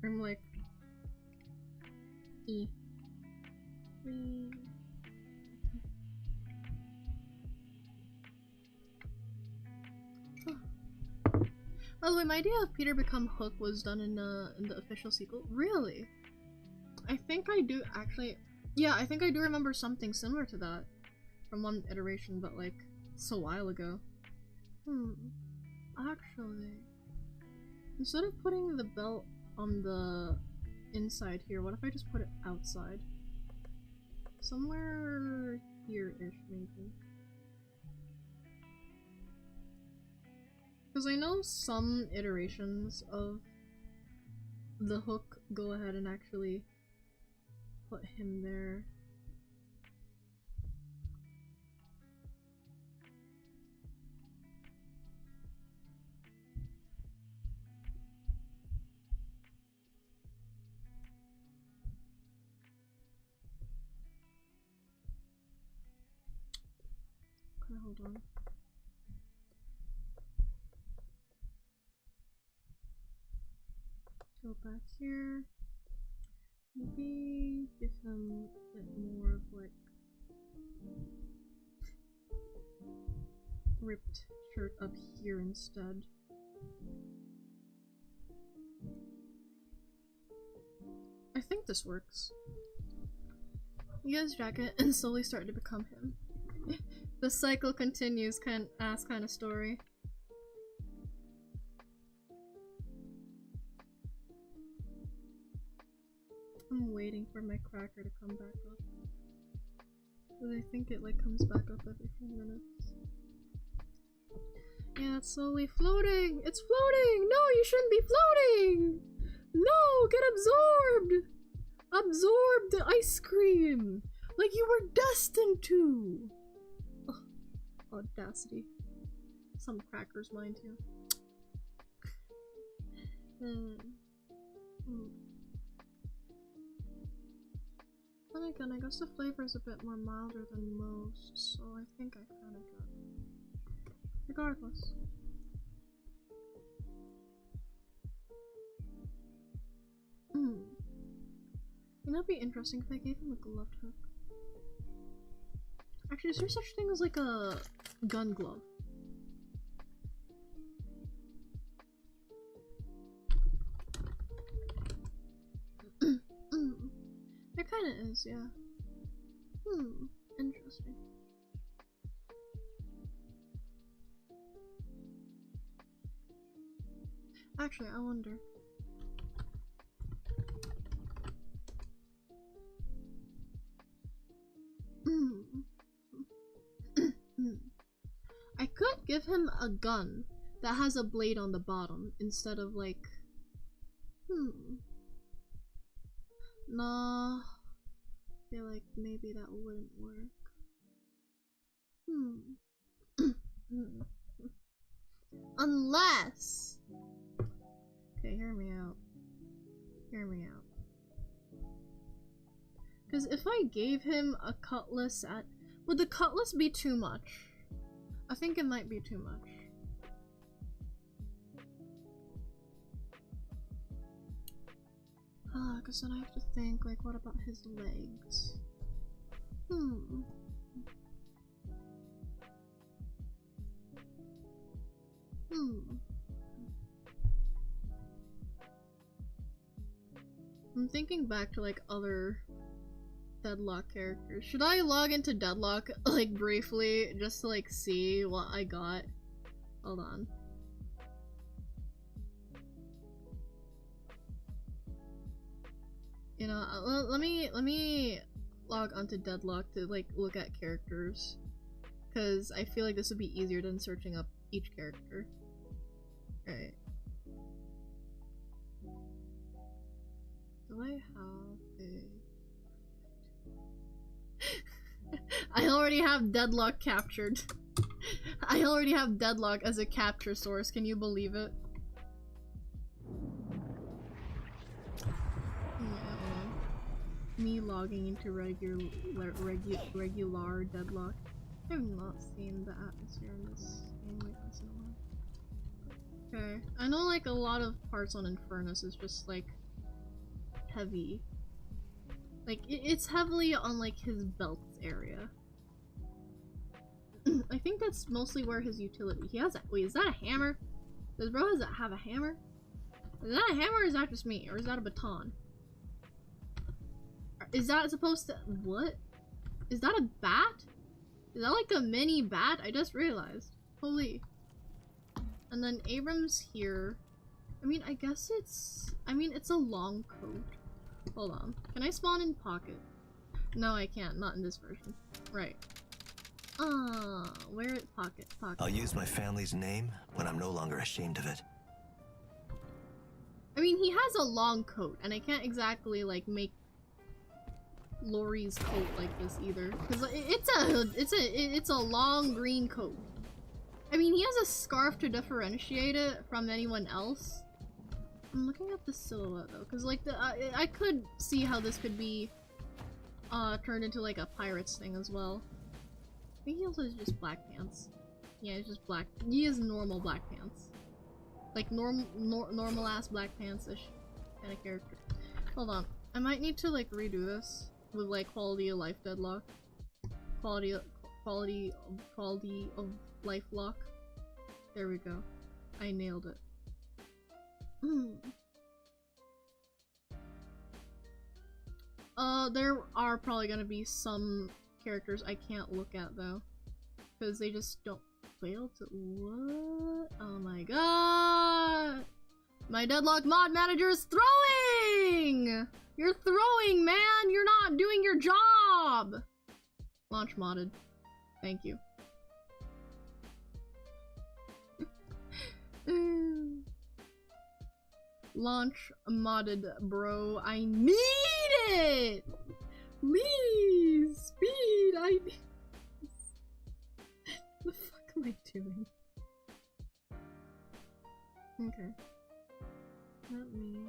S2: I'm like E. By the way, my idea of Peter become Hook was done in the official sequel. Really? I think I do actually. Yeah, I think I do remember something similar to that from one iteration, but like it's a while ago. Actually, instead of putting the belt on the inside here, what if I just put it outside? Somewhere here-ish, maybe. Because I know some iterations of the Hook go ahead and actually put him there. Okay, hold on. Go back here. Maybe give him a bit more of like ripped shirt up here instead. I think this works. He has jacket and slowly start to become him. The cycle continues, kind of story. I'm waiting for my cracker to come back up. Because I think it like comes back up every few minutes. Yeah, it's slowly floating! It's floating! No, you shouldn't be floating! No, get absorbed! Absorb the ice cream! Like you were destined to! Ugh, audacity. Some crackers, mind you. Then again, I guess the flavor is a bit more milder than most, so I think I kind of got it. Regardless. You know, it'd be interesting if I gave him a gloved hook. Actually, is there such thing as like a gun glove? There kinda is, yeah. Interesting. Actually, I wonder. I could give him a gun that has a blade on the bottom instead of like... Nah. I feel like maybe that wouldn't work. Unless... Okay, hear me out. Hear me out. Because if I gave him a cutlass at... Would the cutlass be too much? I think it might be too much. Because then I have to think, like, what about his legs? I'm thinking back to, like, other Deadlock characters. Should I log into Deadlock, like, briefly, just to, like, see what I got? Hold on. You know, let me log onto Deadlock to, like, look at characters. Because I feel like this would be easier than searching up each character. Alright. Do I have a... I already have Deadlock captured. I already have Deadlock as a capture source, can you believe it? Yeah. Me logging into regular Deadlock. I have not seen the atmosphere in this game like this in a while. Okay, I know like a lot of parts on Infernus is just like heavy. Like it's heavily on like his belts area. I think that's mostly where his utility. He has a wait, is that a hammer? Does bro have a hammer? Is that a hammer or is that just me? Or is that a baton? Is that supposed to what? Is that a bat? Is that like a mini bat? I just realized. Holy. And then Abram's here. I mean, I guess it's... I mean, it's a long coat. Hold on. Can I spawn in pocket? No, I can't. Not in this version. Right. Where is pocket? Pocket.
S3: I'll use my family's name when I'm no longer ashamed of it.
S2: I mean, he has a long coat, and I can't exactly, like, make Lori's coat like this either. Because it's a long green coat. I mean, he has a scarf to differentiate it from anyone else. I'm looking at the silhouette though, because like I could see how this could be turned into like a pirates thing as well. I think he also has just black pants. Yeah, it's just black. He has normal black pants, like normal ass black pants-ish kind of character. Hold on, I might need to like redo this with like quality of life Deadlock, quality of life lock. There we go. I nailed it. There are probably gonna be some characters I can't look at though, because they just don't fail to. What? Oh my god! My Deadlock mod manager is throwing! You're throwing, man! You're not doing your job! Launch modded. Thank you. Launch modded, bro. I need it! Please! Speed! I need this. What the fuck am I doing? Okay. Let me...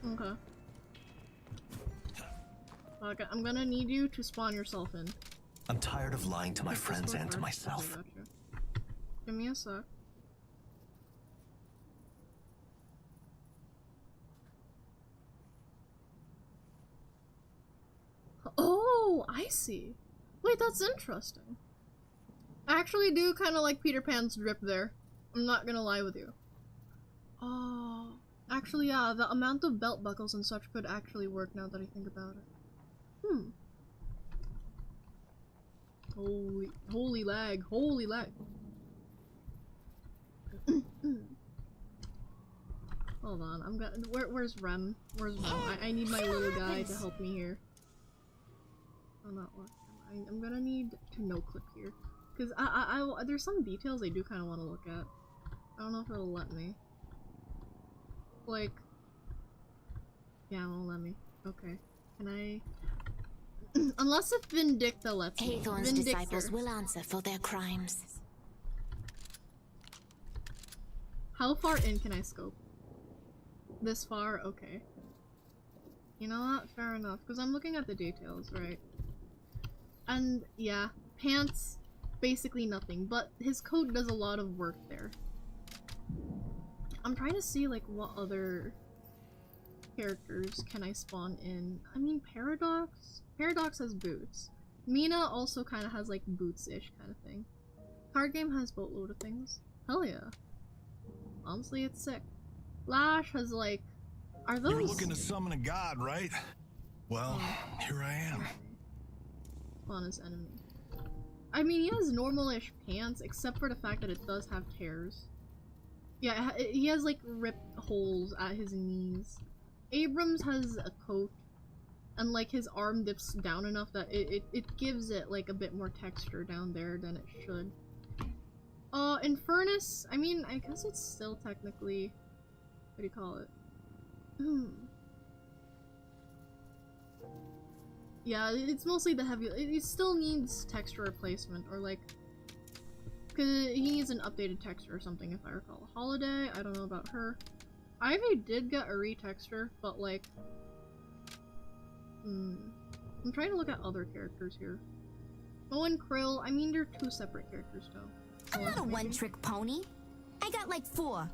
S2: Okay. Okay, I'm gonna need you to spawn yourself in.
S3: I'm tired of lying to my friends and to myself.
S2: Okay, gotcha. Give me a sec. Oh, I see. Wait, that's interesting. I actually do kind of like Peter Pan's drip there. I'm not gonna lie with you. Oh, Actually, yeah, the amount of belt buckles and such could actually work now that I think about it. Holy lag, holy lag. Hold on, I'm gonna. Where's Rem? Where's Rem? I need my little guy to help me here. Oh, not what? I'm gonna need to no-click here. Because there's some details I do kind of want to look at. I don't know if it'll let me. Like... Yeah, it won't let me. Okay. Can I... Unless if Vindicta lets me.
S4: Hathorn's disciples will answer for their crimes.
S2: How far in can I scope? This far? Okay. You know what? Fair enough. Because I'm looking at the details, right? And, yeah. Pants, basically nothing. But his coat does a lot of work there. I'm trying to see, like, what other characters can I spawn in. I mean, Paradox? Paradox has boots. Mina also kind of has, like, boots-ish kind of thing. Card Game has boatload of things. Hell yeah. Honestly, it's sick. Lash has, like... Are those...
S5: You're looking to summon a god, right? Well, here I am.
S2: Spawn his enemy. I mean, he has normal-ish pants, except for the fact that it does have tears. Yeah, he has, like, ripped holes at his knees. Abrams has a coat, and, like, his arm dips down enough that it gives it, like, a bit more texture down there than it should. Infernus, I mean, I guess it's still technically... What do you call it? Yeah, it's mostly the heavy... It still needs texture replacement, or, like... Because he needs an updated texture or something, if I recall. Holiday, I don't know about her. Ivy did get a retexture, but, like... I'm trying to look at other characters here. Owen Krill, I mean, they're two separate characters, though.
S4: I'm not a one-trick pony. I got like 4.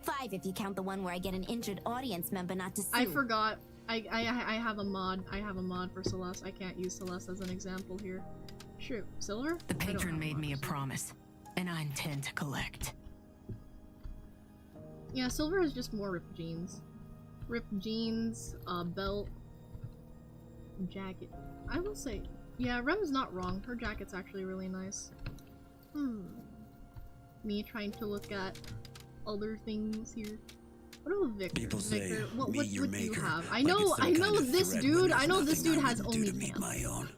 S4: 5 if you count the one where I get an injured audience member not to sue.
S2: I forgot. I have a mod. I have a mod for Celeste. I can't use Celeste as an example here. Shoot. Silver?
S6: The patron made me a promise, and I intend to collect.
S2: Yeah, Silver is just more ripped jeans. Ripped jeans, belt, jacket. I will say, yeah, Rem's not wrong. Her jacket's actually really nice. Me trying to look at other things here. What about Victor?
S7: People say,
S2: Victor, what
S7: meet your
S2: do you
S7: maker.
S2: have? I
S7: Like
S2: know
S7: it's some kind of
S2: this
S7: threat
S2: dude.
S7: when there's
S2: I know this
S7: nothing
S2: dude
S7: I
S2: has
S7: wouldn't do to
S2: OnlyFans.
S7: meet my own.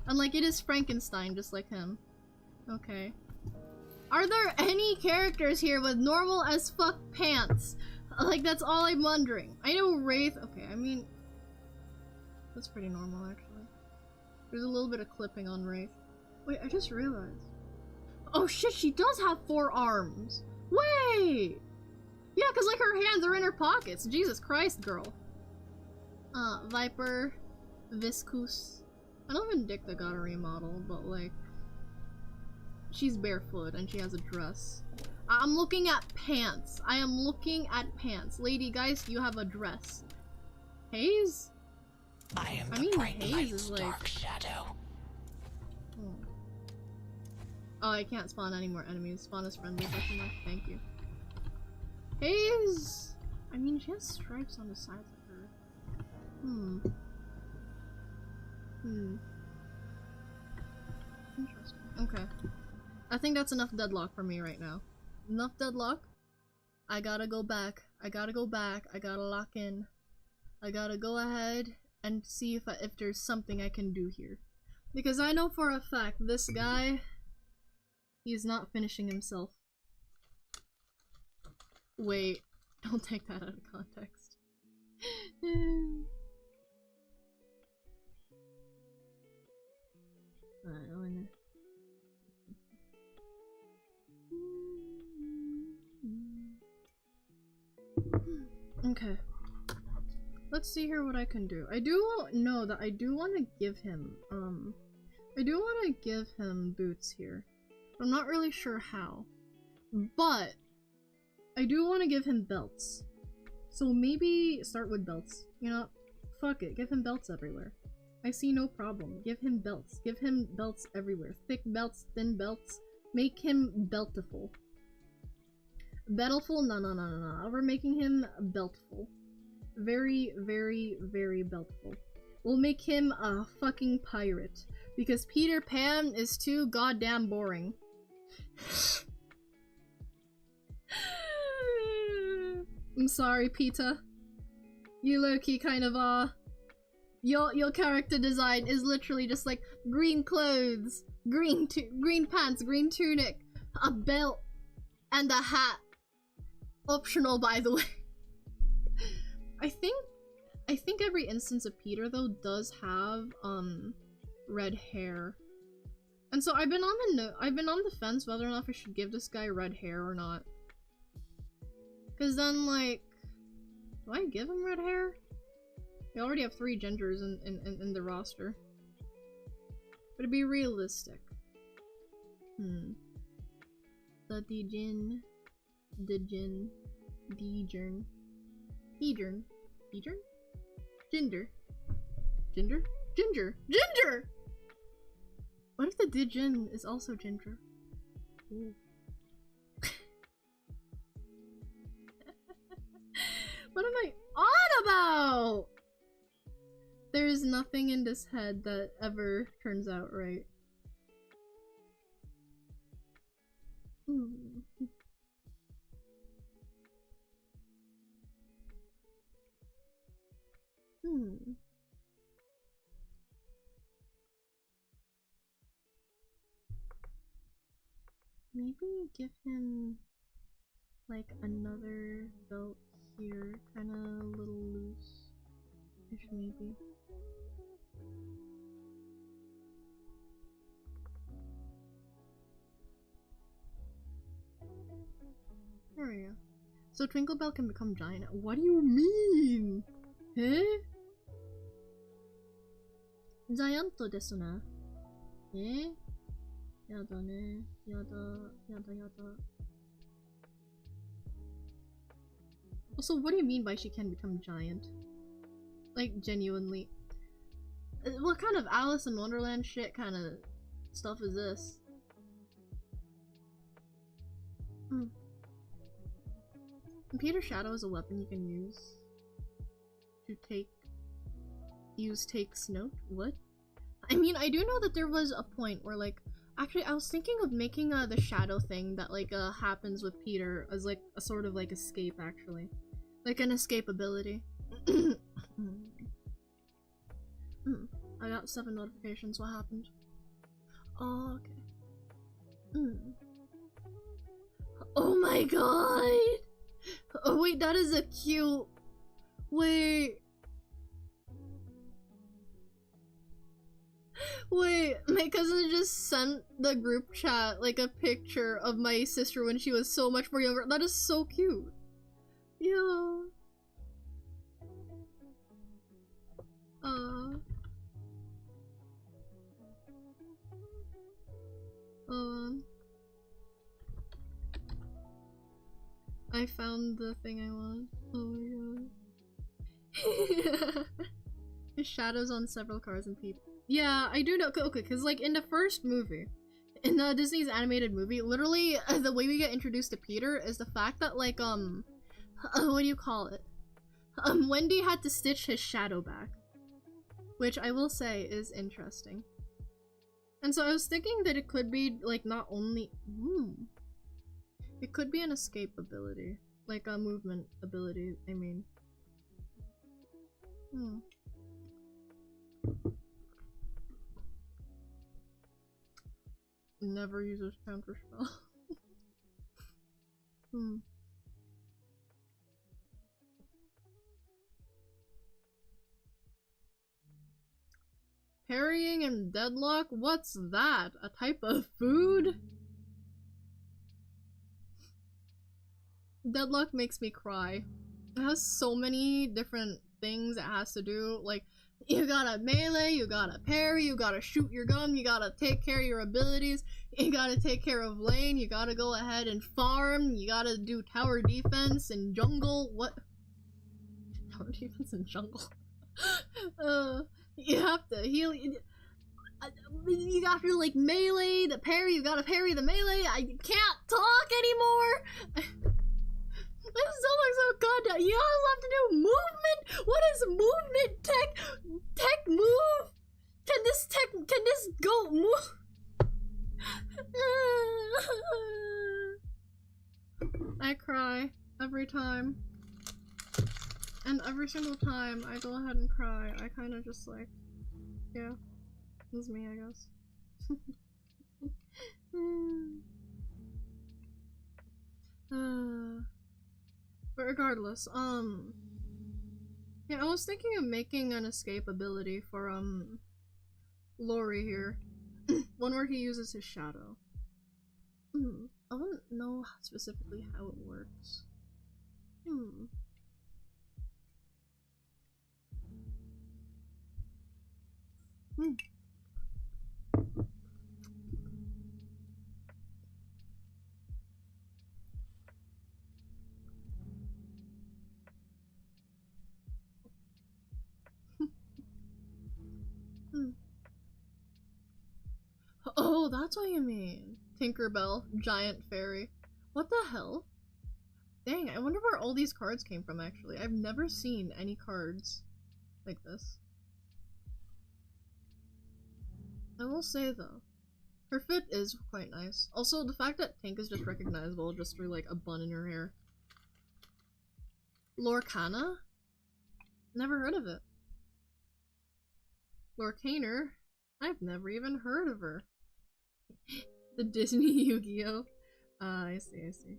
S2: And like it is Frankenstein, just like him. Okay. Are there any characters here with normal as fuck pants? Like that's all I'm wondering. I know Wraith. Okay, I mean that's pretty normal actually. There's a little bit of clipping on Wraith. Wait, I just realized. Oh shit, she does have 4 arms. Wait! Yeah, because, like, her hands are in her pockets. Jesus Christ, girl. Viper. Viscous. I know Vindicta got a remodel, but, like... She's barefoot, and she has a dress. I'm looking at pants. I am looking at pants. Lady, guys, you have a dress. Haze?
S6: I am
S2: I
S6: the
S2: mean,
S6: bright
S2: Haze
S6: light's
S2: is, like...
S6: dark shadow.
S2: Oh, I can't spawn any more enemies. Spawn as friendly. Thank you. Haze! I mean, she has stripes on the sides of her. Interesting. Okay. I think that's enough deadlock for me right now. Enough deadlock. I gotta go back. I gotta lock in. I gotta go ahead and see if there's something I can do here. Because I know for a fact this guy... He's not finishing himself. Wait, don't take that out of context. Okay. Let's see here what I can do. I do know that I do want to give him, boots here. I'm not really sure how, but I do want to give him belts. So maybe start with belts. You know, fuck it, give him belts everywhere. I see no problem. Give him belts. Give him belts everywhere. Thick belts, thin belts. Make him beltiful. Beltful? No. We're making him Beltful. Very, very, very Beltful. We'll make him a fucking pirate. Because Peter Pan is too goddamn boring. I'm sorry, Peter. You low-key kind of your character design is literally just like green clothes, green pants, green tunic, a belt, and a hat. Optional, by the way. I think every instance of Peter though does have red hair. And so I've been on the fence whether or not I should give this guy red hair or not. Cause then like, do I give him red hair? We already have 3 gingers in the roster. But to be realistic. The Dejin. Ginger! What if the Dejin is also ginger? Ooh. What am I on about? There's nothing in this head that ever turns out right. Maybe give him like another belt here, kind of a little loose-ish maybe. There we go. So Twinkle can become giant. What do you mean? Huh? Giant desu ne. Eh? Yada ne. Yada. Also, what do you mean by she can become giant? Like, genuinely. What kind of Alice in Wonderland shit kind of stuff is this? Peter's shadow is a weapon you can use to takes note. What? I mean, I do know that there was a point where, like, actually, I was thinking of making the shadow thing that, like, happens with Peter as, like, a sort of, like, escape, actually. Like, an escape ability. I got 7 notifications. What happened? Oh, okay. Oh my god! Oh wait, that is a cute... Wait, my cousin just sent the group chat like a picture of my sister when she was so much more younger. That is so cute. Yeah. I found the thing I want. Oh my god. His shadows on several cars and people. Yeah, I do know. Okay, because like in the first movie, in the Disney's animated movie, literally the way we get introduced to Peter is the fact that like what do you call it? Wendy had to stitch his shadow back, which I will say is interesting. And so I was thinking that it could be like not only it could be an escape ability, like a movement ability, I mean. Never uses counter spell. Parrying and deadlock? What's that? A type of food? Deadlock makes me cry. It has so many different things it has to do. Like, you gotta melee, you gotta parry, you gotta shoot your gun, you gotta take care of your abilities, you gotta take care of lane, you gotta go ahead and farm, you gotta do tower defense and jungle. What? Tower defense and jungle? You have to heal. You got to like melee the parry. You gotta parry the melee. I can't talk anymore. This still looks so goddamn. You guys have to do movement. What is movement tech move? Can this goat move? I cry every time. And every single time I go ahead and cry, I kind of just like, yeah, this is me, I guess. But regardless, yeah, I was thinking of making an escape ability for, Lori here. One where he uses his shadow. I don't know specifically how it works. Oh, that's what you mean. Tinkerbell, giant fairy. What the hell? Dang, I wonder where all these cards came from, actually. I've never seen any cards like this. I will say, though, her fit is quite nice. Also, the fact that Tink is just recognizable just through, like, a bun in her hair. Lorcana? Never heard of it. Lorcaner? I've never even heard of her. The Disney Yu-Gi-Oh! I see.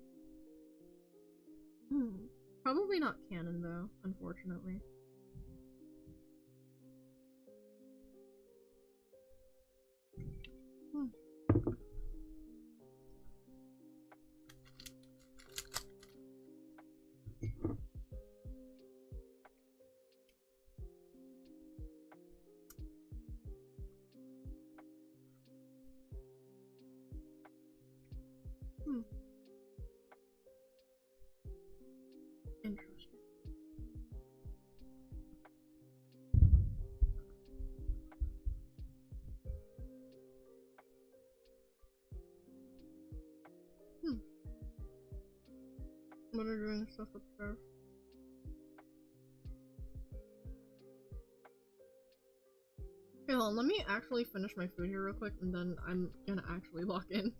S2: Probably not canon, though, unfortunately. Interesting. What are you doing stuff upstairs? Okay, hold on, let me actually finish my food here real quick, and then I'm gonna actually log in.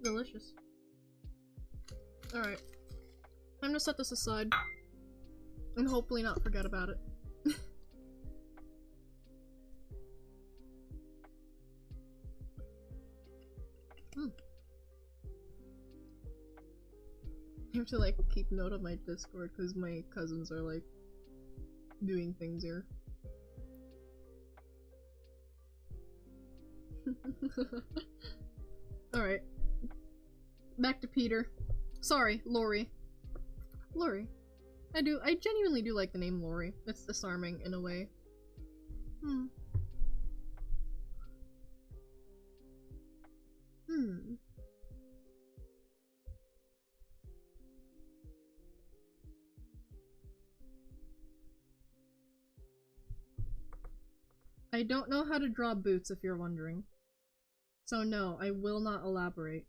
S2: Delicious. Alright. Time to set this aside. And hopefully not forget about it. I have to like keep note of my Discord because my cousins are like doing things here. Alright. Back to Peter. Sorry, Lori. Lori. I genuinely do like the name Lori. It's disarming in a way. I don't know how to draw boots, if you're wondering. So no, I will not elaborate.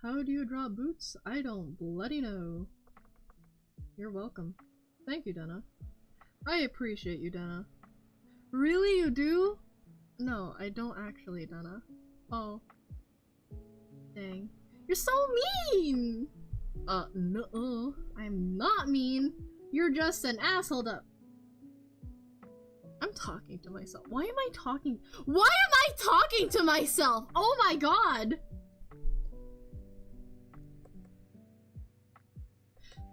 S2: How do you draw boots? I don't bloody know. You're welcome. Thank you, Denna. I appreciate you, Denna. Really, you do? No, I don't actually, Denna. Oh. Dang. You're so mean! No, I'm not mean. You're just an asshole to— I'm talking to myself. Why am I talking to myself? Oh my god!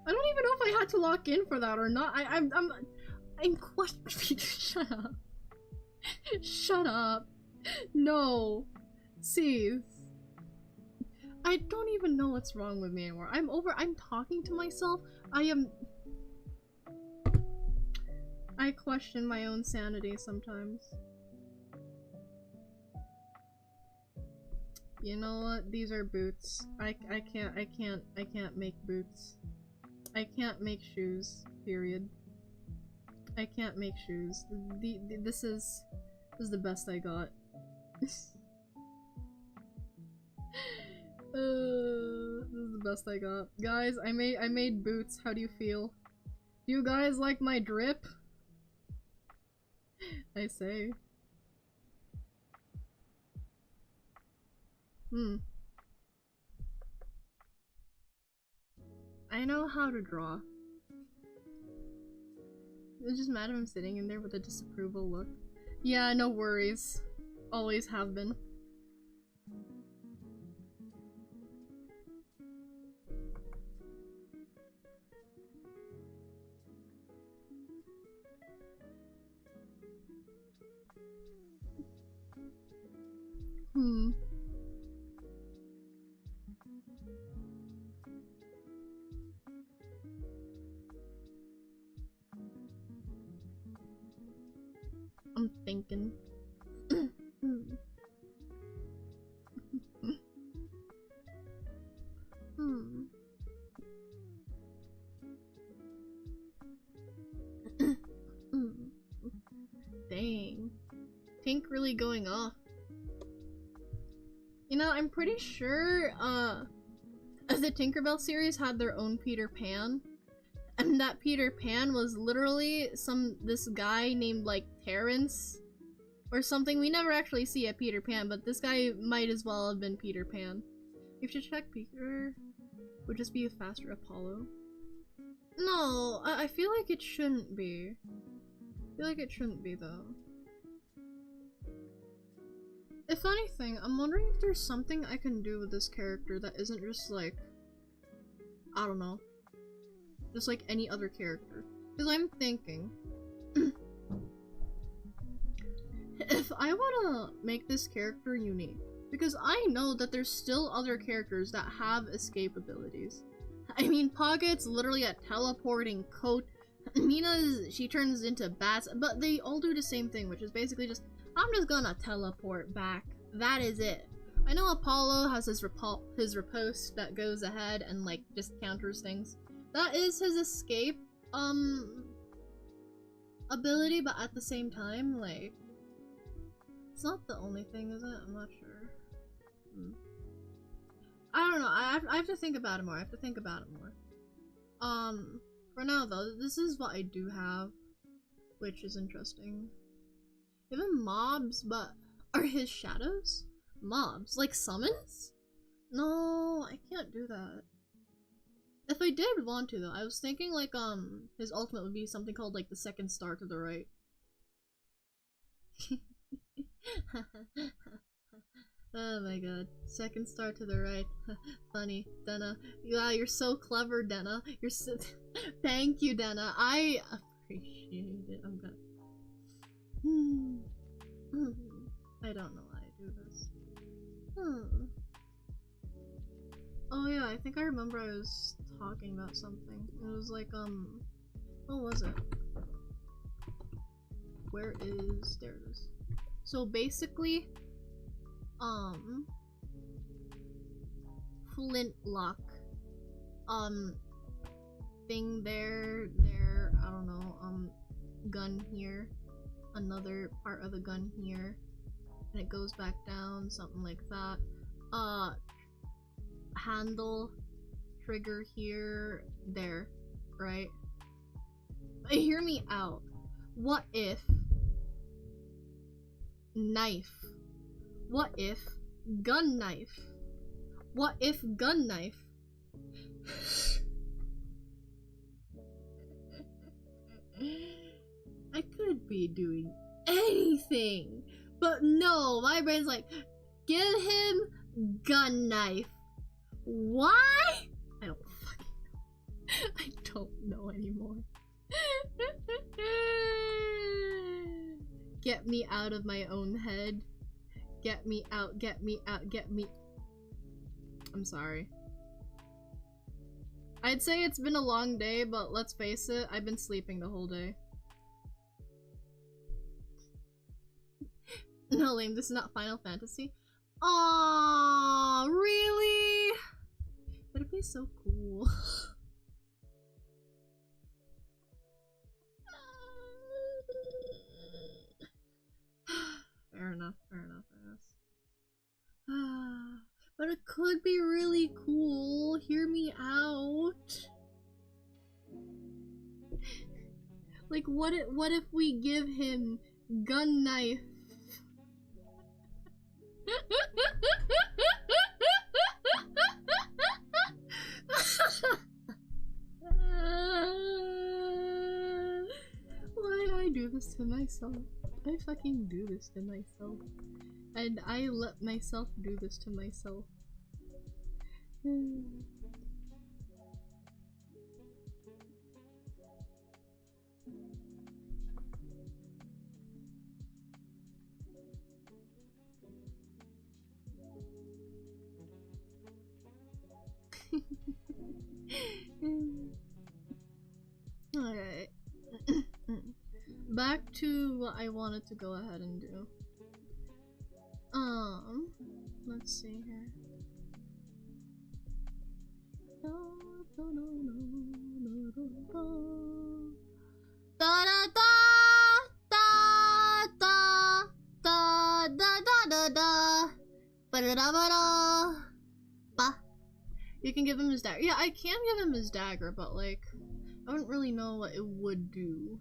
S2: I don't even know if I had to lock in for that or not. I'm questioning. Shut up. Shut up. No. Cease. I don't even know what's wrong with me anymore. I'm talking to myself. I am— I question my own sanity sometimes. You know what? These are boots. I can't make boots. I can't make shoes, period. I can't make shoes. This is the best I got. This is the best I got. Guys, I made boots. How do you feel? Do you guys like my drip? I say. I know how to draw. It's just mad if I'm sitting in there with a disapproval look. Yeah, no worries. Always have been. I'm thinking. Dang. Tink really going off. You know, I'm pretty sure, the Tinkerbell series had their own Peter Pan. And that Peter Pan was literally this guy named, like, Terrence or something. We never actually see a Peter Pan, but this guy might as well have been Peter Pan. You should check Peter. Would just be a faster Apollo. No, I feel like it shouldn't be. I feel like it shouldn't be, though. If anything, I'm wondering if there's something I can do with this character that isn't just like, I don't know, just like any other character. Because I'm thinking, if I want to make this character unique, because I know that there's still other characters that have escape abilities. I mean, Pocket's literally a teleporting coat. Mina, she turns into bats, but they all do the same thing, which is basically just, I'm just gonna teleport back. That is it. I know Apollo has his riposte that goes ahead and like just counters things. That is his escape ability, but at the same time, like, it's not the only thing, is it? I'm not sure. I don't know. I have to think about it more. For now though, this is what I do have, which is interesting. Even mobs, but are his shadows? Mobs? Like summons? No, I can't do that. If I did want to though, I was thinking like his ultimate would be something called like the second star to the right. Oh my god. Second star to the right. Funny. Denna. Yeah, you're so clever, Denna. You're so thank you, Denna. I appreciate it. I'm gonna I don't know why I do this. Oh yeah, I think I remember I was talking about something. It was like, what was it? Where is... there it is. So basically, flintlock, thing there, I don't know, gun here, another part of the gun here, and it goes back down, something like that. Handle, trigger here, there, right? Hear me out. What if knife? What if gun knife? What if gun knife? I could be doing anything, but no, my brain's like, give him gun knife. Why? I don't fucking know. I don't know anymore. Get me out of my own head. Get me out, get me out, get me... I'm sorry. I'd say it's been a long day, but let's face it, I've been sleeping the whole day. No, lame, this is not Final Fantasy. Aww, really? That'd be so cool. Fair enough, I guess. But it could be really cool. Hear me out. Like, what if we give him gun knife? Why I do this to myself? I fucking do this to myself. And I let myself do this to myself. Alright. Back to what I wanted to go ahead and do. Let's see here. Da da da da da da da da da da ba da da ba da ba. You can give him his dagger. Yeah, I can give him his dagger, but like, I don't really know what it would do.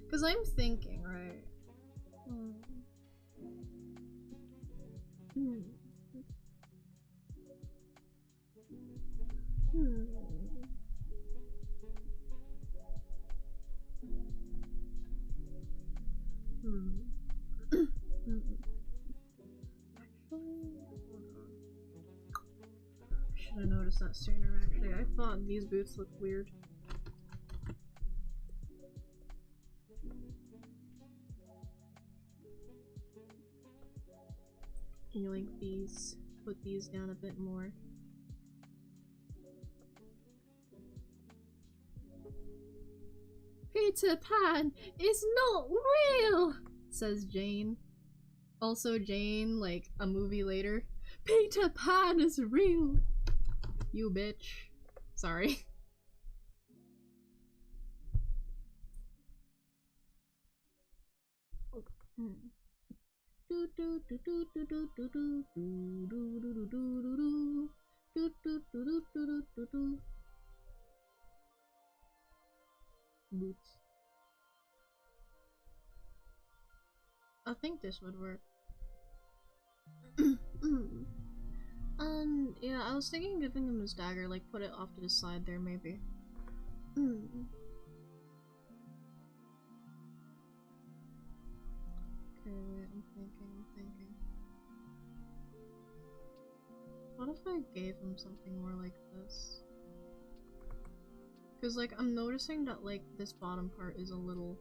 S2: Because I'm thinking, right? Should have noticed that sooner, actually. I thought these boots looked weird. Can you link these? Put these down a bit more. Peter Pan is not real, says Jane. Also Jane, like a movie later. Peter Pan is real. You bitch. Sorry. Boots. I think this would work. Yeah, I was thinking giving him his dagger, like put it off to the side there, maybe. Okay, wait, I'm thinking. What if I gave him something more like this? Cause like, I'm noticing that like, this bottom part is a little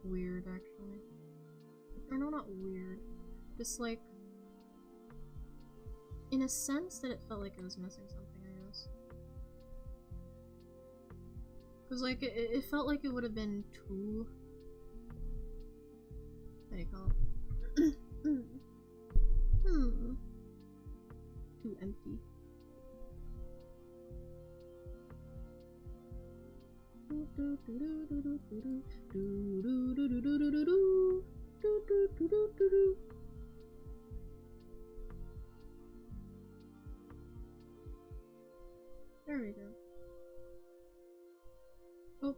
S2: weird, actually. Or no, not weird. Just like, in a sense that it felt like it was missing something, I guess. Cause like, it felt like it would have been too... What do you call it? Too empty. There we go. Oh.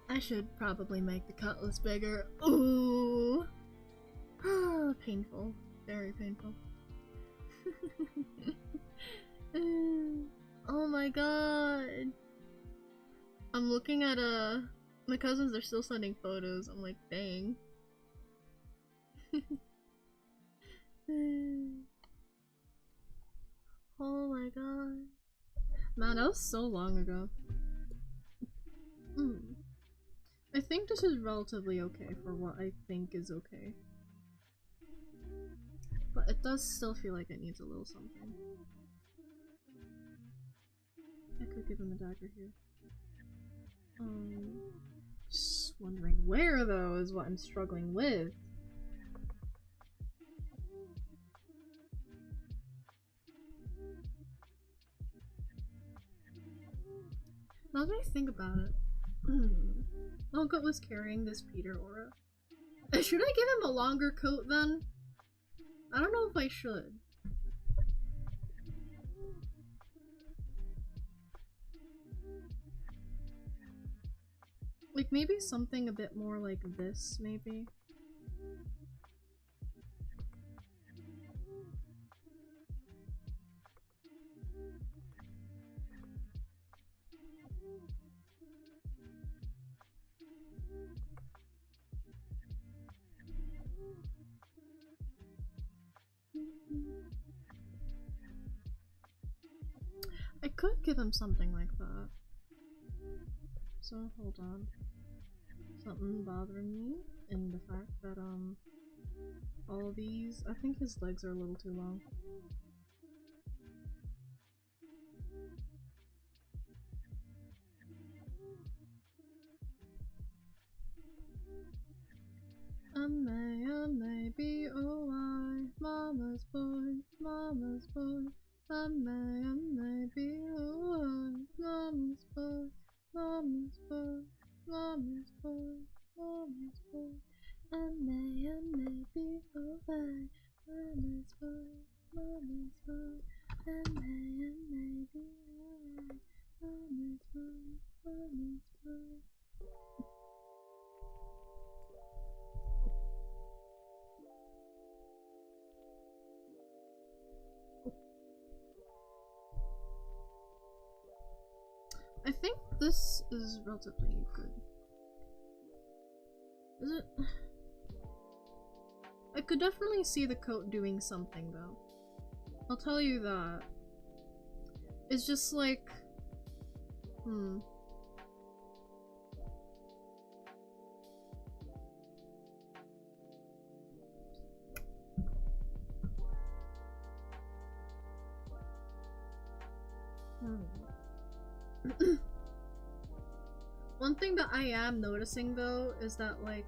S2: I should probably make the cutlass bigger. Ooh! Painful. Very painful. Oh my god. I'm looking at my cousins are still sending photos. I'm like, dang. Oh my god. Man, that was so long ago. I think this is relatively okay for what I think is okay. But it does still feel like it needs a little something. I could give him a dagger here. Just wondering where though is what I'm struggling with. Now that I think about it, Olga was carrying this Peter aura. Should I give him a longer coat then? I don't know if I should. Like maybe something a bit more like this, maybe? I could give him something like that. So, hold on. Something bothering me in the fact that, all these, I think his legs are a little too long. I may be O-I, mama's boy, mama's boy. I may be O-I, mama's boy, mama's boy, mama's boy, mama's boy. I may be O-I, mama's boy, mama's boy. I may be O-I, mama's boy, mama's boy. I think this is relatively good. Is it? I could definitely see the coat doing something though. I'll tell you that. It's just like... One thing that I am noticing though is that like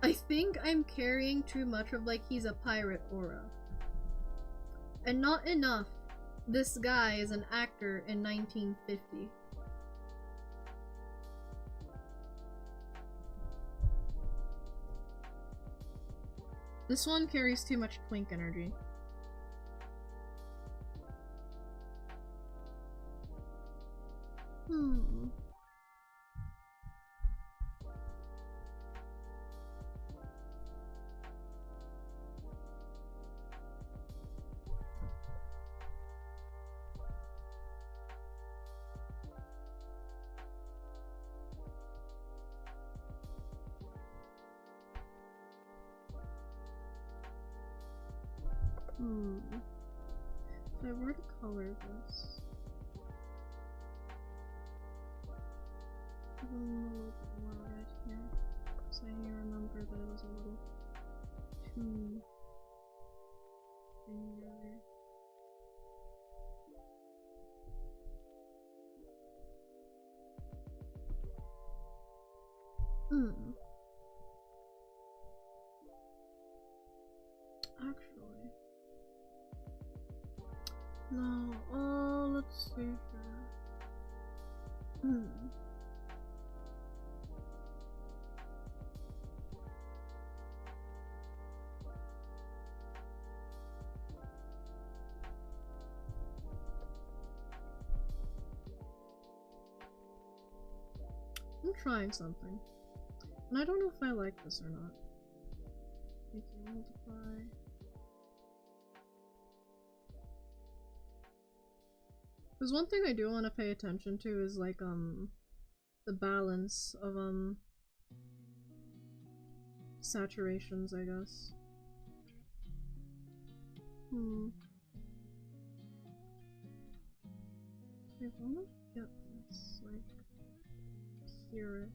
S2: I think I'm carrying too much of like he's a pirate aura. And not enough. This guy is an actor in 1950. This one carries too much twink energy. If I were to color this, give him a little bit more red here, because I remember that it was a little too thin earlier. Actually, no. Oh, let's see here. I'm trying something, and I don't know if I like this or not. Make you multiply. There's one thing I do want to pay attention to is like the balance of saturations, I guess. I want to get this like purish.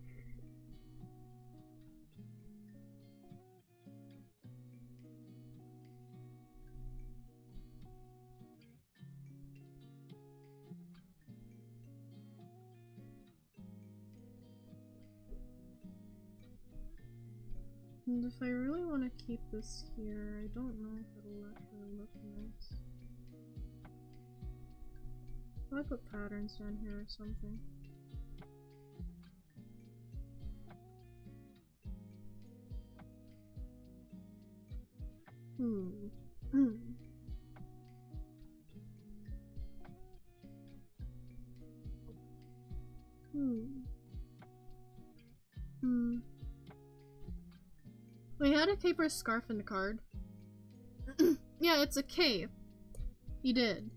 S2: And if I really want to keep this here, I don't know if it'll actually look nice. I'll put patterns down here or something. We had a cape or a scarf in the card. Yeah, it's a cape. He did.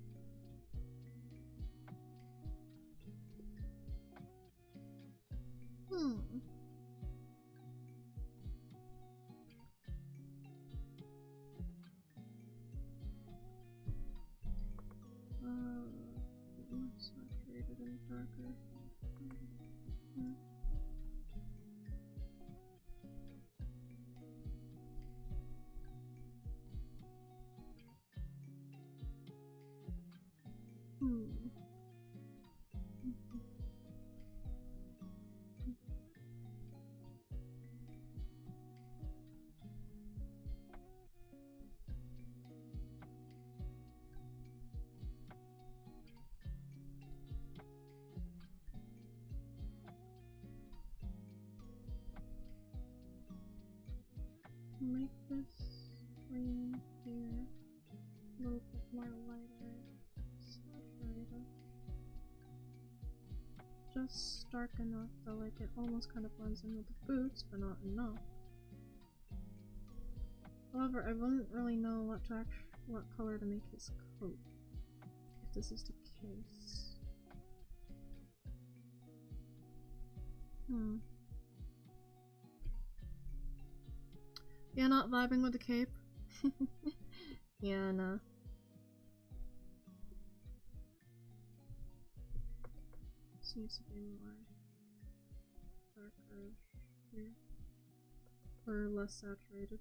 S2: More saturated and darker. Make this green here a little bit more lighter, saturated. Just dark enough that like it almost kind of blends in with the boots, but not enough. However, I wouldn't really know what color to make his coat, if this is the case. Yeah, not vibing with the cape. Yeah, nah. This needs to be more darker here. Or less saturated.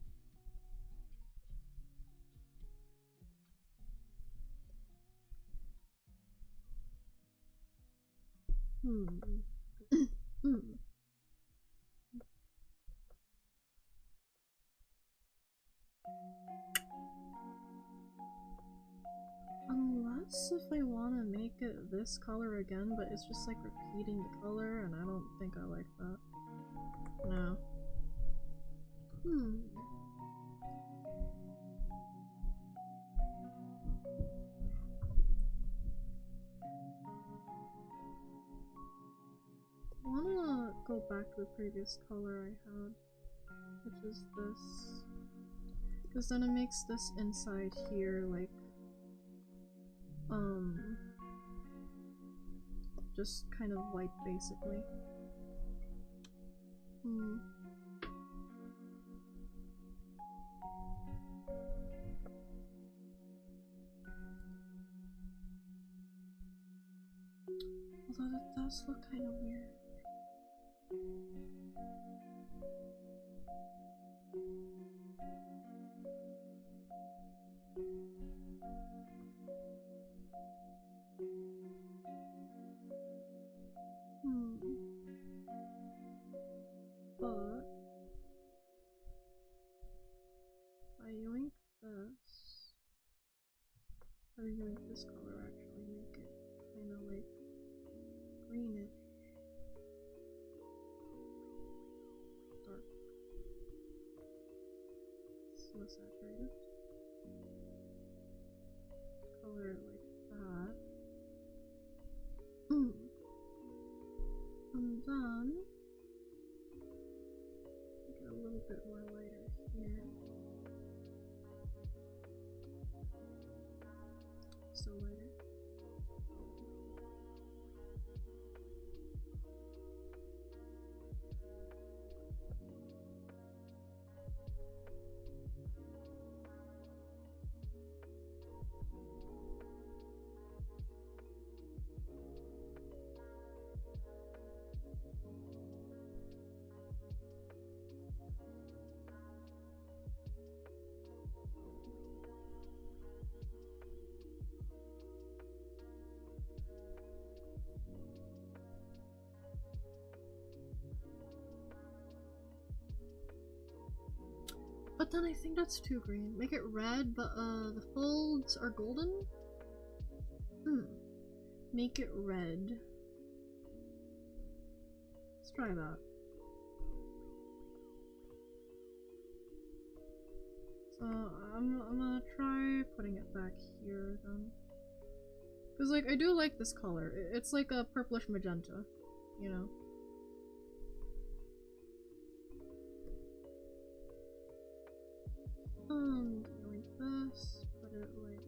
S2: Unless if I want to make it this color again, but it's just like repeating the color, and I don't think I like that. No. I wanna go back to the previous color I had, which is this. Because then it makes this inside here like just kind of white basically. Although that does look kind of weird. But if I yoink this, or yoink this color, actually make it kind of like greenish, dark, it's less saturated, color it like that, and then make it a little bit more lighter here. Still lighter. But then I think that's too green. Make it red, but the folds are golden? Make it red. Let's try that. So I'm gonna try putting it back here then. Cause like I do like this color. It's like a purplish magenta, you know? Like this, put it like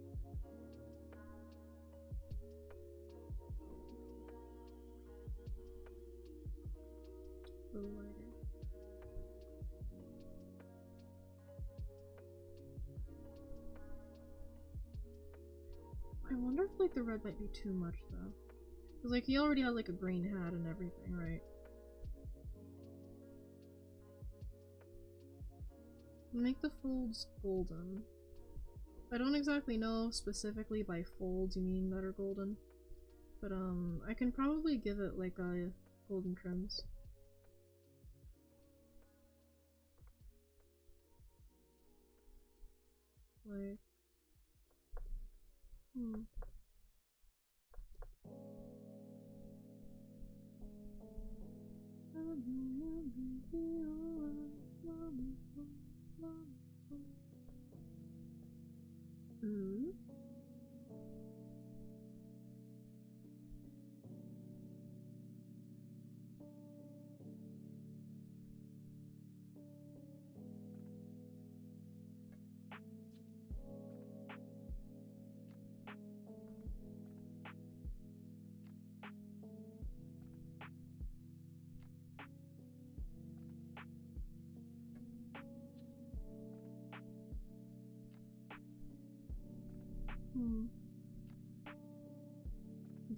S2: a little lighter. I wonder if like the red might be too much though. Cause like he already has like a green hat and everything, right? Make the folds golden. I don't exactly know specifically by folds you mean that are golden. But I can probably give it like a golden trims. Like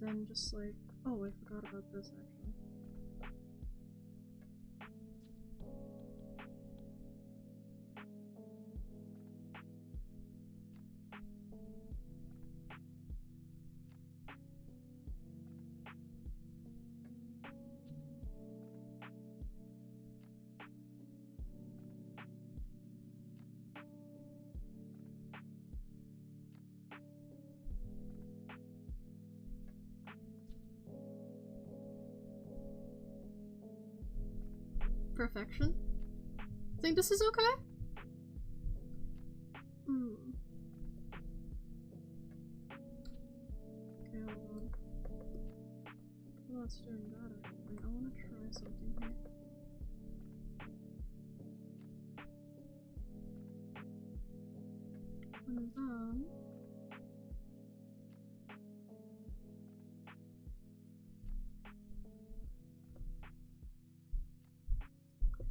S2: then just like, oh, I forgot about this actually. Perfection? Think this is okay? Okay, hold on. Well, that's doing that actually. I want to try something here. And then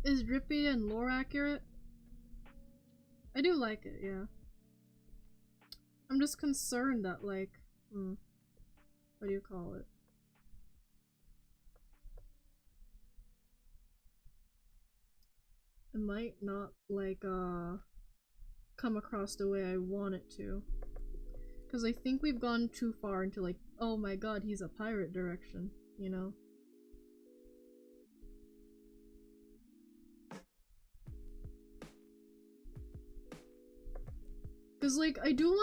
S2: is drippy and lore accurate? I do like it, yeah. I'm just concerned that like, what do you call it? It might not like come across the way I want it to. Cause I think we've gone too far into like, oh my god, he's a pirate direction, you know? Cause like I do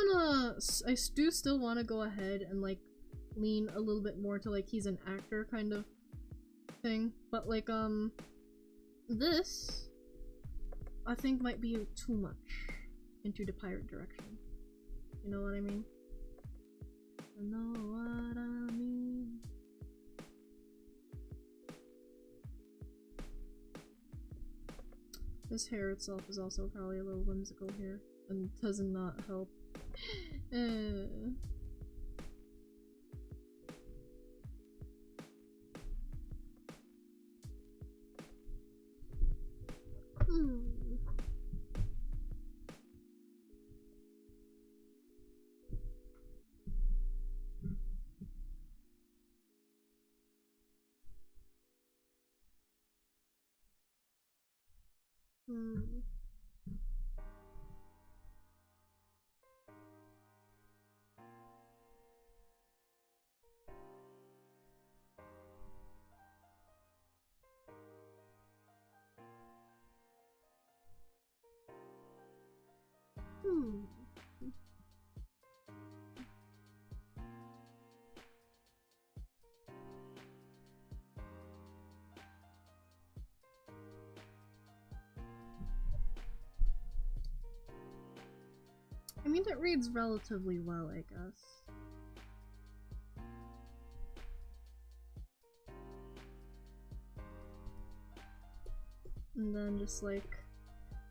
S2: still wanna go ahead and like lean a little bit more to like he's an actor kind of thing, but like this I think might be too much into the pirate direction. You know what I mean? I know what I mean. This hair itself is also probably a little whimsical here. And does not help. Hmm. Hmm. I mean, it reads relatively well, I guess. And then just like,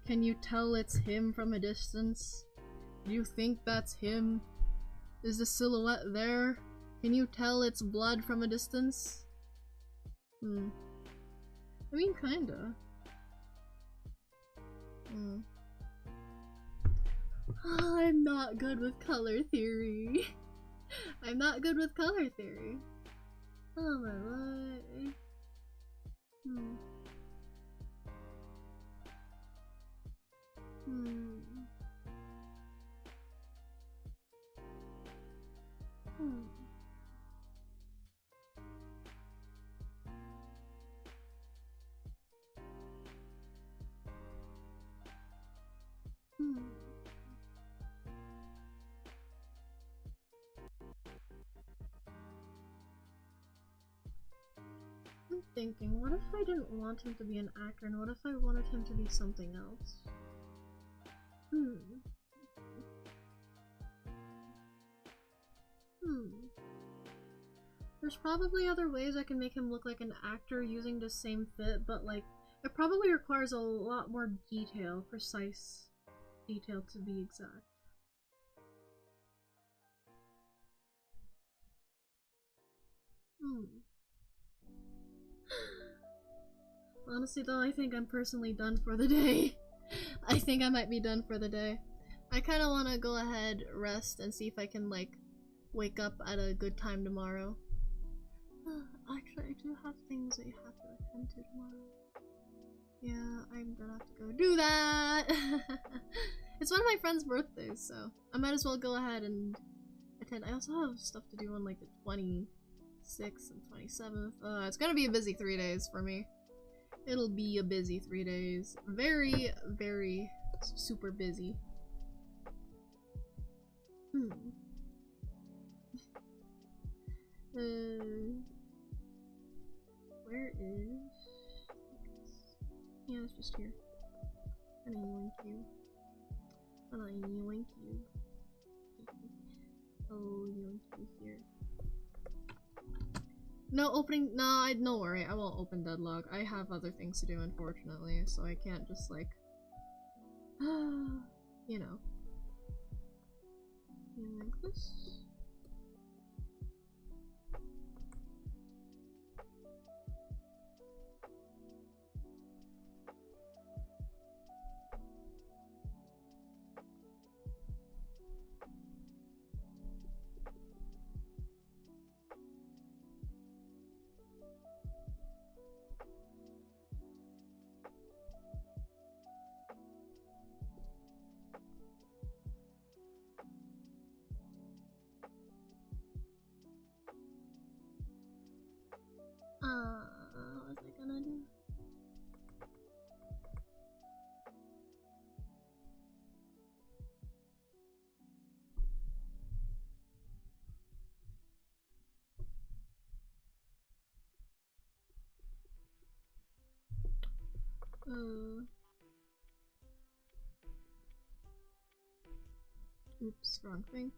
S2: can you tell it's him from a distance? Do you think that's him? Is the silhouette there? Can you tell it's blood from a distance? Hmm. I mean, kinda. Hmm. I'm not good with color theory. I'm not good with color theory. Oh my lord. Hmm. Hmm. Hmm. Hmm. I'm thinking, what if I didn't want him to be an actor, and what if I wanted him to be something else? Hmm. Hmm. There's probably other ways I can make him look like an actor using the same fit, but like, it probably requires a lot more detail, precise detail to be exact. Hmm. Honestly though, I think I'm personally done for the day. I think I might be done for the day. I kind of want to go ahead, rest, and see if I can like wake up at a good time tomorrow. Actually, I do have things I have to attend to tomorrow. Yeah, I'm gonna have to go do that! It's one of my friend's birthdays, so I might as well go ahead and attend. I also have stuff to do on like the 26th and 27th. It's gonna be a busy 3 days for me. It'll be a busy 3 days. Very, very super busy. Hmm. Where is... Yeah, it's just here. I'm gonna yoink you. I'm gonna yoink you. Oh, yoink you here. No opening. No, don't worry. I won't open Deadlock. I have other things to do, unfortunately, so I can't just like, you know. Like this. What was I gonna do? Oops, wrong thing.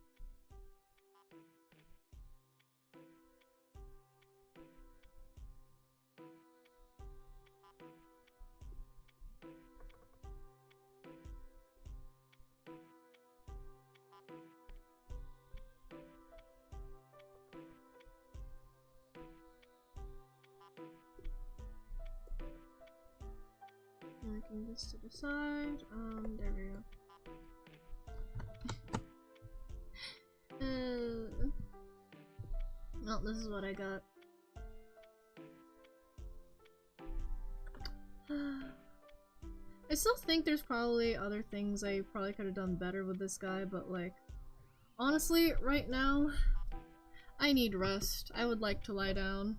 S2: Making this to the side. There we go. No, this is what I got. I still think there's probably other things I probably could have done better with this guy, but like, honestly, right now, I need rest. I would like to lie down.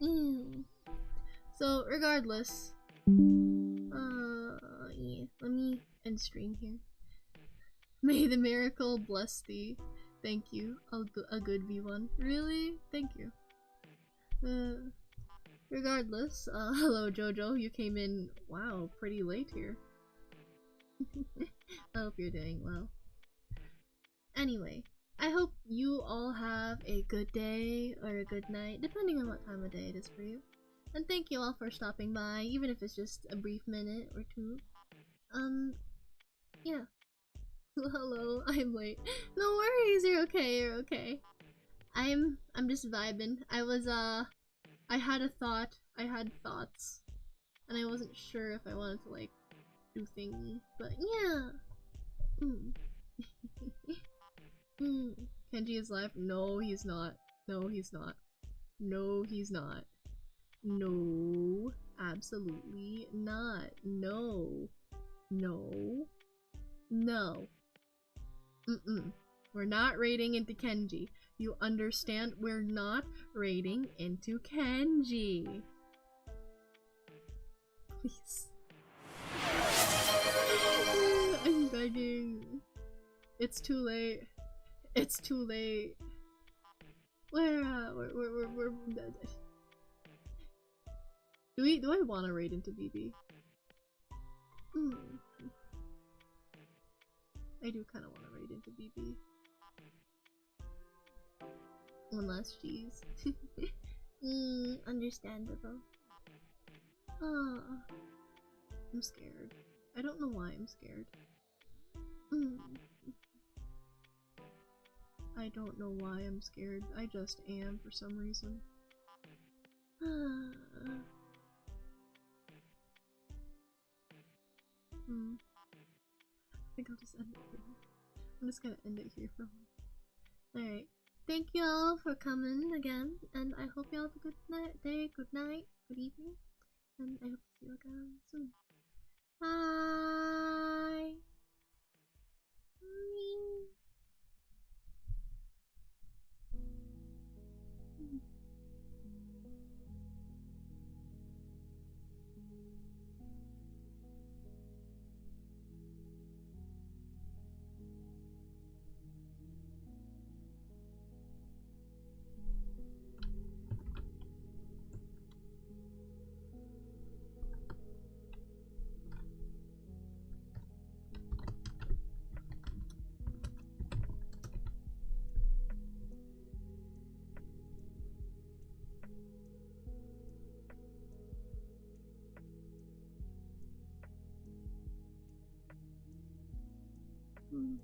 S2: So, regardless, yeah, let me end stream here. May the miracle bless thee. Thank you. A good V1. Really? Thank you. Regardless, hello Jojo, you came in, wow, pretty late here. I hope you're doing well. Anyway, I hope you all have a good day or a good night, depending on what time of day it is for you. And thank you all for stopping by, even if it's just a brief minute or two. Yeah. Hello, I'm late. No worries, you're okay, you're okay. I'm just vibing. I had thoughts, and I wasn't sure if I wanted to, like, do things, but yeah. Kenji is live? No, he's not. No, he's not. No, he's not. No, absolutely not. No. No. No. We're not raiding into Kenji. You understand? We're not raiding into Kenji. Please. I'm begging. It's too late. It's too late. We're do I want to raid into BB? I do kind of want to raid into BB. One last cheese. Understandable. I'm scared. I don't know why I'm scared. I don't know why I'm scared. I just am for some reason. I think I'll just end it here. I'm just gonna end it here for a while. Alright. Thank you all for coming again, and I hope you all have a good day, good night, good evening, and I hope to see you again soon. Bye! Mm.